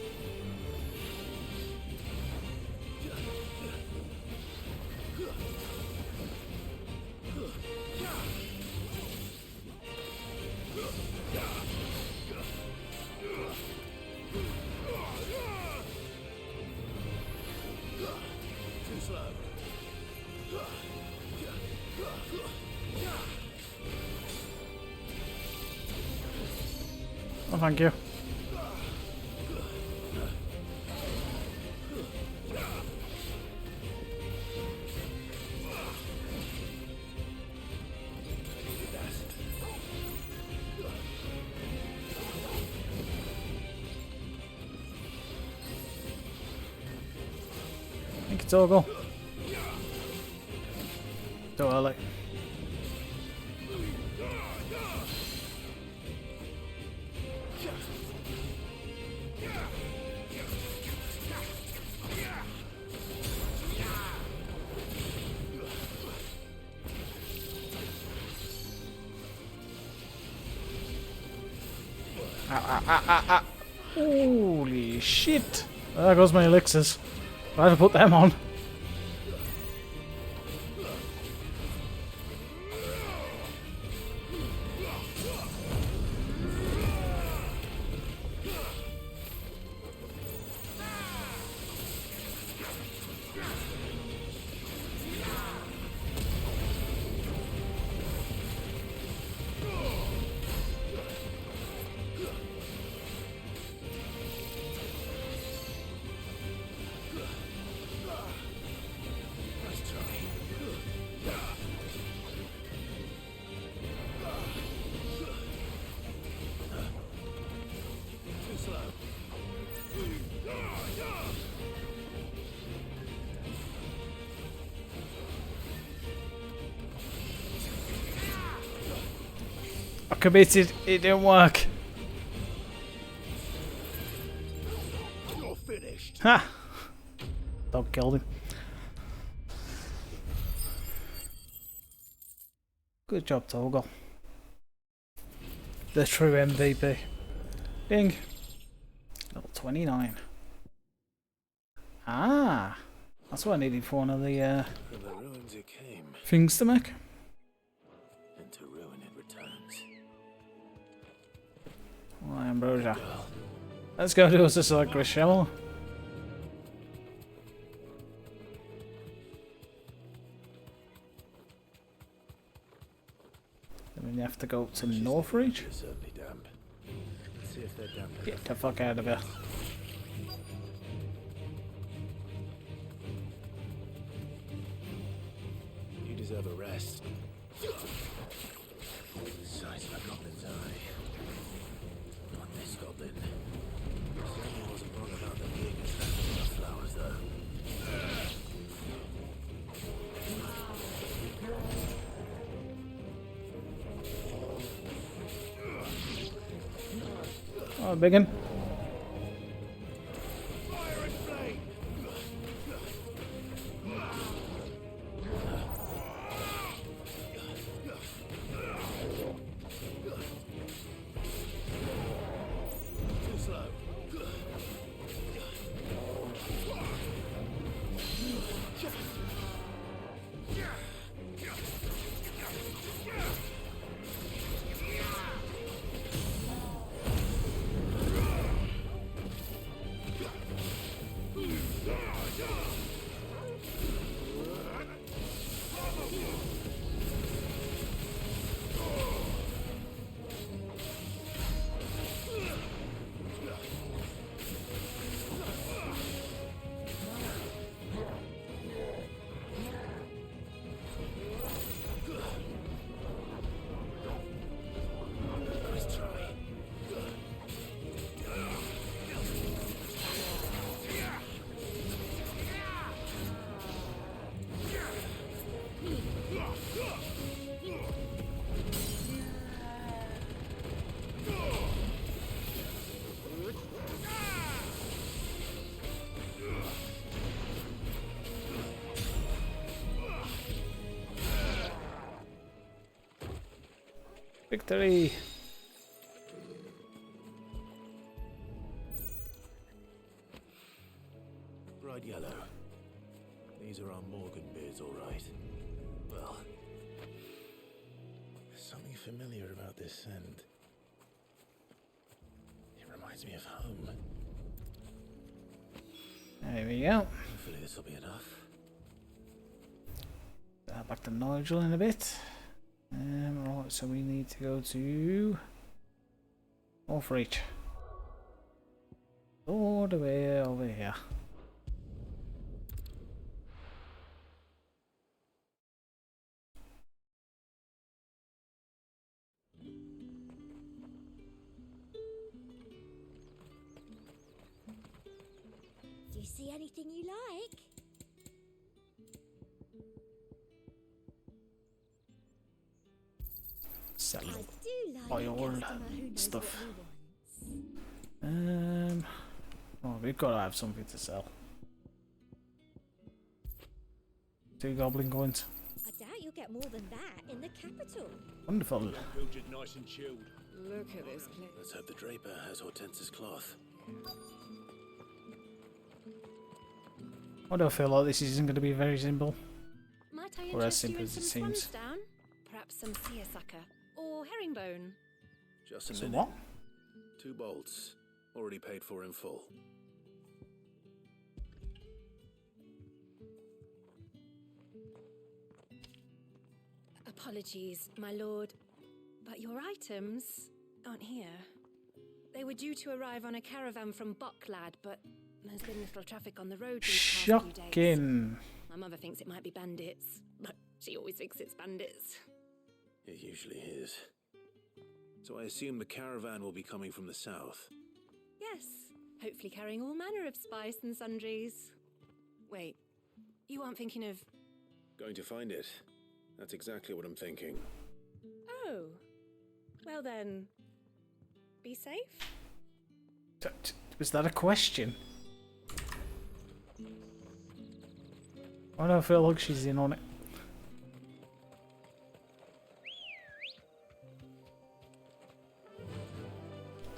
Oh, thank you. I think it's over. Too early. Holy shit! There goes my elixirs. I have to put them on. I committed, it didn't work. You're finished. Ha! Dog killed him. Good job, Toggle. The true MVP. Ding. Level 29. Ah! That's what I needed for one of the From the ruins it came, things to make. and to ruin it returns. Oh, Ambrosia. Let's go do us a select shall we? have to go to Northreach? They're certainly damp. Let's see if they're damp. Get the fuck out of here. You deserve a rest. Size of a goblin's eye. Not this goblin. Certainly wasn't wrong about them being attracted to the flowers, though. Oh, biggin. Victory! Bright yellow. These are our Morgan beards, all right. Well, there's something familiar about this scent. It reminds me of home. There we go. Hopefully this will be enough. Back to Nigel in a bit. Right, so we need to go to Northreach. All the way over here. Do you see anything you like? Sell I do like buy a all customer who knows stuff. what he wants. Oh, we've got to have something to sell. 2 goblin coins. I doubt you'll get more than that in the capital. Wonderful. Bilge's nice and chilled. Look at this place. Let's hope the draper has Hortense's cloth. I don't feel like this isn't going to be very simple. Might I Or as interest you simple in as it some seems. swansdown? Perhaps some seersucker or herringbone. Just a Some minute. what? 2 bolts. Already paid for in full. Apologies, my lord, but your items aren't here. They were due to arrive on a caravan from Bucklad, but there's been little traffic on the road these past few days. Shocking. My mother thinks it might be bandits, but she always thinks it's bandits. It usually is. So I assume the caravan will be coming from the south. Yes, hopefully carrying all manner of spice and sundries. Wait, you aren't thinking of... Going to find it. That's exactly what I'm thinking. Oh, well then, be safe? Was that a question? I don't feel like she's in on it.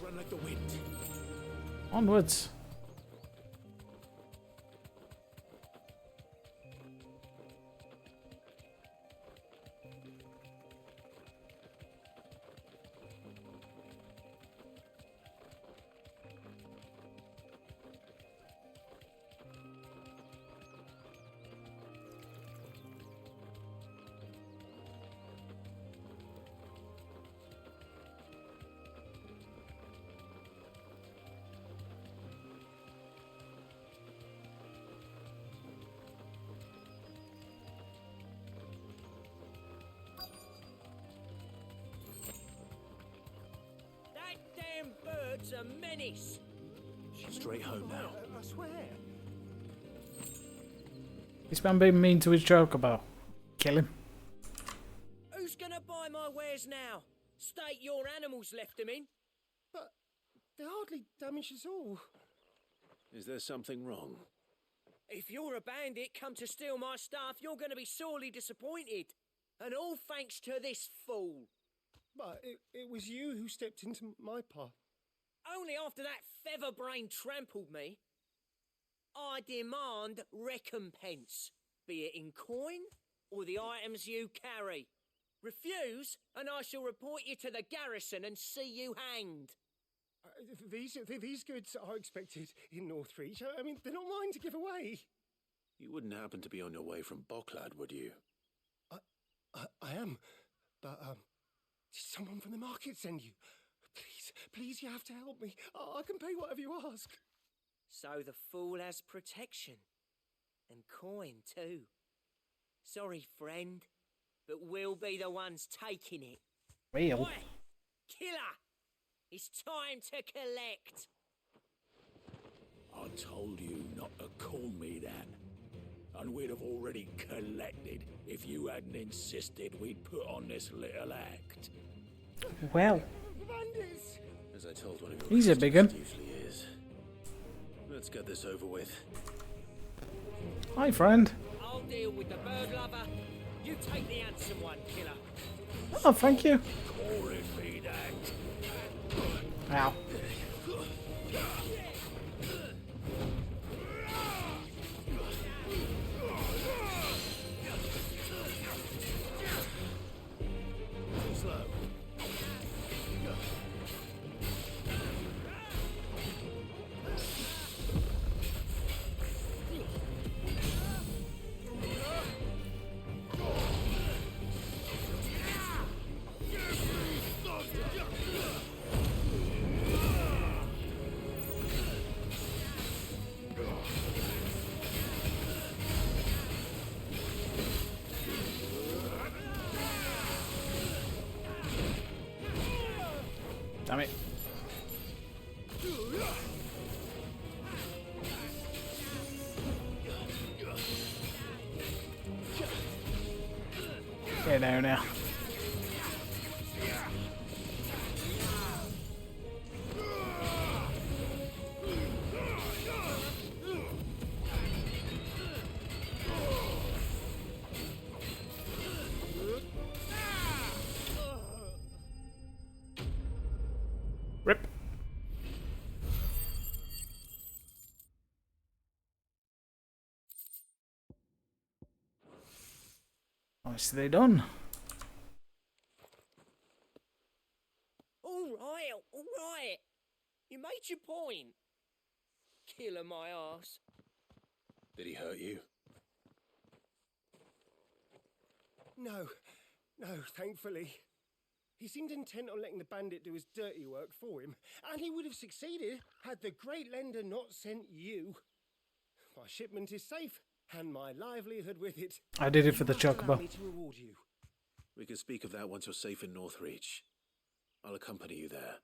Run like the wind. Onwards. lad's a menace. Straight home now. I swear. This man being mean to his chocobo. Kill him. Who's gonna buy my wares now? State your animals left them in. But they hardly damage us all. Is there something wrong? If you're a bandit come to steal my stuff, you're gonna be sorely disappointed. And all thanks to this fool. But it was you who stepped into my path. Only after that feather-brain trampled me. I demand recompense, be it in coin or the items you carry. Refuse, and I shall report you to the garrison and see you hanged. These goods are expected in Northreach. I mean, they're not mine to give away. You wouldn't happen to be on your way from Bocklad, would you? I am, but did someone from the market send you? Please, you have to help me. I can pay whatever you ask. So the fool has protection. And coin, too. Sorry, friend, but we'll be the ones taking it. Real? Oi, killer! It's time to collect. I told you not to call me that. And we'd have already collected if you hadn't insisted we'd put on this little act. Well. As I told one of your He's a big one. usually is. Let's get this over with. Hi, friend. I'll deal with the bird lover. You take the handsome one, killer. Oh, thank you. Calling me that. Ow. Slow. Damn it. Get down now. Rip. Nicely done. All right. You made your point. Killer my ass. Did he hurt you? No, thankfully. He seemed intent on letting the bandit do his dirty work for him, and he would have succeeded had the great lender not sent you. My shipment is safe, and my livelihood with it. I did it for the Allow chocobo. me to reward you. We can speak of that once you're safe in Northreach. I'll accompany you there.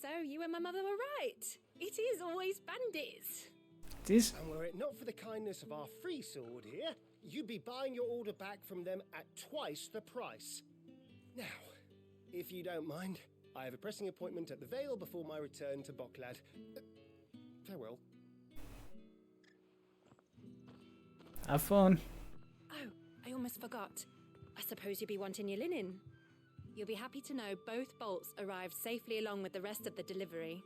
So you and my mother were right. It is always bandits. It is. And were it not for the kindness of our free sword here, you'd be buying your order back from them at twice the price. Now, if you don't mind, I have a pressing appointment at the Vale before my return to Bocklad. Farewell. Have fun. Oh, I almost forgot. I suppose you'll be wanting your linen. You'll be happy to know both bolts arrived safely along with the rest of the delivery.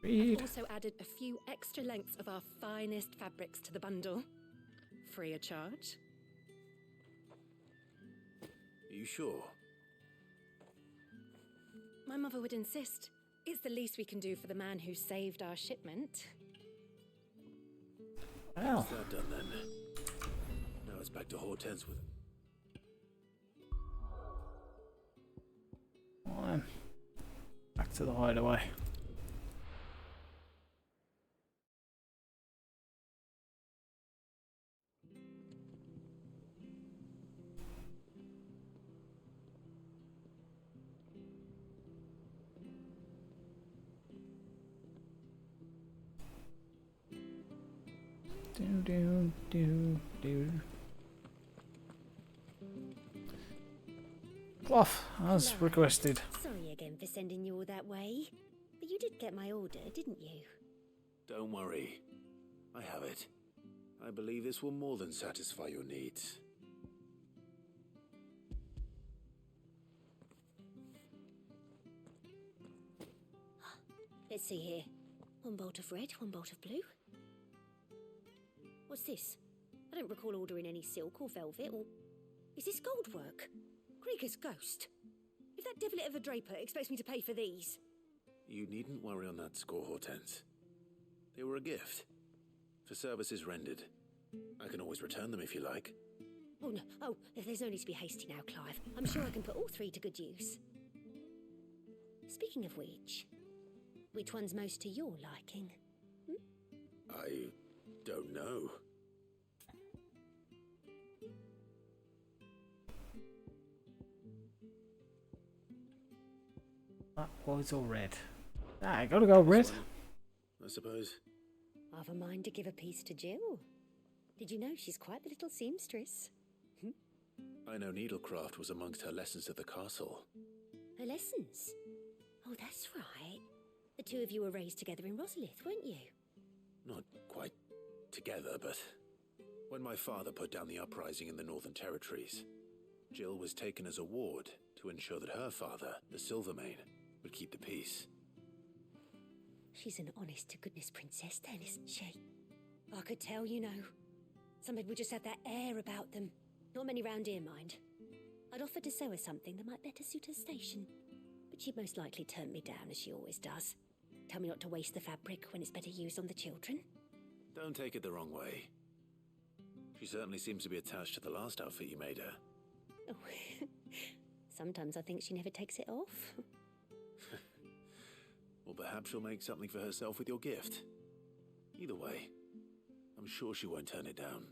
Read. I've also added a few extra lengths of our finest fabrics to the bundle. Free of charge. Are you sure? My mother would insist. It's the least we can do for the man who saved our shipment. Well. That's that done then. Now it's back to Hortense with him. to the hideaway. Do. Cloth, as requested. Sorry again for sending you all that way. But you did get my order, didn't you? Don't worry. I have it. I believe this will more than satisfy your needs. Let's see here. One bolt of red, one bolt of blue. What's this? I don't recall ordering any silk or velvet or... Is this gold work? Krieger's ghost. If that devilet of a draper expects me to pay for these... You needn't worry on that score, Hortense. They were a gift. For services rendered. I can always return them if you like. Oh, no. Oh, there's no need to be hasty now, Clive. I'm sure I can put all three to good use. Speaking of which one's most to your liking? I don't know. That was all red. I gotta go red. I suppose. I've a mind to give a piece to Jill. Did you know she's quite the little seamstress? I know needlecraft was amongst her lessons at the castle. Her lessons? Oh, that's right. The two of you were raised together in Rosalith, weren't you? Not quite together, but when my father put down the uprising in the Northern Territories, Jill was taken as a ward to ensure that her father, the Silvermane, would keep the peace. She's an honest-to-goodness princess then, isn't she? I could tell, you know. Some people just have that air about them. Not many round here, mind. I'd offered to sew her something that might better suit her station. But she'd most likely turn me down, as she always does. Tell me not to waste the fabric when it's better used on the children. Don't take it the wrong way. She certainly seems to be attached to the last outfit you made her. Oh, sometimes I think she never takes it off. Or perhaps she'll make something for herself with your gift. Either way, I'm sure she won't turn it down.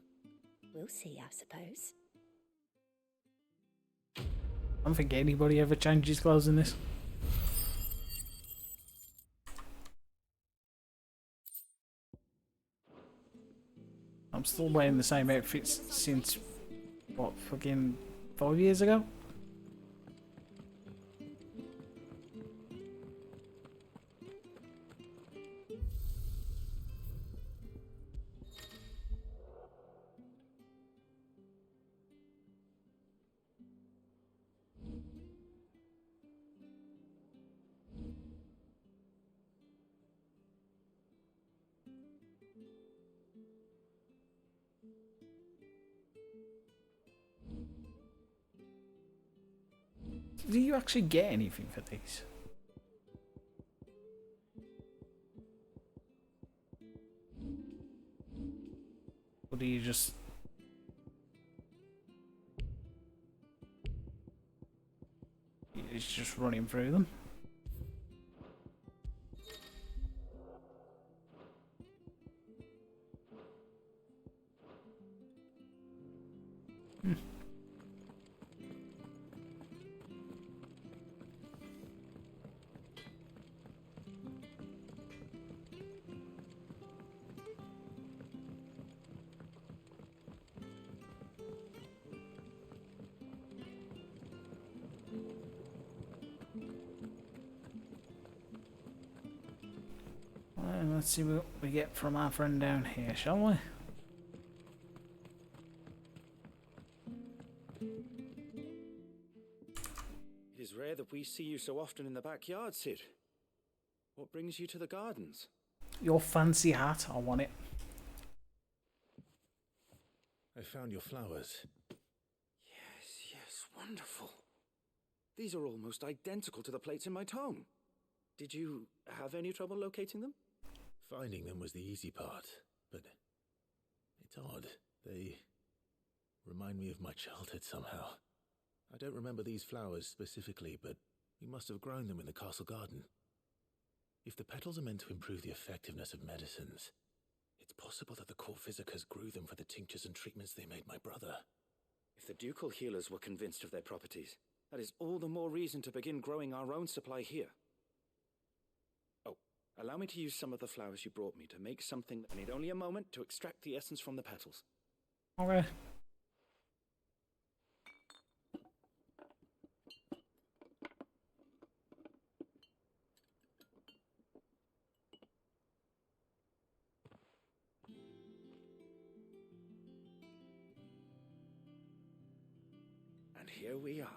We'll see, I suppose. I don't think anybody ever changes clothes in this. I'm still wearing the same outfits since, what, fucking 5 years ago? Do you actually get anything for these? Or do you just... It's just running through them? Let's see what we get from our friend down here, shall we? It is rare that we see you so often in the backyard, Sid. What brings you to the gardens? Your fancy hat, I want it. I found your flowers. Yes, wonderful. These are almost identical to the plates in my tome. Did you have any trouble locating them? Finding them was the easy part, but it's odd. They remind me of my childhood somehow. I don't remember these flowers specifically, but we must have grown them in the castle garden. If the petals are meant to improve the effectiveness of medicines, it's possible that the court physicers grew them for the tinctures and treatments they made my brother. If the ducal healers were convinced of their properties, that is all the more reason to begin growing our own supply here. Oh, allow me to use some of the flowers you brought me to make something. I need only a moment to extract the essence from the petals. Okay. And here we are.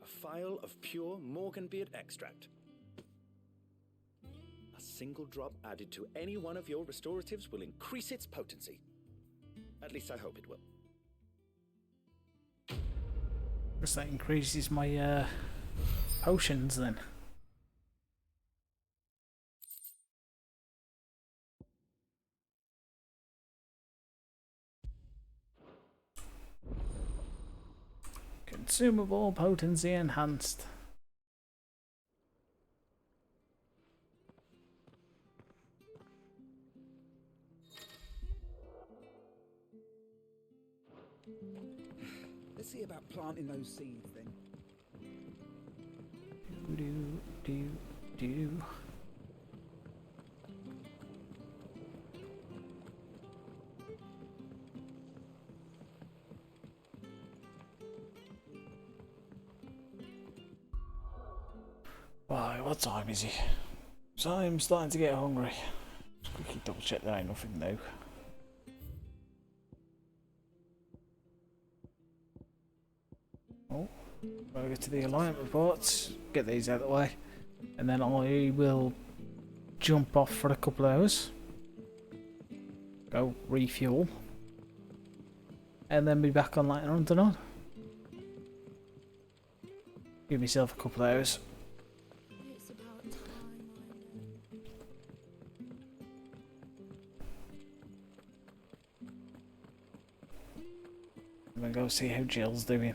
A phial of pure Morganbeard extract. A single drop added to any one of your restoratives will increase its potency. At least I hope it will. Guess that increases my potions then. Consumable potency enhanced. Let's see about planting those seeds then. Do. Right, what time is it? So I'm starting to get hungry. Just quickly double check there ain't nothing new. Oh, I'll get to the alignment reports, get these out of the way, and then I will jump off for a couple of hours, go refuel, and then be back on later on tonight. Give myself a couple of hours. It's about time, And then go see how Jill's doing.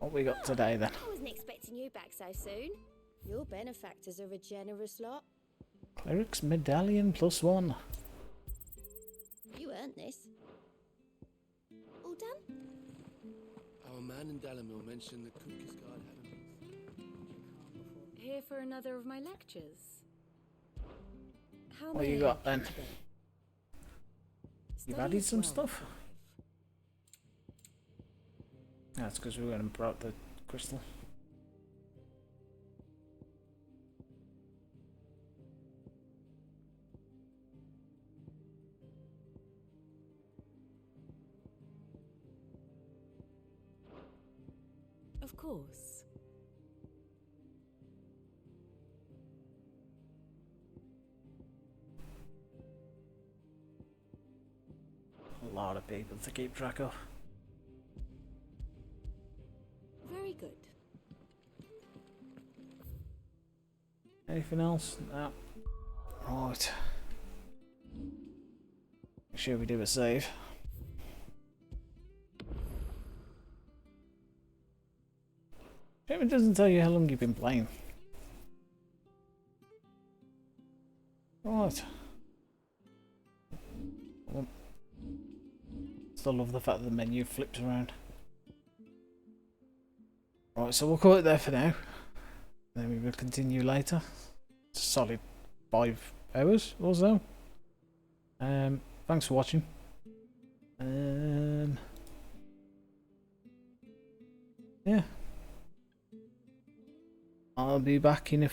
What we got today then? I wasn't expecting you back so soon. Your benefactors are a generous lot. Cleric's medallion +1. You earned this. All done? Our man in Dalamil mentioned that Kukisgard had a... Here for another of my lectures. How What may you I got help then? you today? You've Study added some 12. stuff? That's because we went and brought the crystal. Of course. A lot of people to keep track of. Very good. Anything else? No. Right. Make sure we do a save. Shame it doesn't tell you how long you've been playing. Right. Still love the fact that the menu flips around. Right, so we'll call it there for now. Then we will continue later. It's a solid 5 hours or so. Thanks for watching. Yeah. I'll be back in a